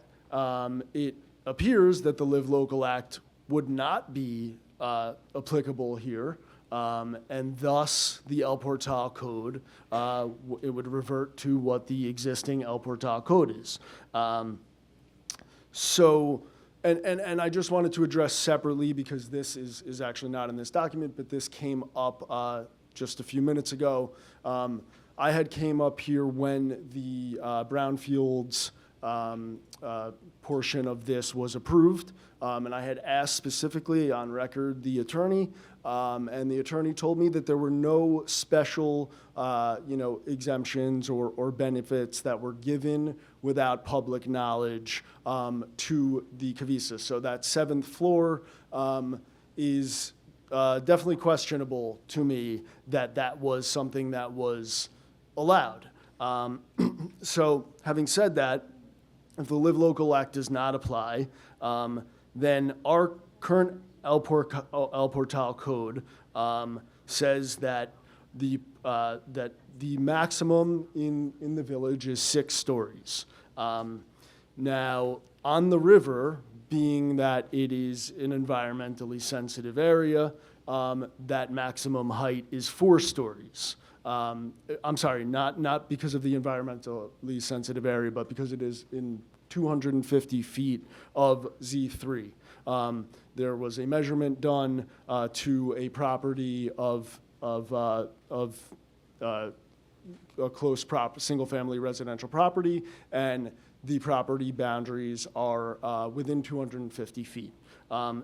it appears that the Live Local Act would not be applicable here and thus the El Portal code, it would revert to what the existing El Portal code is. And I just wanted to address separately, because this is actually not in this document, but this came up just a few minutes ago. I had came up here when the brownfields portion of this was approved, and I had asked specifically on record the attorney, and the attorney told me that there were no special, exemptions or benefits that were given without public knowledge to the Cavisa. So that 7th floor is definitely questionable to me that was something that was allowed. So having said that, if the Live Local Act does not apply, then our current El Portal code says that the maximum in the village is 6 stories. Now, on the river, being that it is an environmentally sensitive area, that maximum height is 4 stories. I'm sorry, not because of the environmentally sensitive area, but because it is in 250 feet of Z3. There was a measurement done to a property of a close single-family residential property, and the property boundaries are within 250 feet.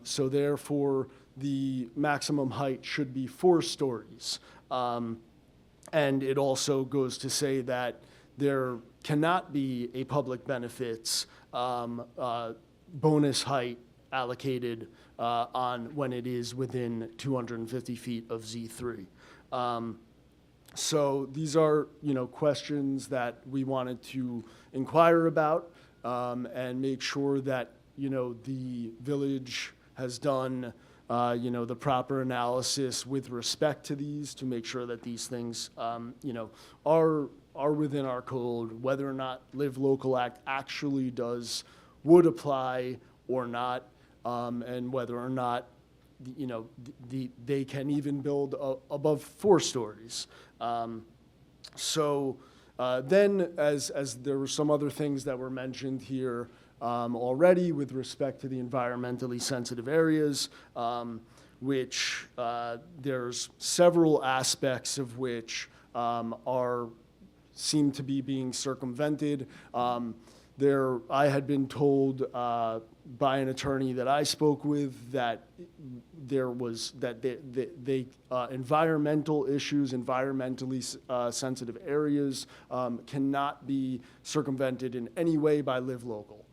So therefore, the maximum height should be 4 stories. And it also goes to say that there cannot be a public benefits bonus height allocated on when it is within 250 feet of Z3. So these are, questions that we wanted to inquire about and make sure that, the village has done the proper analysis with respect to these, to make sure that these things, are within our code, whether or not Live Local Act actually would apply or not, and whether or not, they can even build above 4 stories. Then, as there were some other things that were mentioned here, already with respect to the environmentally sensitive areas, which there's several aspects of which seem to be being circumvented. I had been told by an attorney that I spoke with that environmental issues, environmentally sensitive areas cannot be circumvented in any way by Live Local.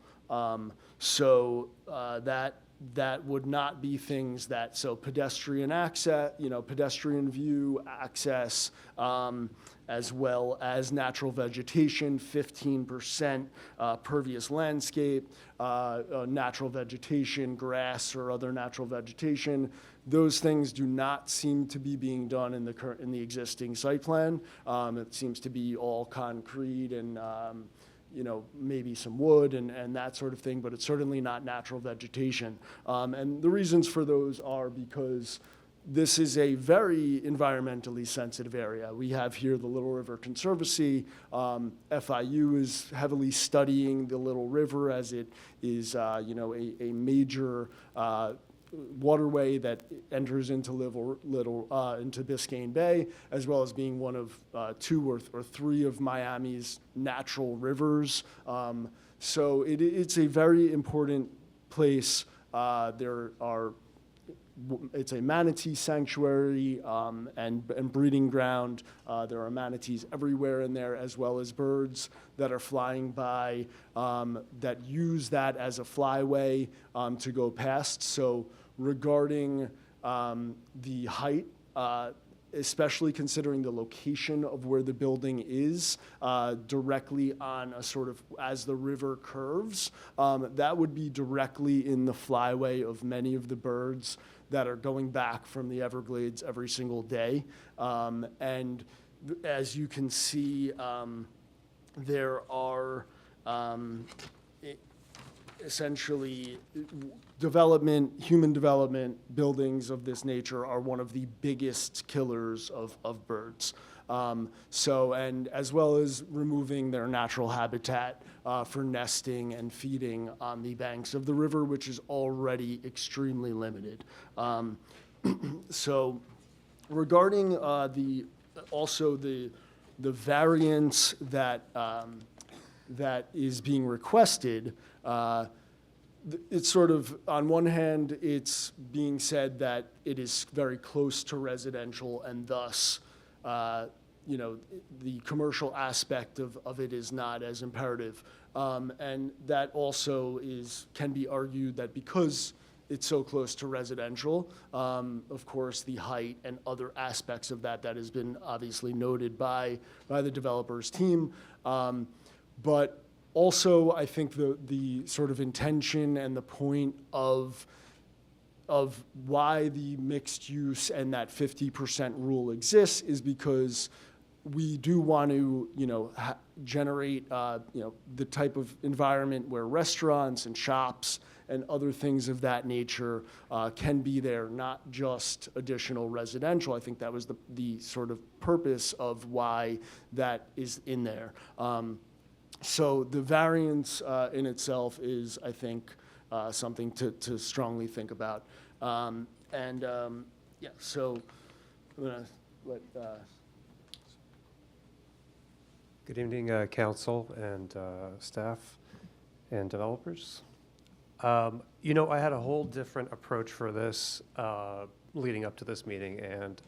That would not be things so pedestrian access, pedestrian view access, as well as natural vegetation, 15% pervious landscape, natural vegetation, grass or other natural vegetation. Those things do not seem to be being done in the existing site plan. It seems to be all concrete and maybe some wood and that sort of thing, but it's certainly not natural vegetation. And the reasons for those are because this is a very environmentally sensitive area. We have here the Little River Conservancy. FIU is heavily studying the Little River as it is, a major waterway that enters into into Biscayne Bay, as well as being one of 2 or 3 of Miami's natural rivers. So it's a very important place. It's a manatee sanctuary and breeding ground. There are manatees everywhere in there, as well as birds that are flying by that use that as a flyway to go past. So regarding the height, especially considering the location of where the building is, directly on a sort of, as the river curves, that would be directly in the flyway of many of the birds that are going back from the Everglades every single day. And as you can see, there are, essentially development, human development, buildings of this nature are one of the biggest killers of birds. And as well as removing their natural habitat for nesting and feeding on the banks of the river, which is already extremely limited. So regarding the variance that is being requested, it's sort of, on one hand, it's being said that it is very close to residential and thus, the commercial aspect of it is not as imperative. And that also can be argued that because it's so close to residential, of course, the height and other aspects of that has been obviously noted by the developer's team. But also, I think the sort of intention and the point of why the mixed use and that 50% rule exists is because we do want to, generate, the type of environment where restaurants and shops and other things of that nature can be there, not just additional residential. I think that was the sort of purpose of why that is in there. So the variance in itself is, I think, something to strongly think about. So I'm going to let... Good evening, council and staff and developers. I had a whole different approach for this leading up to this meeting, and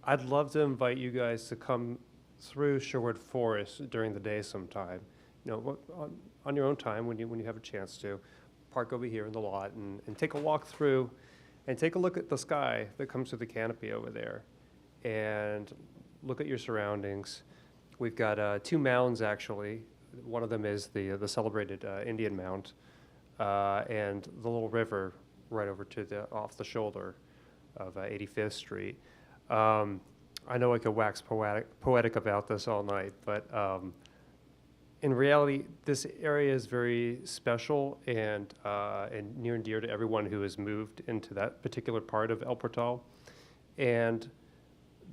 I'd love to invite you guys to come through Sherwood Forest during the day sometime. On your own time when you have a chance to. Park over here in the lot and take a walk through and take a look at the sky that comes through the canopy over there and look at your surroundings. We've got 2 mounds, actually. One of them is the celebrated Indian Mound and the little river right over to off the shoulder of 85th Street. I know I could wax poetic about this all night, but in reality, this area is very special and near and dear to everyone who has moved into that particular part of El Portal. And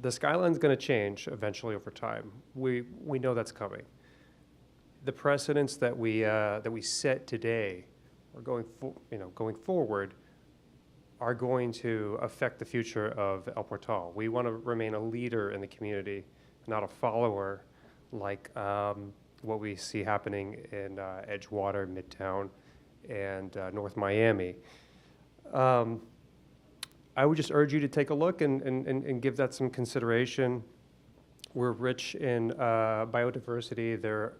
the skyline's going to change eventually over time. We know that's coming. The precedents that we set today, or going forward, are going to affect the future of El Portal. We want to remain a leader in the community, not a follower like what we see happening in Edgewater, Midtown, and North Miami. I would just urge you to take a look and give that some consideration. We're rich in biodiversity.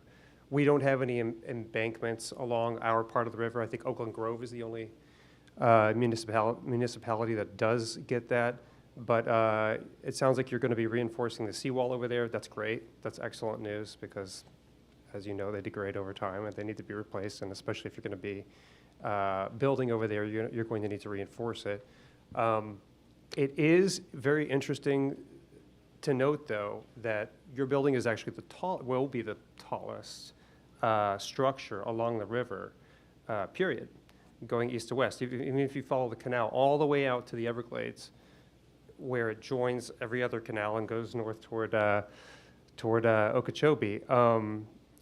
We don't have any embankments along our part of the river. I think Oakland Grove is the only municipality that does get that. But it sounds like you're going to be reinforcing the seawall over there. That's great. That's excellent news because, as you know, they degrade over time and they need to be replaced. And especially if you're going to be building over there, you're going to need to reinforce it. It is very interesting to note, though, that your building is actually will be the tallest structure along the river, period, going east to west. Even if you follow the canal all the way out to the Everglades, where it joins every other canal and goes north toward Okeechobee,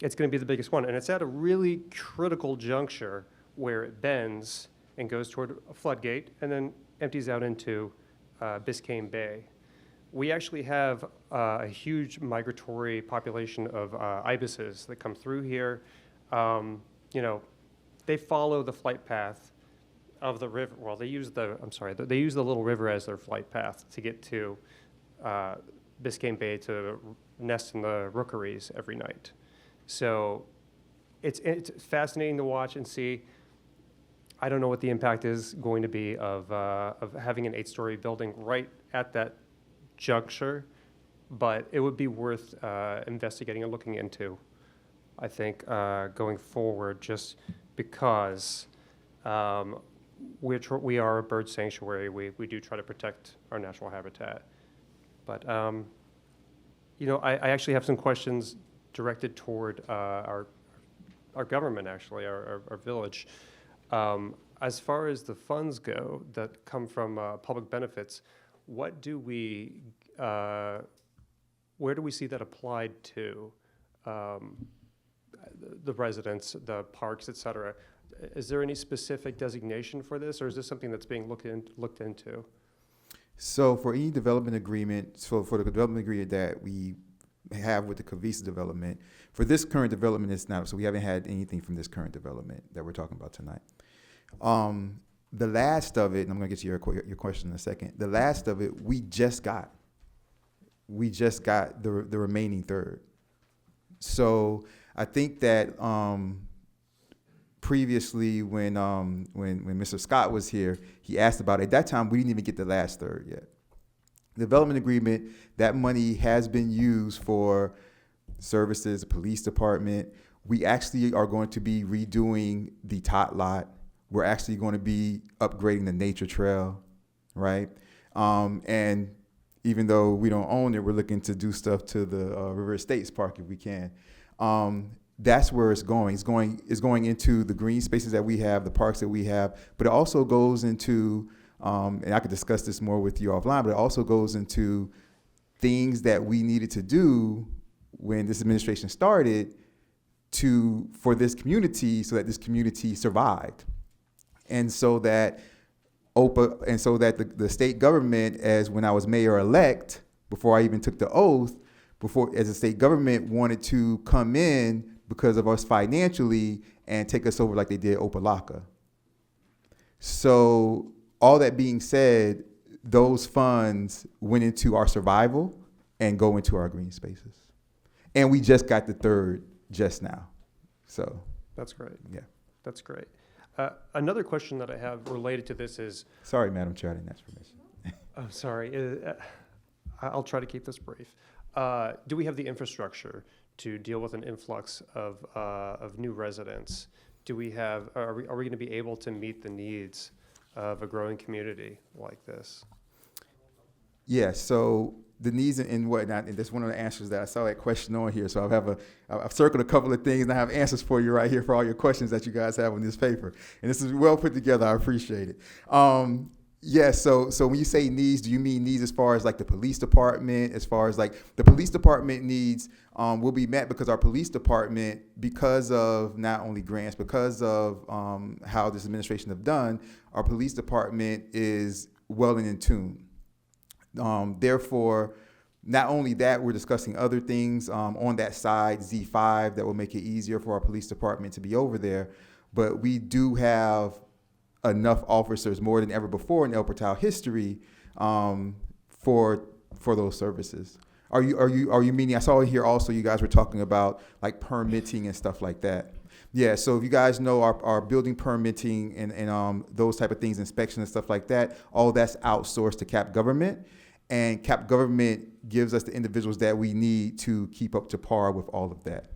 it's going to be the biggest one. And it's at a really critical juncture where it bends and goes toward a floodgate and then empties out into Biscayne Bay. We actually have a huge migratory population of ibises that come through here. They follow the flight path of the river. Well, they use the little river as their flight path to get to Biscayne Bay to nest in the rookeries every night. So it's fascinating to watch and see. I don't know what the impact is going to be of having an 8-story building right at that juncture, but it would be worth investigating and looking into, I think, going forward, just because we are a bird sanctuary. We do try to protect our natural habitat. But, I actually have some questions directed toward our our government, actually, our village. As far as the funds go that come from public benefits, what do we, where do we see that applied to? The residents, the parks, et cetera. Is there any specific designation for this, or is this something that's being looked into? So for any development agreement, for the development agreement that we have with the Cavisa development, for this current development, it's not, so we haven't had anything from this current development that we're talking about tonight. The last of it, and I'm gonna get to your question in a second, the last of it, we just got the remaining third. So I think that previously when Mr. Scott was here, he asked about it. At that time, we didn't even get the last third yet. The development agreement, that money has been used for services, the police department. We actually are going to be redoing the tot lot. We're actually going to be upgrading the nature trail, right? And even though we don't own it, we're looking to do stuff to the River Estates Park if we can. That's where it's going. It's going into the green spaces that we have, the parks that we have, but it also goes into, and I could discuss this more with you offline, but it also goes into things that we needed to do when this administration started for this community, so that this community survived. And so that the state government, as when I was mayor-elect, before I even took the oath, as the state government wanted to come in because of us financially and take us over like they did Opelika. So all that being said, those funds went into our survival and go into our green spaces. And we just got the third just now. So that's great. Yeah. That's great. Another question that I have related to this is... Sorry, Madam Chair, I didn't ask permission. Oh, sorry. I'll try to keep this brief. Do we have the infrastructure to deal with an influx of new residents? Do we have? Are we going to be able to meet the needs of a growing community like this? Yeah. So the needs and whatnot, and that's one of the answers that I saw that question on here. So I've circled a couple of things, and I have answers for you right here for all your questions that you guys have on this paper. And this is well put together. I appreciate it. Yeah, so when you say needs, do you mean needs as far as like the police department, as far as like the police department needs will be met because our police department, because of not only grants, because of how this administration have done, our police department is well in tune. Therefore, not only that, we're discussing other things on that side, Z5, that will make it easier for our police department to be over there, but we do have enough officers, more than ever before in El Portal history, for those services. Are you meaning? I saw here also you guys were talking about like permitting and stuff like that. Yeah. So if you guys know our building permitting and those type of things, inspection and stuff like that, all that's outsourced to CAP government, and CAP government gives us the individuals that we need to keep up to par with all of that.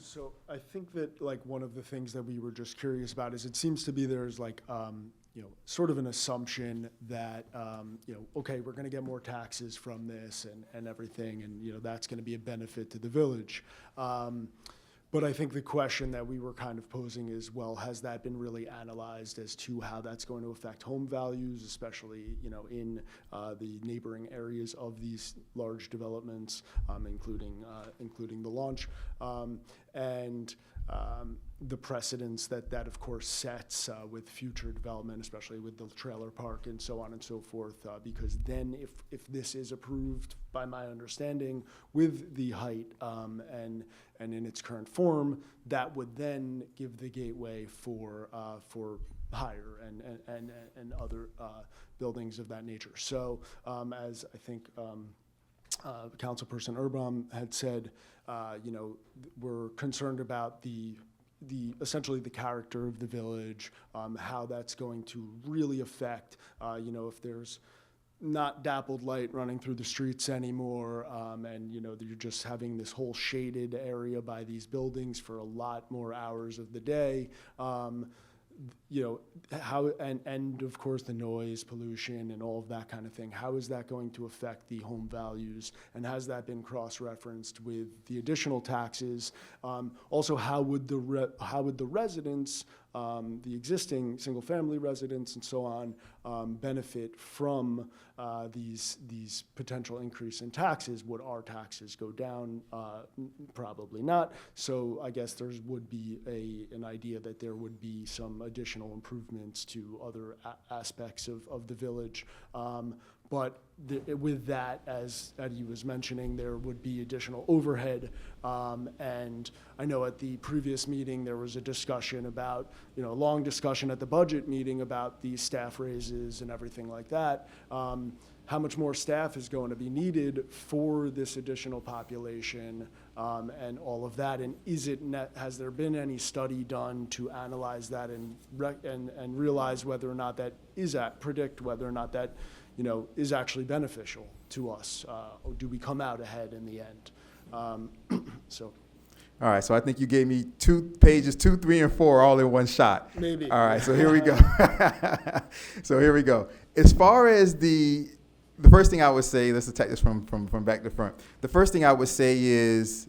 So I think that like one of the things that we were just curious about is it seems to be there's like, sort of an assumption that, okay, we're going to get more taxes from this and everything, and, that's going to be a benefit to the village. But I think the question that we were kind of posing is, well, has that been really analyzed as to how that's going to affect home values, especially, in the neighboring areas of these large developments, including the launch, and the precedents that of course sets with future development, especially with the trailer park and so on and so forth, because then if this is approved, by my understanding, with the height and in its current form, that would then give the gateway for higher and other buildings of that nature. So as I think Councilperson Urbam had said, we're concerned about essentially the character of the village, how that's going to really affect, if there's not dappled light running through the streets anymore, and you're just having this whole shaded area by these buildings for a lot more hours of the day. you know, how, and of course the noise, pollution, and all of that kind of thing. How is that going to affect the home values, and has that been cross-referenced with the additional taxes? Also, how would the residents, the existing single-family residents and so on, benefit from these potential increase in taxes? Would our taxes go down? Probably not. So I guess there would be an idea that there would be some additional improvements to other aspects of the village. But with that, as Eddie was mentioning, there would be additional overhead. And I know at the previous meeting, there was a discussion about, a long discussion at the budget meeting about these staff raises and everything like that. How much more staff is going to be needed for this additional population, and all of that? And has there been any study done to analyze that and realize whether or not that predict whether or not that is actually beneficial to us, or do we come out ahead in the end? So. All right, so I think you gave me pages 2, 3, and 4 all in one shot. Maybe. All right, so here we go. As far as the first thing I would say, let's attack this from back to front. The first thing I would say is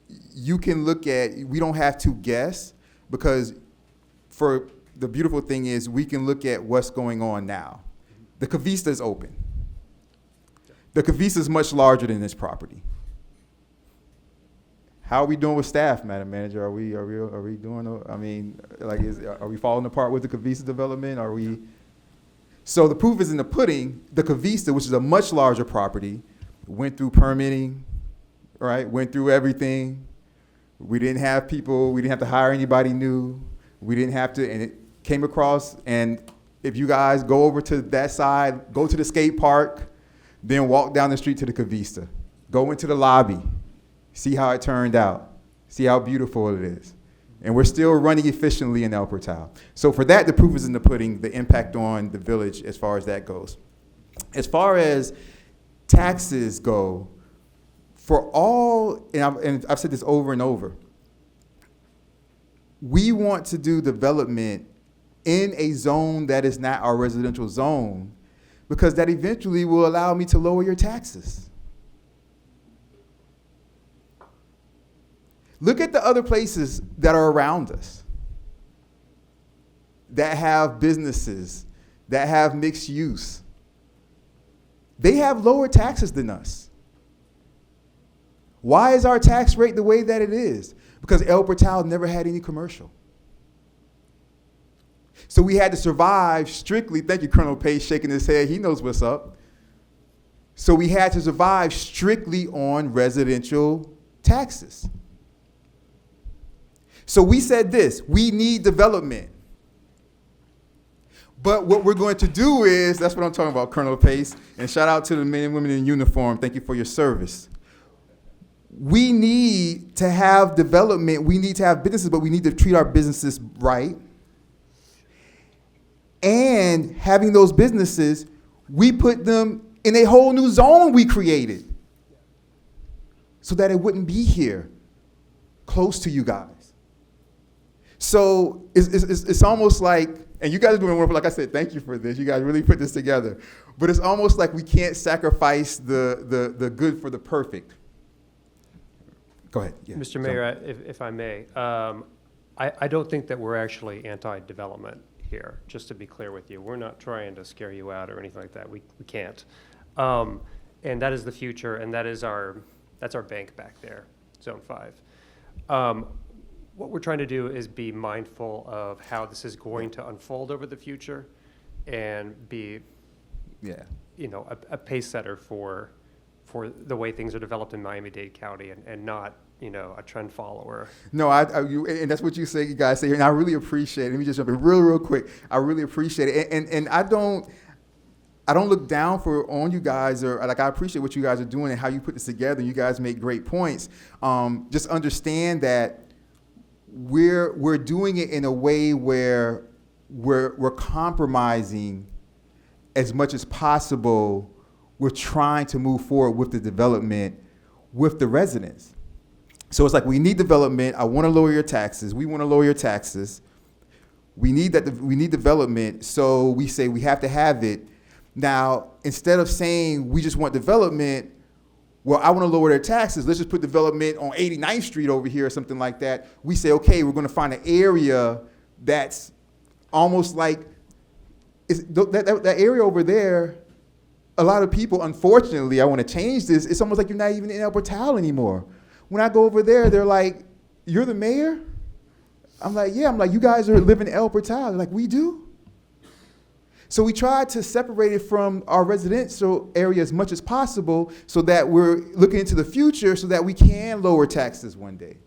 you can look at, we don't have to guess, because for the beautiful thing is we can look at what's going on now. The Cavista is open. The Cavista is much larger than this property. How are we doing with staff, Madam Manager? Are we doing? I mean, are we falling apart with the Cavista development? Are we? So the proof is in the pudding. The Cavista, which is a much larger property, went through permitting, right? Went through everything. We didn't have people. We didn't have to hire anybody new. We didn't have to, and it came across. And if you guys go over to that side, go to the skate park, then walk down the street to the Cavista. Go into the lobby. See how it turned out. See how beautiful it is. And we're still running efficiently in El Portal. So for that, the proof is in the pudding, the impact on the village as far as that goes. As far as taxes go, for all, and I've said this over and over, we want to do development in a zone that is not our residential zone, because that eventually will allow me to lower your taxes. Look at the other places that are around us that have businesses, that have mixed use. They have lower taxes than us. Why is our tax rate the way that it is? Because El Portal never had any commercial. So we had to survive strictly, thank you, Colonel Pace, shaking his head, he knows what's up. So we had to survive strictly on residential taxes. So we said this, we need development. But what we're going to do is, that's what I'm talking about, Colonel Pace, and shout out to the men and women in uniform, thank you for your service. We need to have development, we need to have businesses, but we need to treat our businesses right. And having those businesses, we put them in a whole new zone we created so that it wouldn't be here, close to you guys. So it's almost like, and you guys are doing wonderful, like I said, thank you for this. You guys really put this together. But it's almost like we can't sacrifice the good for the perfect. Go ahead. Yeah. Mr. Mayor, if I may, I don't think that we're actually anti-development here, just to be clear with you. We're not trying to scare you out or anything like that. We can't. And that is the future, and that's our bank back there, Zone 5. What we're trying to do is be mindful of how this is going to unfold over the future and be, a pace setter for the way things are developed in Miami-Dade County and not, a trend follower. No, and that's what you say, you guys say here, and I really appreciate it. Let me just jump in real quick. I really appreciate it. And I don't look down on you guys, or I appreciate what you guys are doing and how you put this together. You guys make great points. Just understand that we're doing it in a way where we're compromising as much as possible. We're trying to move forward with the development with the residents. So it's like, we need development. I want to lower your taxes. We want to lower your taxes. We need we need development, so we say we have to have it. Now, instead of saying we just want development, well, I want to lower their taxes, let's just put development on 89th Street over here or something like that. We say, okay, we're going to find an area that's almost like, that area over there, a lot of people, unfortunately, I want to change this, it's almost like you're not even in El Portal anymore. When I go over there, they're like, you're the mayor? I'm like, yeah. I'm like, you guys are living in El Portal. They're like, we do? So we try to separate it from our residential area as much as possible so that we're looking into the future so that we can lower taxes one day,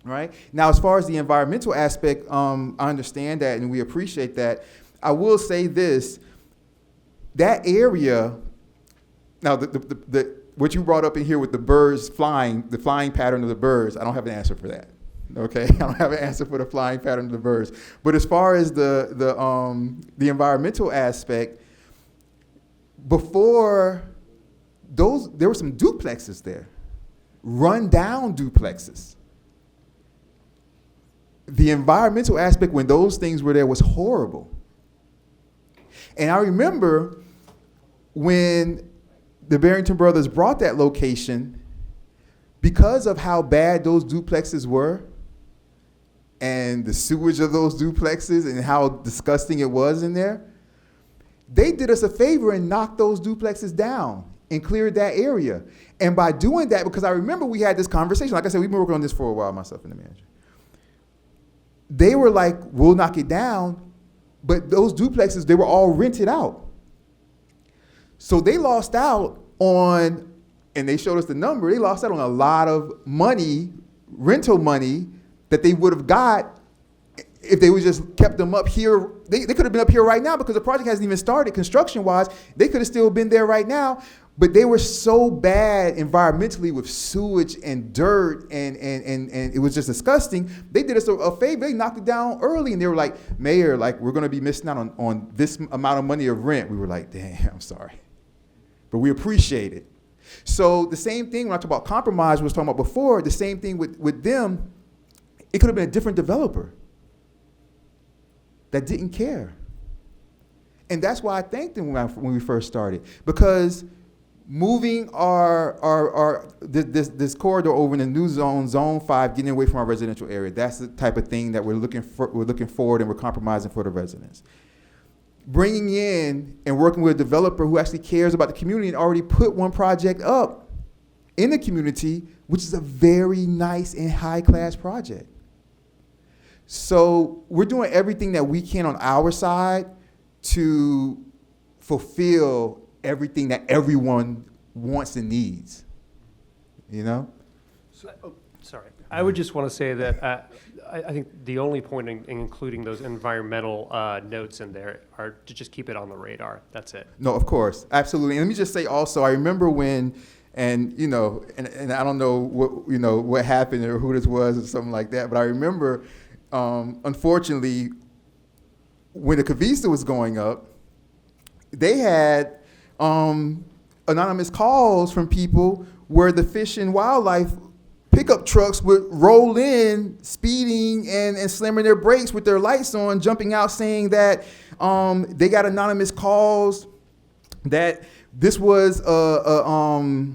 right? Now, as far as the environmental aspect, I understand that and we appreciate that. I will say this, that area, now what you brought up in here with the birds flying, the flying pattern of the birds, I don't have an answer for that. Okay, I don't have an answer for the flying pattern of the birds. But as far as the environmental aspect, before those, there were some duplexes there, run down duplexes. The environmental aspect when those things were there was horrible. And I remember when the Barrington brothers brought that location, because of how bad those duplexes were, and the sewage of those duplexes and how disgusting it was in there, they did us a favor and knocked those duplexes down and cleared that area. And by doing that, because I remember we had this conversation, like I said, we've been working on this for a while, myself and the manager. They were like, we'll knock it down, but those duplexes, they were all rented out. So they lost out on, and they showed us the number, they lost out on a lot of money, rental money, that they would have got if they would just kept them up here. They could have been up here right now because the project hasn't even started construction-wise. They could have still been there right now, but they were so bad environmentally with sewage and dirt, and it was just disgusting. They did us a favor. They knocked it down early, and they were like, Mayor, like, we're going to be missing out on this amount of money of rent. We were like, damn, I'm sorry. But we appreciate it. So the same thing, when I talk about compromise, we was talking about before, the same thing with them. It could have been a different developer that didn't care. And that's why I thanked them when we first started, because moving this corridor over in the new zone, Zone 5, getting away from our residential area, that's the type of thing that we're looking forward and we're compromising for the residents. Bringing in and working with a developer who actually cares about the community and already put one project up in the community, which is a very nice and high-class project. So we're doing everything that we can on our side to fulfill everything that everyone wants and needs, you know? Sorry. I would just want to say that I think the only point in including those environmental notes in there are to just keep it on the radar. That's it. No, of course, absolutely. And let me just say also, I remember when, and you know, and I don't know what happened or who this was or something like that, but I remember, unfortunately, when the Cavista was going up, they had anonymous calls from people where the Fish and Wildlife pickup trucks would roll in, speeding and slamming their brakes with their lights on, jumping out saying that they got anonymous calls that this was a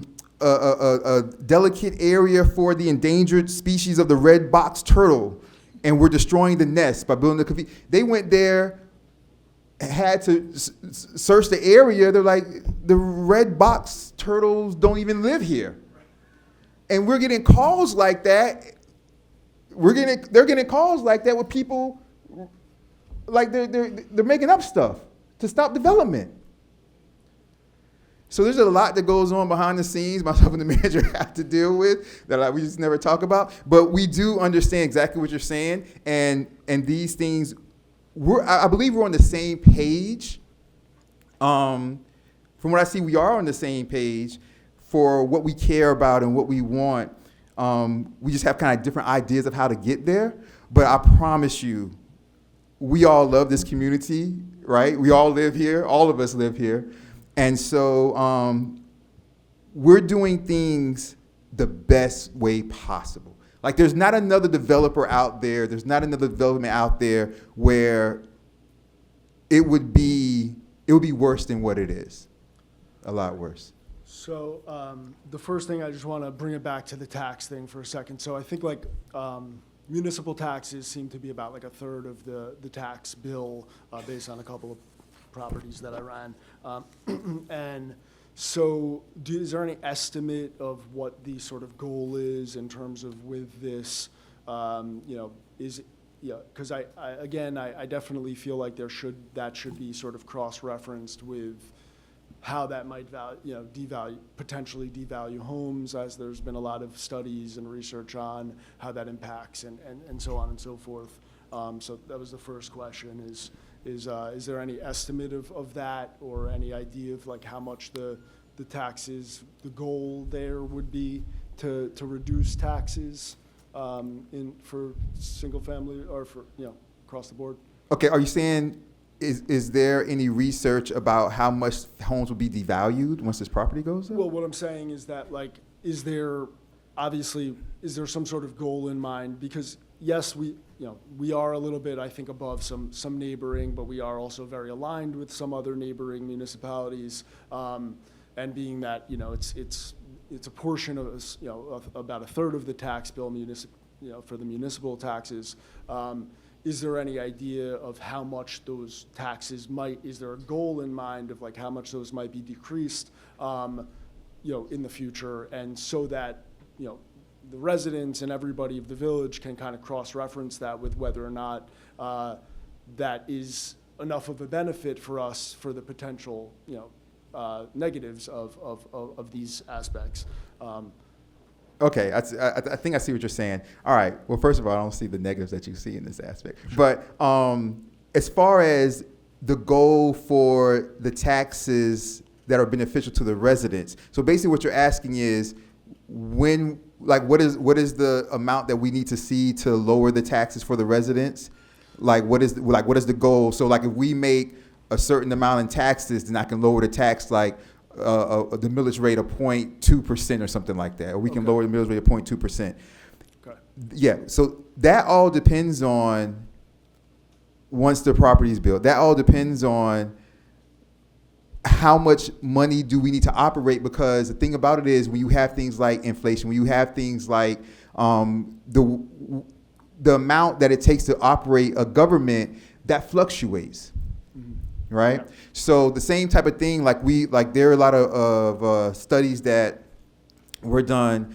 delicate area for the endangered species of the red box turtle, and we're destroying the nest by building the Cavista. They went there, had to search the area. They're like, the red box turtles don't even live here. And we're getting calls like that. They're getting calls like that with people like they're making up stuff to stop development. So there's a lot that goes on behind the scenes myself and the manager have to deal with that we just never talk about. But we do understand exactly what you're saying, and these things, I believe we're on the same page. From what I see, we are on the same page for what we care about and what we want. We just have kind of different ideas of how to get there. But I promise you, we all love this community, right? We all live here. All of us live here. And so we're doing things the best way possible. Like, there's not another developer out there, there's not another development out there where it would be worse than what it is. A lot worse. So the first thing, I just want to bring it back to the tax thing for a second. So I think like municipal taxes seem to be about like a third of the tax bill based on a couple of properties that I ran. And so is there any estimate of what the sort of goal is in terms of with this, because I definitely feel like that should be sort of cross-referenced with how that might potentially devalue homes, as there's been a lot of studies and research on how that impacts and so on and so forth. So that was the first question is there any estimate of that, or any idea of like how much the taxes, the goal there would be to reduce taxes for single family or for, across the board? Okay, are you saying, is there any research about how much homes will be devalued once this property goes up? Well, what I'm saying is that, like, is there some sort of goal in mind? Because yes, we are a little bit, I think, above some neighboring, but we are also very aligned with some other neighboring municipalities. And being that, it's a portion of, about a third of the tax bill for the municipal taxes. Is there any idea of how much those taxes is there a goal in mind of like how much those might be decreased, in the future, and so that, the residents and everybody of the village can kind of cross-reference that with whether or not that is enough of a benefit for us for the potential, negatives of these aspects. Okay, I think I see what you're saying. All right. Well, first of all, I don't see the negatives that you see in this aspect. But as far as the goal for the taxes that are beneficial to the residents, so basically what you're asking is what is the amount that we need to see to lower the taxes for the residents? What is the goal? So like if we make a certain amount in taxes, then I can lower the tax like the millage rate of 0.2% or something like that, or we can lower the millage rate of 0.2%. Okay. Yeah, so that all depends on, once the property is built, that all depends on how much money do we need to operate, because the thing about it is when you have things like inflation, when you have things like the amount that it takes to operate a government, that fluctuates. Right? Yeah. So the same type of thing, there are a lot of studies that were done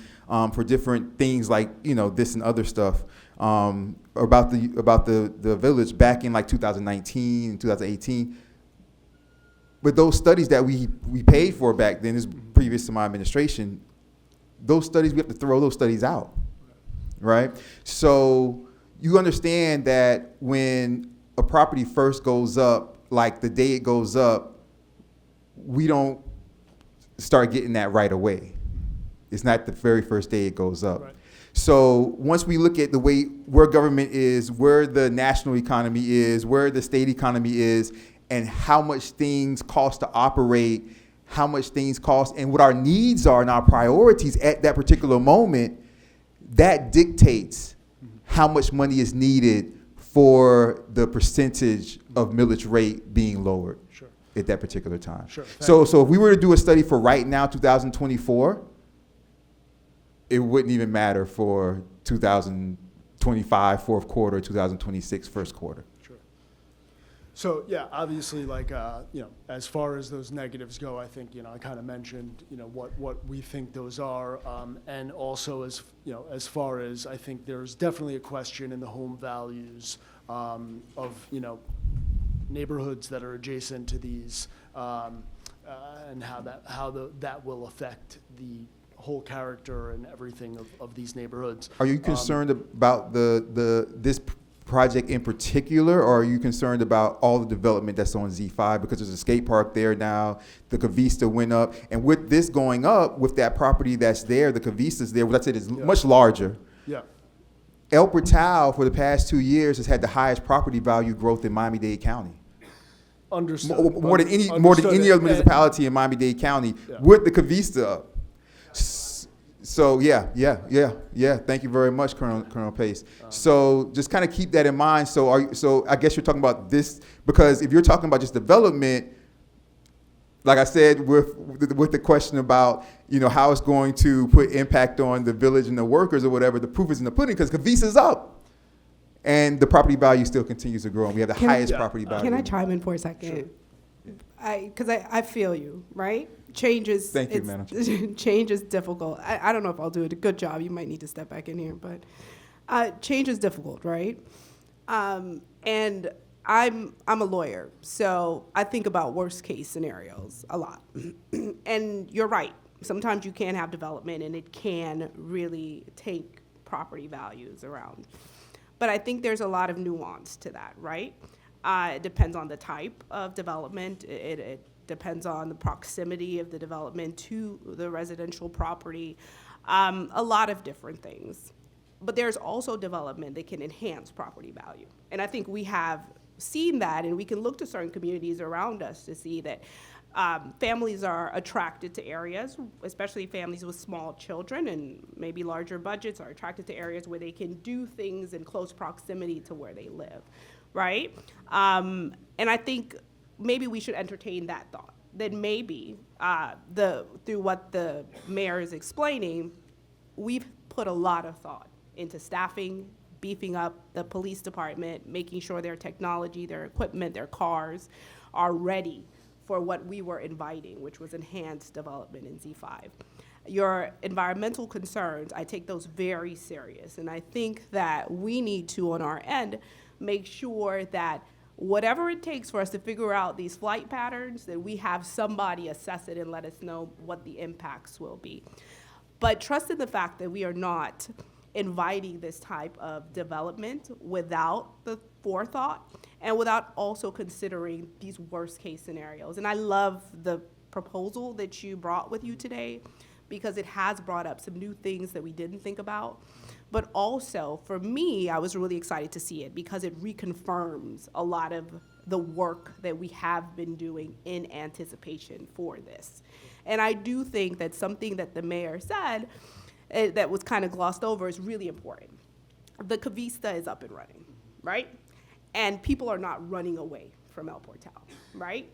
for different things like, this and other stuff about the village back in like 2019 and 2018. But those studies that we paid for back then, is previous to my administration, those studies, we have to throw those studies out, right? So you understand that when a property first goes up, like the day it goes up, we don't start getting that right away. It's not the very first day it goes up. Right. So once we look at the way where government is, where the national economy is, where the state economy is, and how much things cost to operate, how much things cost, and what our needs are and our priorities at that particular moment, that dictates how much money is needed for the percentage of millage rate being lowered at that particular time. Sure. So if we were to do a study for right now, 2024, it wouldn't even matter for 2025 fourth quarter, 2026 first quarter. Sure. So yeah, obviously, as far as those negatives go, I think I kind of mentioned what we think those are, and also as far as I think there's definitely a question in the home values of neighborhoods that are adjacent to these, and how that will affect the whole character and everything of these neighborhoods. Are you concerned about this project in particular, or are you concerned about all the development that's on Z5? Because there's a skate park there now, the Cavista went up, and with this going up, with that property that's there, the Cavista's there, what I said is much larger. Yeah. El Portal for the past 2 years has had the highest property value growth in Miami-Dade County. Understood. More than any other municipality in Miami-Dade County with the Cavista up. So yeah. Thank you very much, Colonel Pace. So just kind of keep that in mind. So I guess you're talking about this because if you're talking about just development, like I said, with the question about how it's going to put impact on the village and the workers or whatever, the proof is in the pudding because Cavisa's up, and the property value still continues to grow, and we have the highest property value. Can I chime in for a second? Because I feel you, right? Change is Thank you, Madam Chair. Change is difficult. I don't know if I'll do a good job. You might need to step back in here, but change is difficult, right? And I'm a lawyer, so I think about worst case scenarios a lot. And you're right. Sometimes you can have development, and it can really take property values around. But I think there's a lot of nuance to that, right? It depends on the type of development. It depends on the proximity of the development to the residential property, a lot of different things. But there's also development that can enhance property value. And I think we have seen that, and we can look to certain communities around us to see that families are attracted to areas, especially families with small children and maybe larger budgets are attracted to areas where they can do things in close proximity to where they live, right? And I think maybe we should entertain that thought, that maybe through what the mayor is explaining, we've put a lot of thought into staffing, beefing up the police department, making sure their technology, their equipment, their cars are ready for what we were inviting, which was enhanced development in Z5. Your environmental concerns, I take those very serious, and I think that we need to, on our end, make sure that whatever it takes for us to figure out these flight patterns, that we have somebody assess it and let us know what the impacts will be. But trust in the fact that we are not inviting this type of development without the forethought and without also considering these worst case scenarios. And I love the proposal that you brought with you today because it has brought up some new things that we didn't think about. But also, for me, I was really excited to see it because it reconfirms a lot of the work that we have been doing in anticipation for this. And I do think that something that the mayor said that was kind of glossed over is really important. The Cavista is up and running, right? And people are not running away from El Portal, right?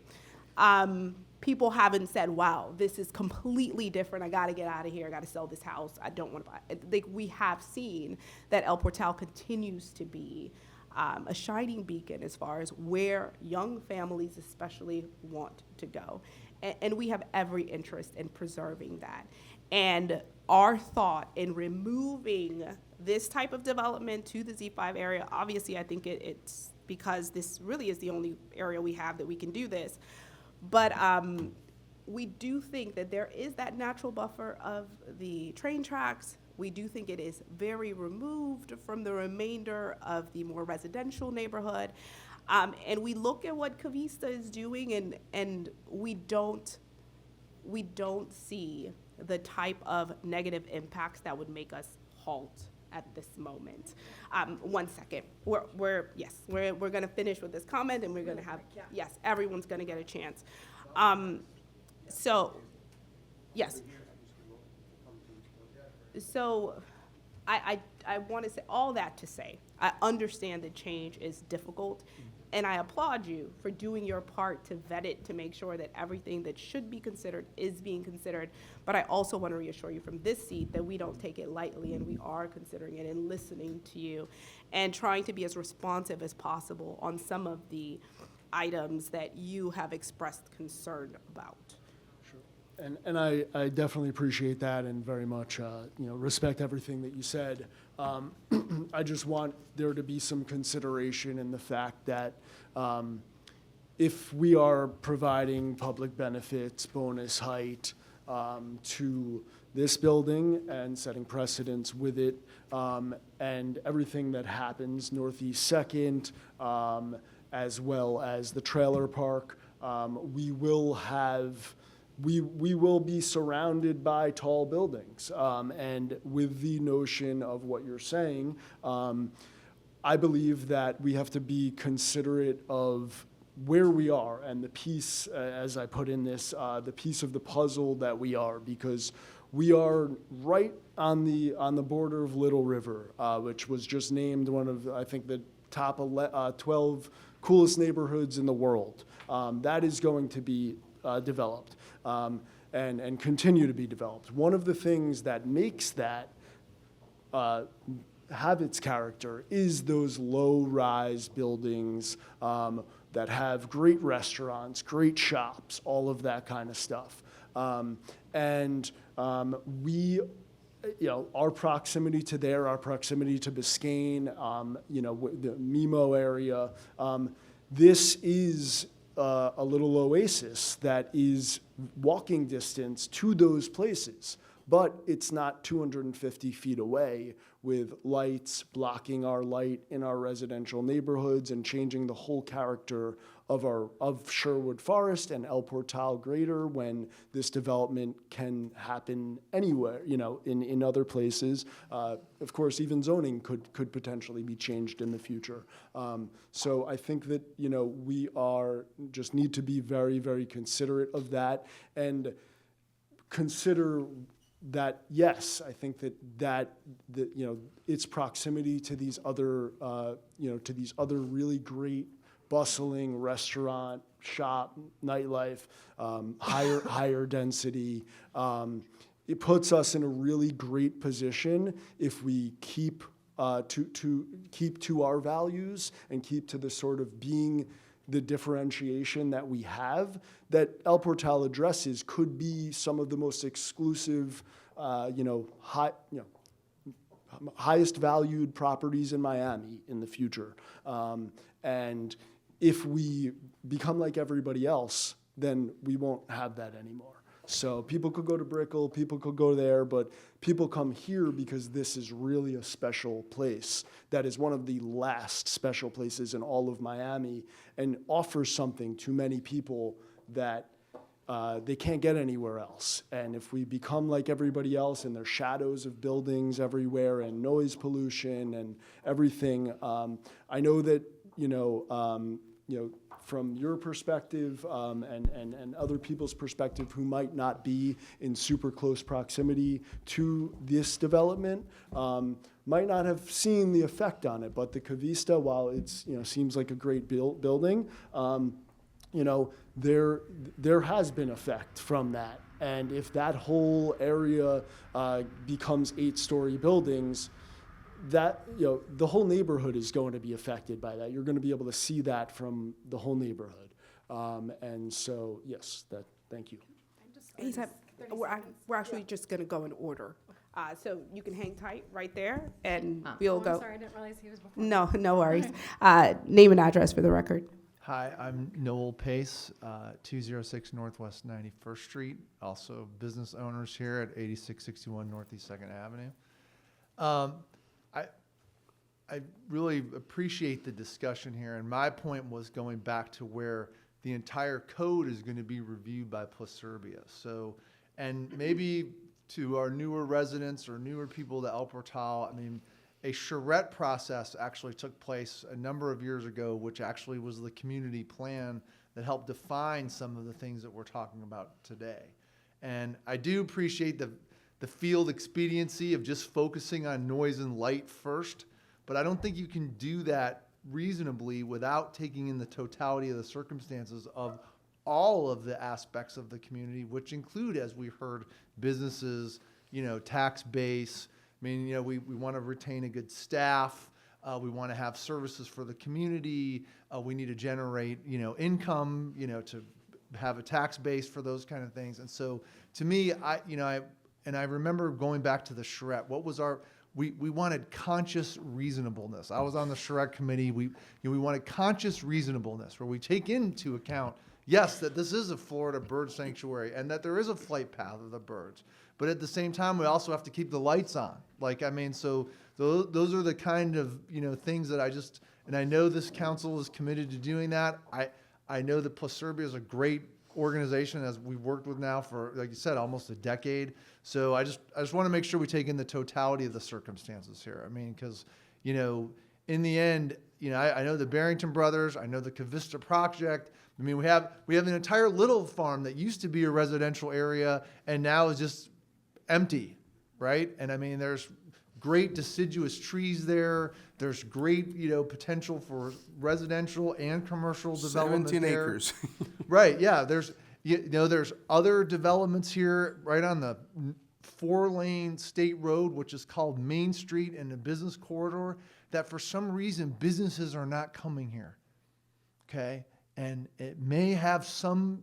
People haven't said, wow, this is completely different. I got to get out of here. I got to sell this house. I don't want to buy it. We have seen that El Portal continues to be a shining beacon as far as where young families especially want to go. And we have every interest in preserving that. And our thought in removing this type of development to the Z5 area, obviously I think it's because this really is the only area we have that we can do this. But we do think that there is that natural buffer of the train tracks. We do think it is very removed from the remainder of the more residential neighborhood. And we look at what Cavista is doing, and we don't see the type of negative impacts that would make us halt at this moment. 1 second. We're going to finish with this comment, and we're going to have, yes, everyone's going to get a chance. So, yes. So, I want to say all that to say, I understand that change is difficult, and I applaud you for doing your part to vet it, to make sure that everything that should be considered is being considered. But I also want to reassure you from this seat that we don't take it lightly, and we are considering it and listening to you and trying to be as responsive as possible on some of the items that you have expressed concern about. And I definitely appreciate that and very much respect everything that you said. I just want there to be some consideration in the fact that if we are providing public benefits, bonus height to this building and setting precedents with it, and everything that happens Northeast 2nd, as well as the trailer park, we will be surrounded by tall buildings. And with the notion of what you're saying, I believe that we have to be considerate of where we are and the piece, as I put in this, the piece of the puzzle that we are, because we are right on the border of Little River, which was just named one of, I think, the top 12 coolest neighborhoods in the world. That is going to be developed and continue to be developed. One of the things that makes that have its character is those low-rise buildings that have great restaurants, great shops, all of that kind of stuff. We, our proximity to there, our proximity to Biscayne, the MIMO area, this is a little oasis that is walking distance to those places, but it's not 250 feet away with lights blocking our light in our residential neighborhoods and changing the whole character of Sherwood Forest and El Portal Greater when this development can happen anywhere, in other places. Of course, even zoning could potentially be changed in the future. So I think that, we just need to be very, very considerate of that and consider that, yes, I think that its proximity to these other, really great bustling restaurant, shop, nightlife, higher density. It puts us in a really great position if we keep to our values and keep to the sort of being the differentiation that we have, that El Portal addresses could be some of the most exclusive, highest valued properties in Miami in the future. And if we become like everybody else, then we won't have that anymore. So people could go to Brickell, people could go there, but people come here because this is really a special place that is one of the last special places in all of Miami and offers something to many people that they can't get anywhere else. And if we become like everybody else and there's shadows of buildings everywhere and noise pollution and everything, I know that, from your perspective and other people's perspective who might not be in super close proximity to this development, might not have seen the effect on it. But the Cavista, while it's seems like a great building, there has been effect from that. And if that whole area becomes 8-story buildings, that the whole neighborhood is going to be affected by that. You're going to be able to see that from the whole neighborhood, and so yes, thank you. We're actually just going to go in order, so you can hang tight right there, and we'll go. I'm sorry, I didn't realize he was before. No worries. Name and address for the record. Hi, I'm Noel Pace, 206 Northwest 91st Street, also business owners here at 8661 Northeast 2nd Avenue. I really appreciate the discussion here, and my point was going back to where the entire code is going to be reviewed by Pluserbia. So, and maybe to our newer residents or newer people to El Portal, a charrette process actually took place a number of years ago, which actually was the community plan that helped define some of the things that we're talking about today. And I do appreciate the field expediency of just focusing on noise and light first, but I don't think you can do that reasonably without taking in the totality of the circumstances of all of the aspects of the community, which include, as we heard, businesses, tax base. We want to retain a good staff. We want to have services for the community. We need to generate, income, to have a tax base for those kind of things. And so to me, I remember going back to the charrette. What was we wanted conscious reasonableness. I was on the charrette committee. We wanted conscious reasonableness where we take into account, yes, that this is a Florida bird sanctuary and that there is a flight path of the birds. But at the same time, we also have to keep the lights on. So those are the kind of, things that and I know this council is committed to doing that. I know that Pluserbia is a great organization as we've worked with now for, like you said, almost a decade. So I just want to make sure we take in the totality of the circumstances here. Because, in the end, I know the Barrington Brothers, I know the Cavista project. We have an entire little farm that used to be a residential area and now is just empty, right? And I mean, there's great deciduous trees there. There's great, potential for residential and commercial development 17 there. acres. Right, yeah, there's other developments here right on the 4-lane state road, which is called Main Street in the business corridor, that for some reason businesses are not coming here, okay? And it may have some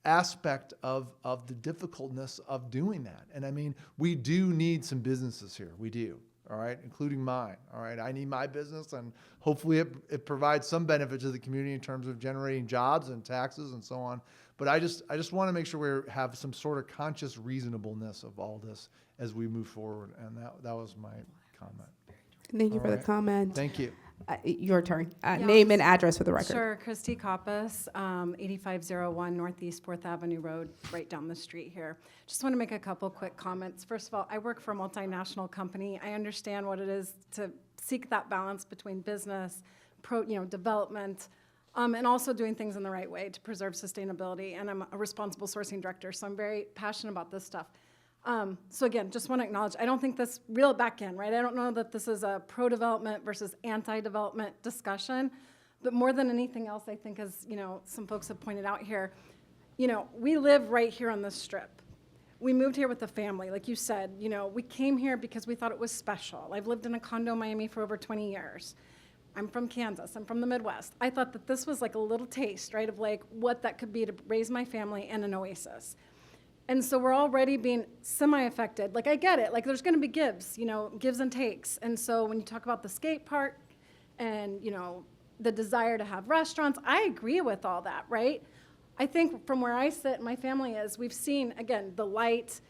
aspect of the difficultness of doing that. And I mean, we do need some businesses here, we do, all right, including mine, all right? I need my business, and hopefully it provides some benefit to the community in terms of generating jobs and taxes and so on. But I just want to make sure we have some sort of conscious reasonableness of all this as we move forward, and that was my comment. Thank you All for the right. comment. Thank you. Your turn. Yeah, Name and address for the record. Sure, Christy Koppas, 8501 Northeast 4th Avenue Road, right down the street here. Just want to make a couple quick comments. First of all, I work for a multinational company. I understand what it is to seek that balance between business, development, and also doing things in the right way to preserve sustainability. And I'm a responsible sourcing director, so I'm very passionate about this stuff. So again, just want to acknowledge, I don't think this, reel it back in, right? I don't know that this is a pro-development versus anti-development discussion, but more than anything else, I think, as some folks have pointed out here, we live right here on this strip. We moved here with a family, like you said, we came here because we thought it was special. I've lived in a condo in Miami for over 20 years. I'm from Kansas, I'm from the Midwest. I thought that this was like a little taste, right, of like what that could be to raise my family and an oasis. And so we're already being semi-affected. Like, I get it. Like, there's going to be gives and takes. And so when you talk about the skate park and, the desire to have restaurants, I agree with all that, right? I think from where I sit and my family is, we've seen, again, the light,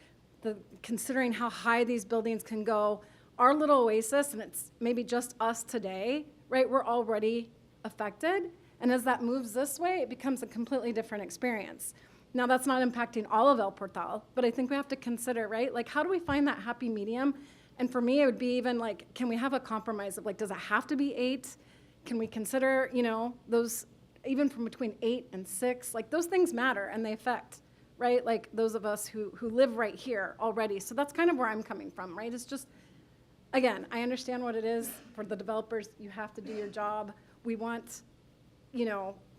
considering how high these buildings can go, our little oasis, and it's maybe just us today, right? We're already affected. And as that moves this way, it becomes a completely different experience. Now, that's not impacting all of El Portal, but I think we have to consider, right? Like, how do we find that happy medium? And for me, it would be even like, can we have a compromise of like, does it have to be 8? Can we consider, those, even from between 8 and 6? Like, those things matter and they affect, right? Like, those of us who live right here already. So that's kind of where I'm coming from, right? It's just, again, I understand what it is for the developers. You have to do your job. We want,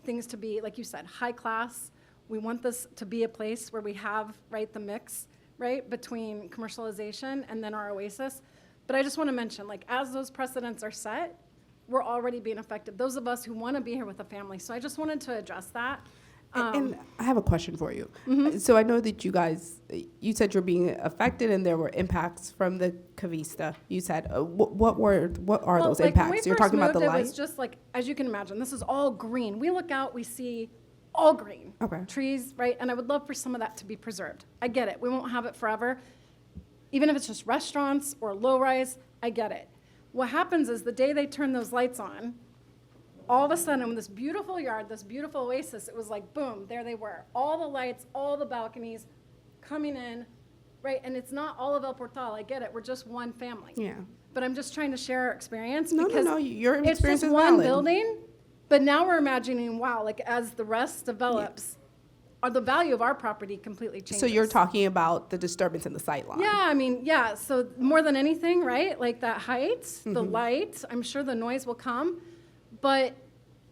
things to be, like you said, high class. We want this to be a place where we have, right, the mix, right, between commercialization and then our oasis. But I just want to mention, like, as those precedents are set, we're already being affected. Those of us who want to be here with a family. So I just wanted to address that. And I have a question for you. So I know that you said you're being affected and there were impacts from the Cavista. You said, what are those impacts? You're talking about the light? It was just like, as you can imagine, this is all green. We look out, we see all green. Okay. Trees, right? And I would love for some of that to be preserved. I get it. We won't have it forever. Even if it's just restaurants or low-rise, I get it. What happens is the day they turn those lights on, all of a sudden, in this beautiful yard, this beautiful oasis, it was like, boom, there they were. All the lights, all the balconies coming in, right? And it's not all of El Portal. I get it. We're just one family. Yeah. But I'm just trying to share our experience. No, because your it's experience just is one valid. building. But now we're imagining, wow, like as the rest develops, the value of our property completely changes. So you're talking about the disturbance in the sight line? Yeah, I mean, yeah. So more than anything, right? Like that height, the light. I'm sure the noise will come, but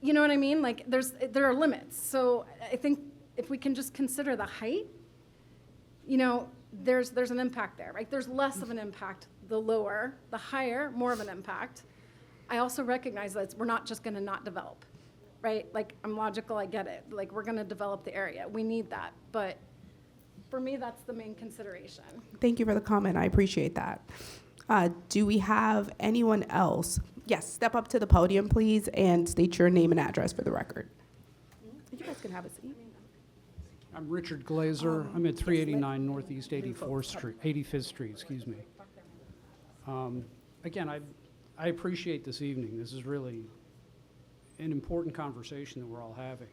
you know what I mean? Like there are limits. So I think if we can just consider the height, there's an impact there, right? There's less of an impact the lower, the higher, more of an impact. I also recognize that we're not just going to not develop, right? Like, I'm logical, I get it. Like, we're going to develop the area. We need that. But for me, that's the main consideration. Thank you for the comment. I appreciate that. Do we have anyone else? Yes, step up to the podium, please, and state your name and address for the record. You guys can have a seat. I'm Richard Glazer. I'm at 389 Northeast 85th Street, excuse me. Again, I appreciate this evening. This is really an important conversation that we're all having.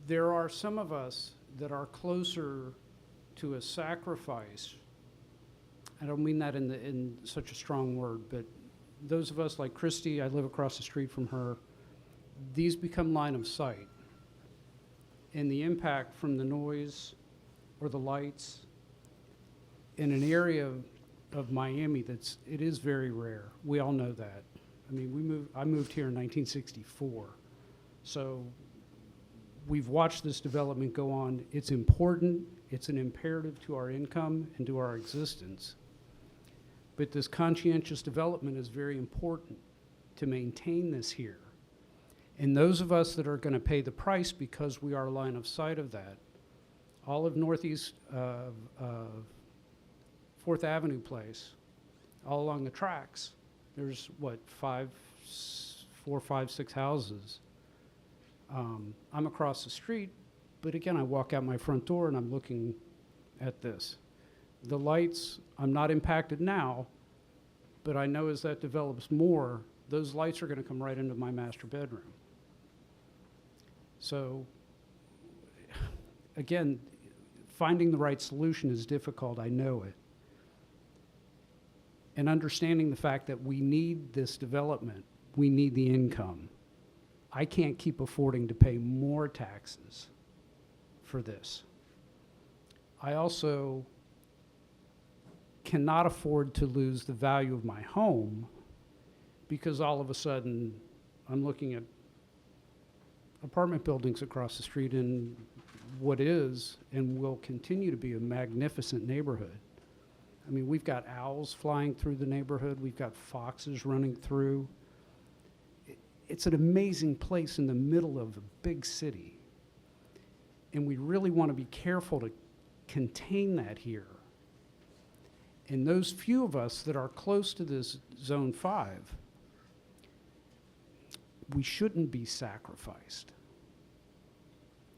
There are some of us that are closer to a sacrifice. I don't mean that in such a strong word, but those of us like Christy, I live across the street from her, these become line of sight. And the impact from the noise or the lights in an area of Miami it is very rare. We all know that. I mean, I moved here in 1964. So we've watched this development go on. It's important. It's an imperative to our income and to our existence. But this conscientious development is very important to maintain this here. And those of us that are going to pay the price because we are line of sight of that, all of Northeast 4th Avenue Place, all along the tracks, there's what, 4, 5, 6 houses. I'm across the street, but again, I walk out my front door and I'm looking at this. The lights, I'm not impacted now, but I know as that develops more, those lights are going to come right into my master bedroom. So, again, finding the right solution is difficult, I know it. And understanding the fact that we need this development, we need the income. I can't keep affording to pay more taxes for this. I also cannot afford to lose the value of my home because all of a sudden I'm looking at apartment buildings across the street in what is and will continue to be a magnificent neighborhood. I mean, we've got owls flying through the neighborhood. We've got foxes running through. It's an amazing place in the middle of a big city. And we really want to be careful to contain that here. And those few of us that are close to this Zone 5, we shouldn't be sacrificed.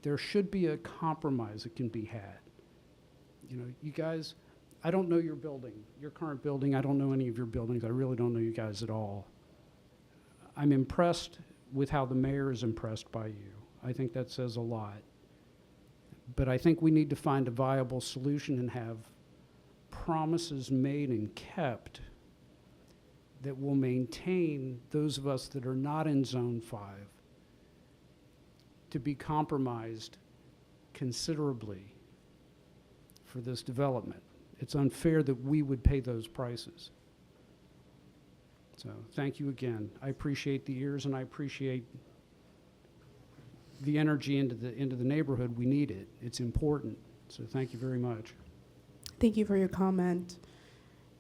There should be a compromise that can be had. You know, you guys, I don't know your building, your current building. I don't know any of your buildings. I really don't know you guys at all. I'm impressed with how the mayor is impressed by you. I think that says a lot. But I think we need to find a viable solution and have promises made and kept that will maintain those of us that are not in Zone 5 to be compromised considerably for this development. It's unfair that we would pay those prices. So thank you again. I appreciate the ears and I appreciate the energy into the neighborhood. We need it. It's important. So thank you very much. Thank you for your comment.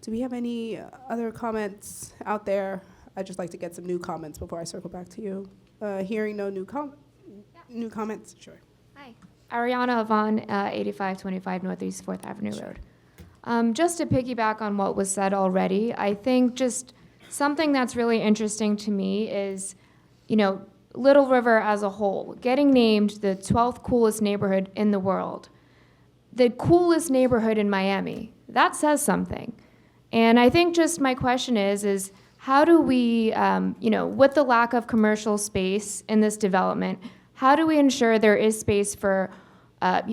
Do we have any other comments out there? I'd just like to get some new comments before I circle back to you. Hearing no new comments, sure. Hi, Ariana Avon, 8525 Northeast 4th Avenue Road. Just to piggyback on what was said already, I think just something that's really interesting to me is, you know, Little River as a whole, getting named the 12th coolest neighborhood in the world. The coolest neighborhood in Miami. That says something. And I think just my question is how do we, you know, with the lack of commercial space in this development, how do we ensure there is space for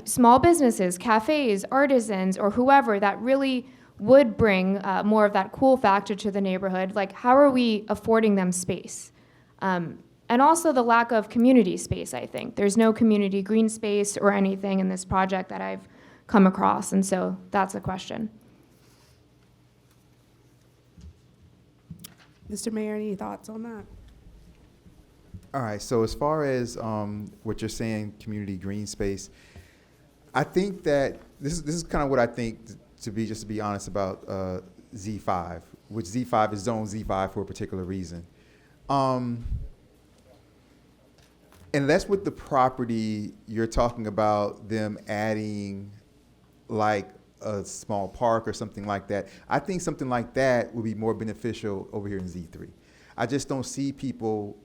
small businesses, cafes, artisans, or whoever that really would bring more of that cool factor to the neighborhood? Like, how are we affording them space? And also the lack of community space, I think. There's no community green space or anything in this project that I've come across, and so that's a question. Mr. Mayor, any thoughts on that? All right, so as far as what you're saying, community green space, I think that this is kind of what I think to be honest about Z5, which Z5 is Zone Z5 for a particular reason. And that's with the property you're talking about them adding like a small park or something like that. I think something like that would be more beneficial over here in Z3. I just don't see people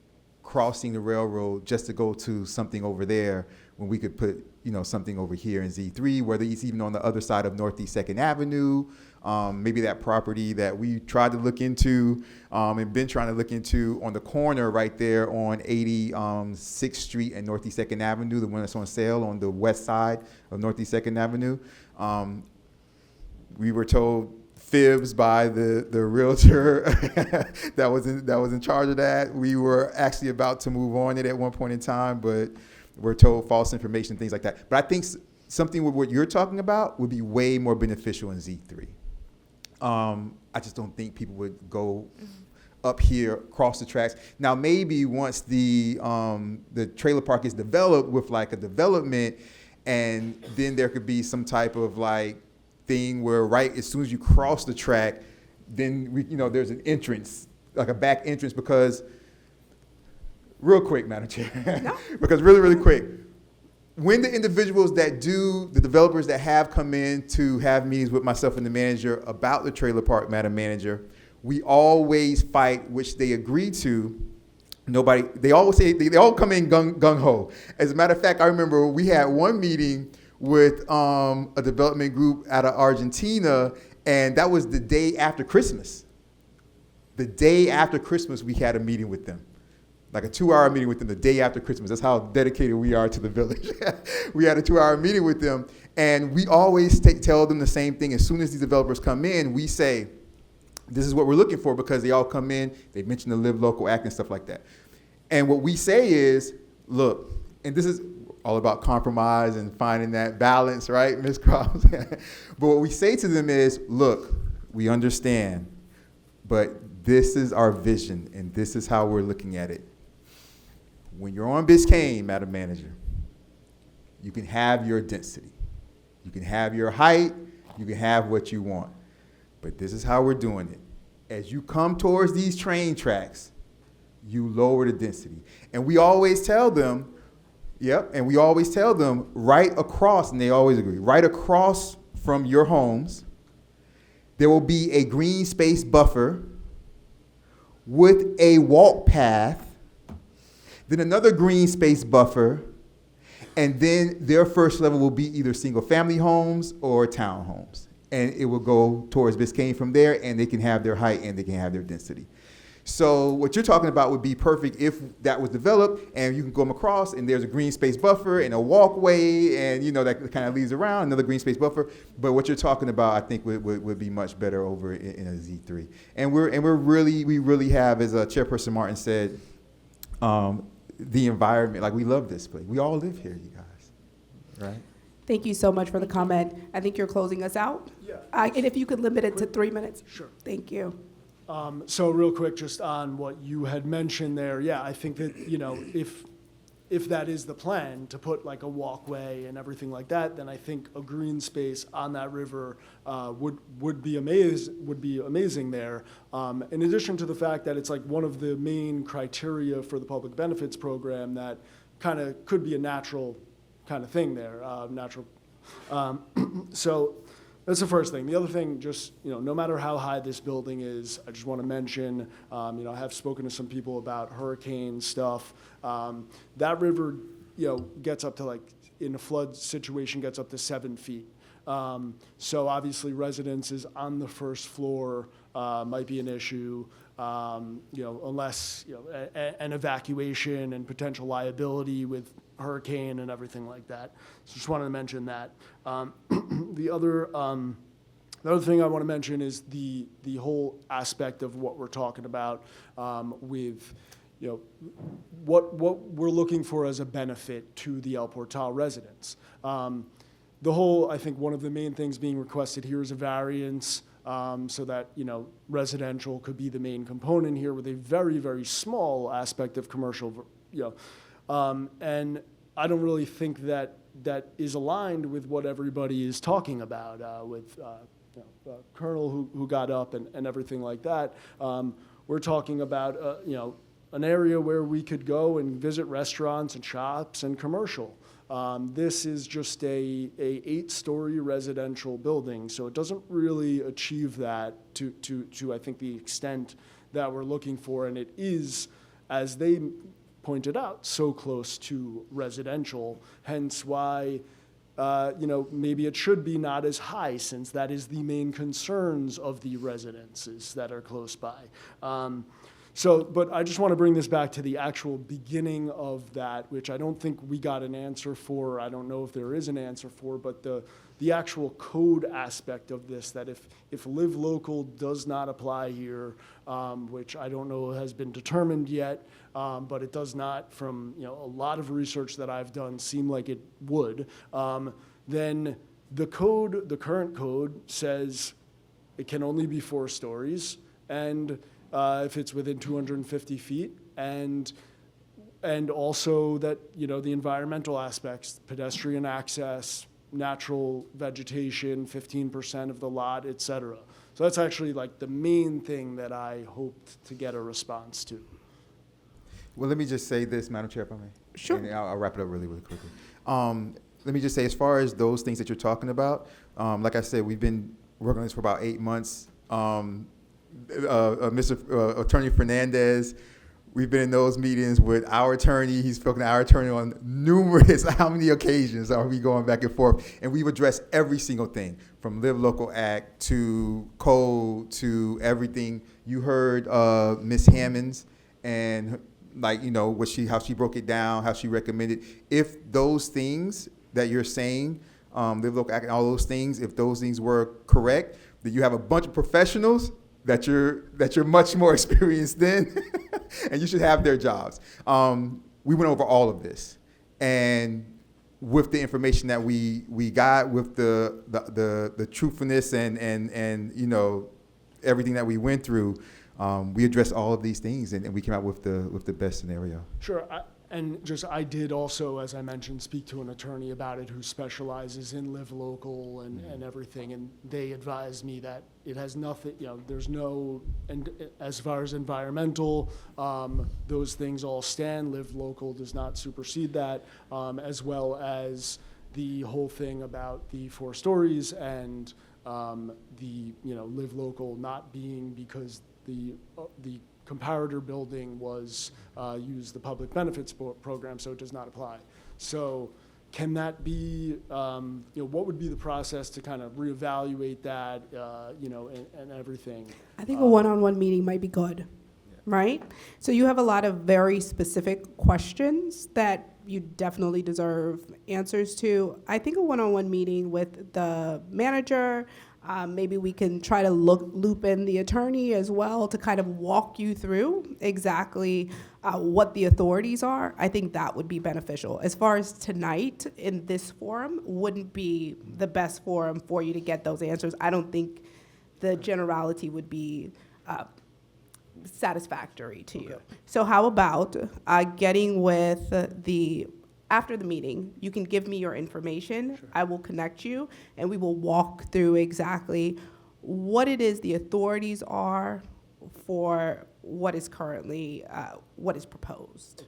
crossing the railroad just to go to something over there when we could put, you know, something over here in Z3, whether it's even on the other side of Northeast 2nd Avenue, maybe that property that we tried to look into and been trying to look into on the corner right there on 86th Street and Northeast 2nd Avenue, the one that's on sale on the west side of Northeast 2nd Avenue. We were told fibs by the realtor that was in charge of that. We were actually about to move on it at one point in time, but we're told false information, things like that. But I think something with what you're talking about would be way more beneficial in Z3. I just don't think people would go up here, cross the tracks. Now, maybe once the trailer park is developed with like a development, and then there could be some type of like thing where right as soon as you cross the track, then there's an entrance, like a back entrance, because real quick, Madam Chair, because really quick, when the individuals the developers that have come in to have meetings with myself and the manager about the trailer park, Madam Manager, we always fight, which they agree to. They always say, they all come in gung-ho. As a matter of fact, I remember we had one meeting with a development group out of Argentina, and that was the day after Christmas. The day after Christmas, we had a meeting with them. Like a 2-hour meeting with them the day after Christmas. That's how dedicated we are to the village. We had a 2-hour meeting with them, and we always tell them the same thing. As soon as these developers come in, we say, this is what we're looking for, because they all come in, they mention the Live Local Act and stuff like that. And what we say is, look, and this is all about compromise and finding that balance, right, Ms. Krause? But what we say to them is, look, we understand, but this is our vision, and this is how we're looking at it. When you're on Biscayne, Madam Manager, you can have your density. You can have your height. You can have what you want. But this is how we're doing it. As you come towards these train tracks, you lower the density. And we always tell them, right across, and they always agree, right across from your homes, there will be a green space buffer with a walk path, then another green space buffer, and then their first level will be either single family homes or townhomes. And it will go towards Biscayne from there, and they can have their height and they can have their density. So what you're talking about would be perfect if that was developed, and you can come across, and there's a green space buffer and a walkway, and that kind of leads around, another green space buffer. But what you're talking about, I think, would be much better over in a Z3. And we really have, as Chairperson Martin said, the environment. Like, we love this place. We all live here, you guys, right? Thank you so much for the comment. I think you're closing us out. Yeah. And if you could limit it to 3 minutes. Sure. Thank you. So real quick, just on what you had mentioned there, yeah, I think that, if that is the plan, to put like a walkway and everything like that, then I think a green space on that river would be amazing there. In addition to the fact that it's like one of the main criteria for the public benefits program that kind of could be a natural kind of thing there, so that's the first thing. The other thing, just, no matter how high this building is, I just want to mention, I have spoken to some people about hurricane stuff. That river, gets up to, like, in a flood situation, gets up to 7 feet. So obviously residences on the first floor might be an issue, unless, an evacuation and potential liability with hurricane and everything like that. So just wanted to mention that. The other thing I want to mention is the whole aspect of what we're talking about with, what we're looking for as a benefit to the El Portal residents. I think one of the main things being requested here is a variance so that, residential could be the main component here with a very, very small aspect of commercial, and I don't really think that is aligned with what everybody is talking about with Colonel who got up and everything like that. We're talking about, an area where we could go and visit restaurants and shops and commercial. This is just a 8-story residential building, so it doesn't really achieve that to I think the extent that we're looking for, and it is, as they pointed out, so close to residential, hence why maybe it should be not as high, since that is the main concerns of the residences that are close by. But I just want to bring this back to the actual beginning of that, which I don't think we got an answer for. I don't know if there is an answer for, but the actual code aspect of this, that if Live Local does not apply here, which I don't know has been determined yet, but it does not, from a lot of research that I've done, seem like it would, then the code, the current code says it can only be 4 stories, and if it's within 250 feet, and also that, you know, the environmental aspects, pedestrian access, natural vegetation, 15% of the lot, et cetera. So that's actually like the main thing that I hoped to get a response to. Well, let me just say this, Madam Chair, if I may. Sure. And I'll wrap it up really, really quickly. Let me just say, as far as those things that you're talking about, like I said, we've been working on this for about 8 months. Mr. Attorney Fernandez, we've been in those meetings with our attorney. He's spoken to our attorney on numerous, how many occasions are we going back and forth? And we've addressed every single thing, from Live Local Act to code to everything. You heard Ms. Hammonds and, like, you know, how she broke it down, how she recommended. If those things that you're saying, Live Local Act and all those things, if those things were correct, then you have a bunch of professionals that you're much more experienced than, and you should have their jobs. We went over all of this, and with the information that we got, with the truthfulness and you know, everything that we went through, we addressed all of these things, and we came out with the best scenario. Sure, I did also, as I mentioned, speak to an attorney about it who specializes in Live Local and everything, and they advised me that it has nothing, you know, there's no, and as far as environmental, those things all stand. Live Local does not supersede that, as well as the whole thing about the 4 stories and the, you know, Live Local not being because the comparator building was used the public benefits program, so it does not apply. So can that be, you know, what would be the process to kind of reevaluate that, you know, and everything? I think a one-on-one meeting might be good, right? So you have a lot of very specific questions that you definitely deserve answers to. I think a one-on-one meeting with the manager, maybe we can try to loop in the attorney as well to kind of walk you through exactly what the authorities are. I think that would be beneficial. As far as tonight in this forum wouldn't be the best forum for you to get those answers. I don't think the generality would be satisfactory to you. So how about getting with after the meeting, you can give me your information. Sure. I will connect you, and we will walk through exactly what it is the authorities are for what is currently, what is proposed.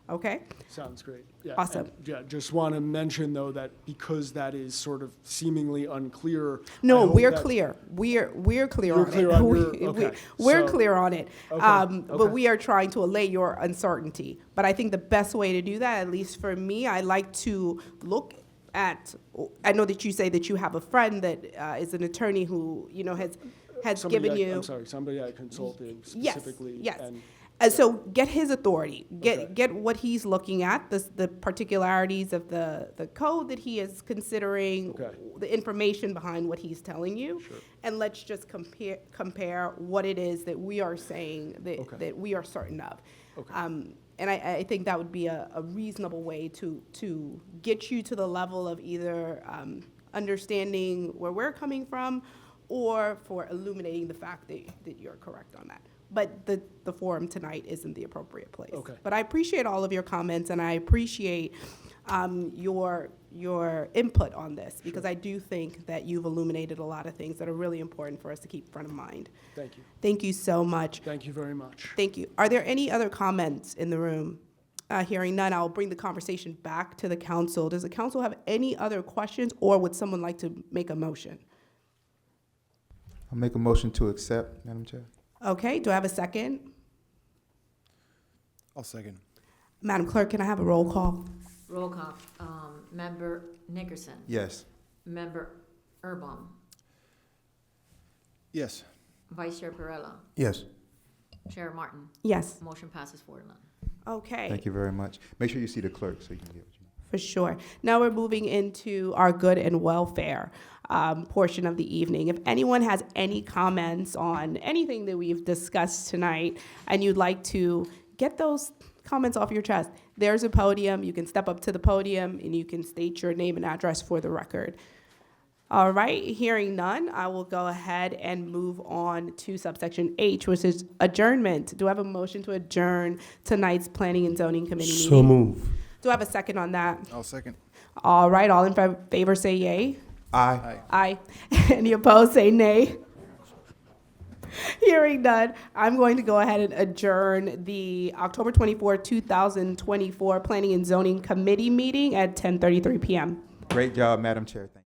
Okay? Sounds great. Yeah. Awesome. And, yeah, just want to mention, though, that because that is sort of seemingly unclear. No, we're clear. We're clear on it. We're clear on it. But we are trying to allay your uncertainty. But I think the best way to do that, at least for me, I like to look at, I know that you say that you have a friend that is an attorney who, you know, has given you. I'm sorry, somebody I consulted specifically. Yes. So get his authority, get what he's looking at, the particularities of the code that he is considering, the information behind what he's telling you, and let's just compare what it is that we are saying that we are certain of. And I think that would be a reasonable way to get you to the level of either understanding where we're coming from or for illuminating the fact that you're correct on that. But the forum tonight isn't the appropriate place. But I appreciate all of your comments, and I appreciate your input on this, because I do think that you've illuminated a lot of things that are really important for us to keep front of mind. Thank you. Thank you so much. Thank you very much. Thank you. Are there any other comments in the room? Hearing none, I'll bring the conversation back to the council. Does the council have any other questions, or would someone like to make a motion? I'll make a motion to accept, Madam Chair. Okay, do I have a second? I'll second. Madam Clerk, can I have a roll call? Roll call. Member Nickerson. Yes. Member Erbaum. Yes. Vice Chair Perella. Yes. Chair Martin. Yes. Motion passes 4-0. Okay. Thank you very much. Make sure you see the clerk so you can get what you need. For sure. Now we're moving into our good and welfare portion of the evening. If anyone has any comments on anything that we've discussed tonight and you'd like to get those comments off your chest. There's a podium. You can step up to the podium and you can state your name and address for the record. All right, hearing none, I will go ahead and move on to subsection H, which is adjournment. Do I have a motion to adjourn tonight's Planning and Zoning Committee meeting? So move. Do I have a second on that? I'll second. All right, all in favor say yay. Aye. Aye. Any opposed, say nay. Hearing none, I'm going to go ahead and adjourn the October 24, 2024 Planning and Zoning Committee meeting at 10:33 p.m. Great job, Madam Chair. Thank you.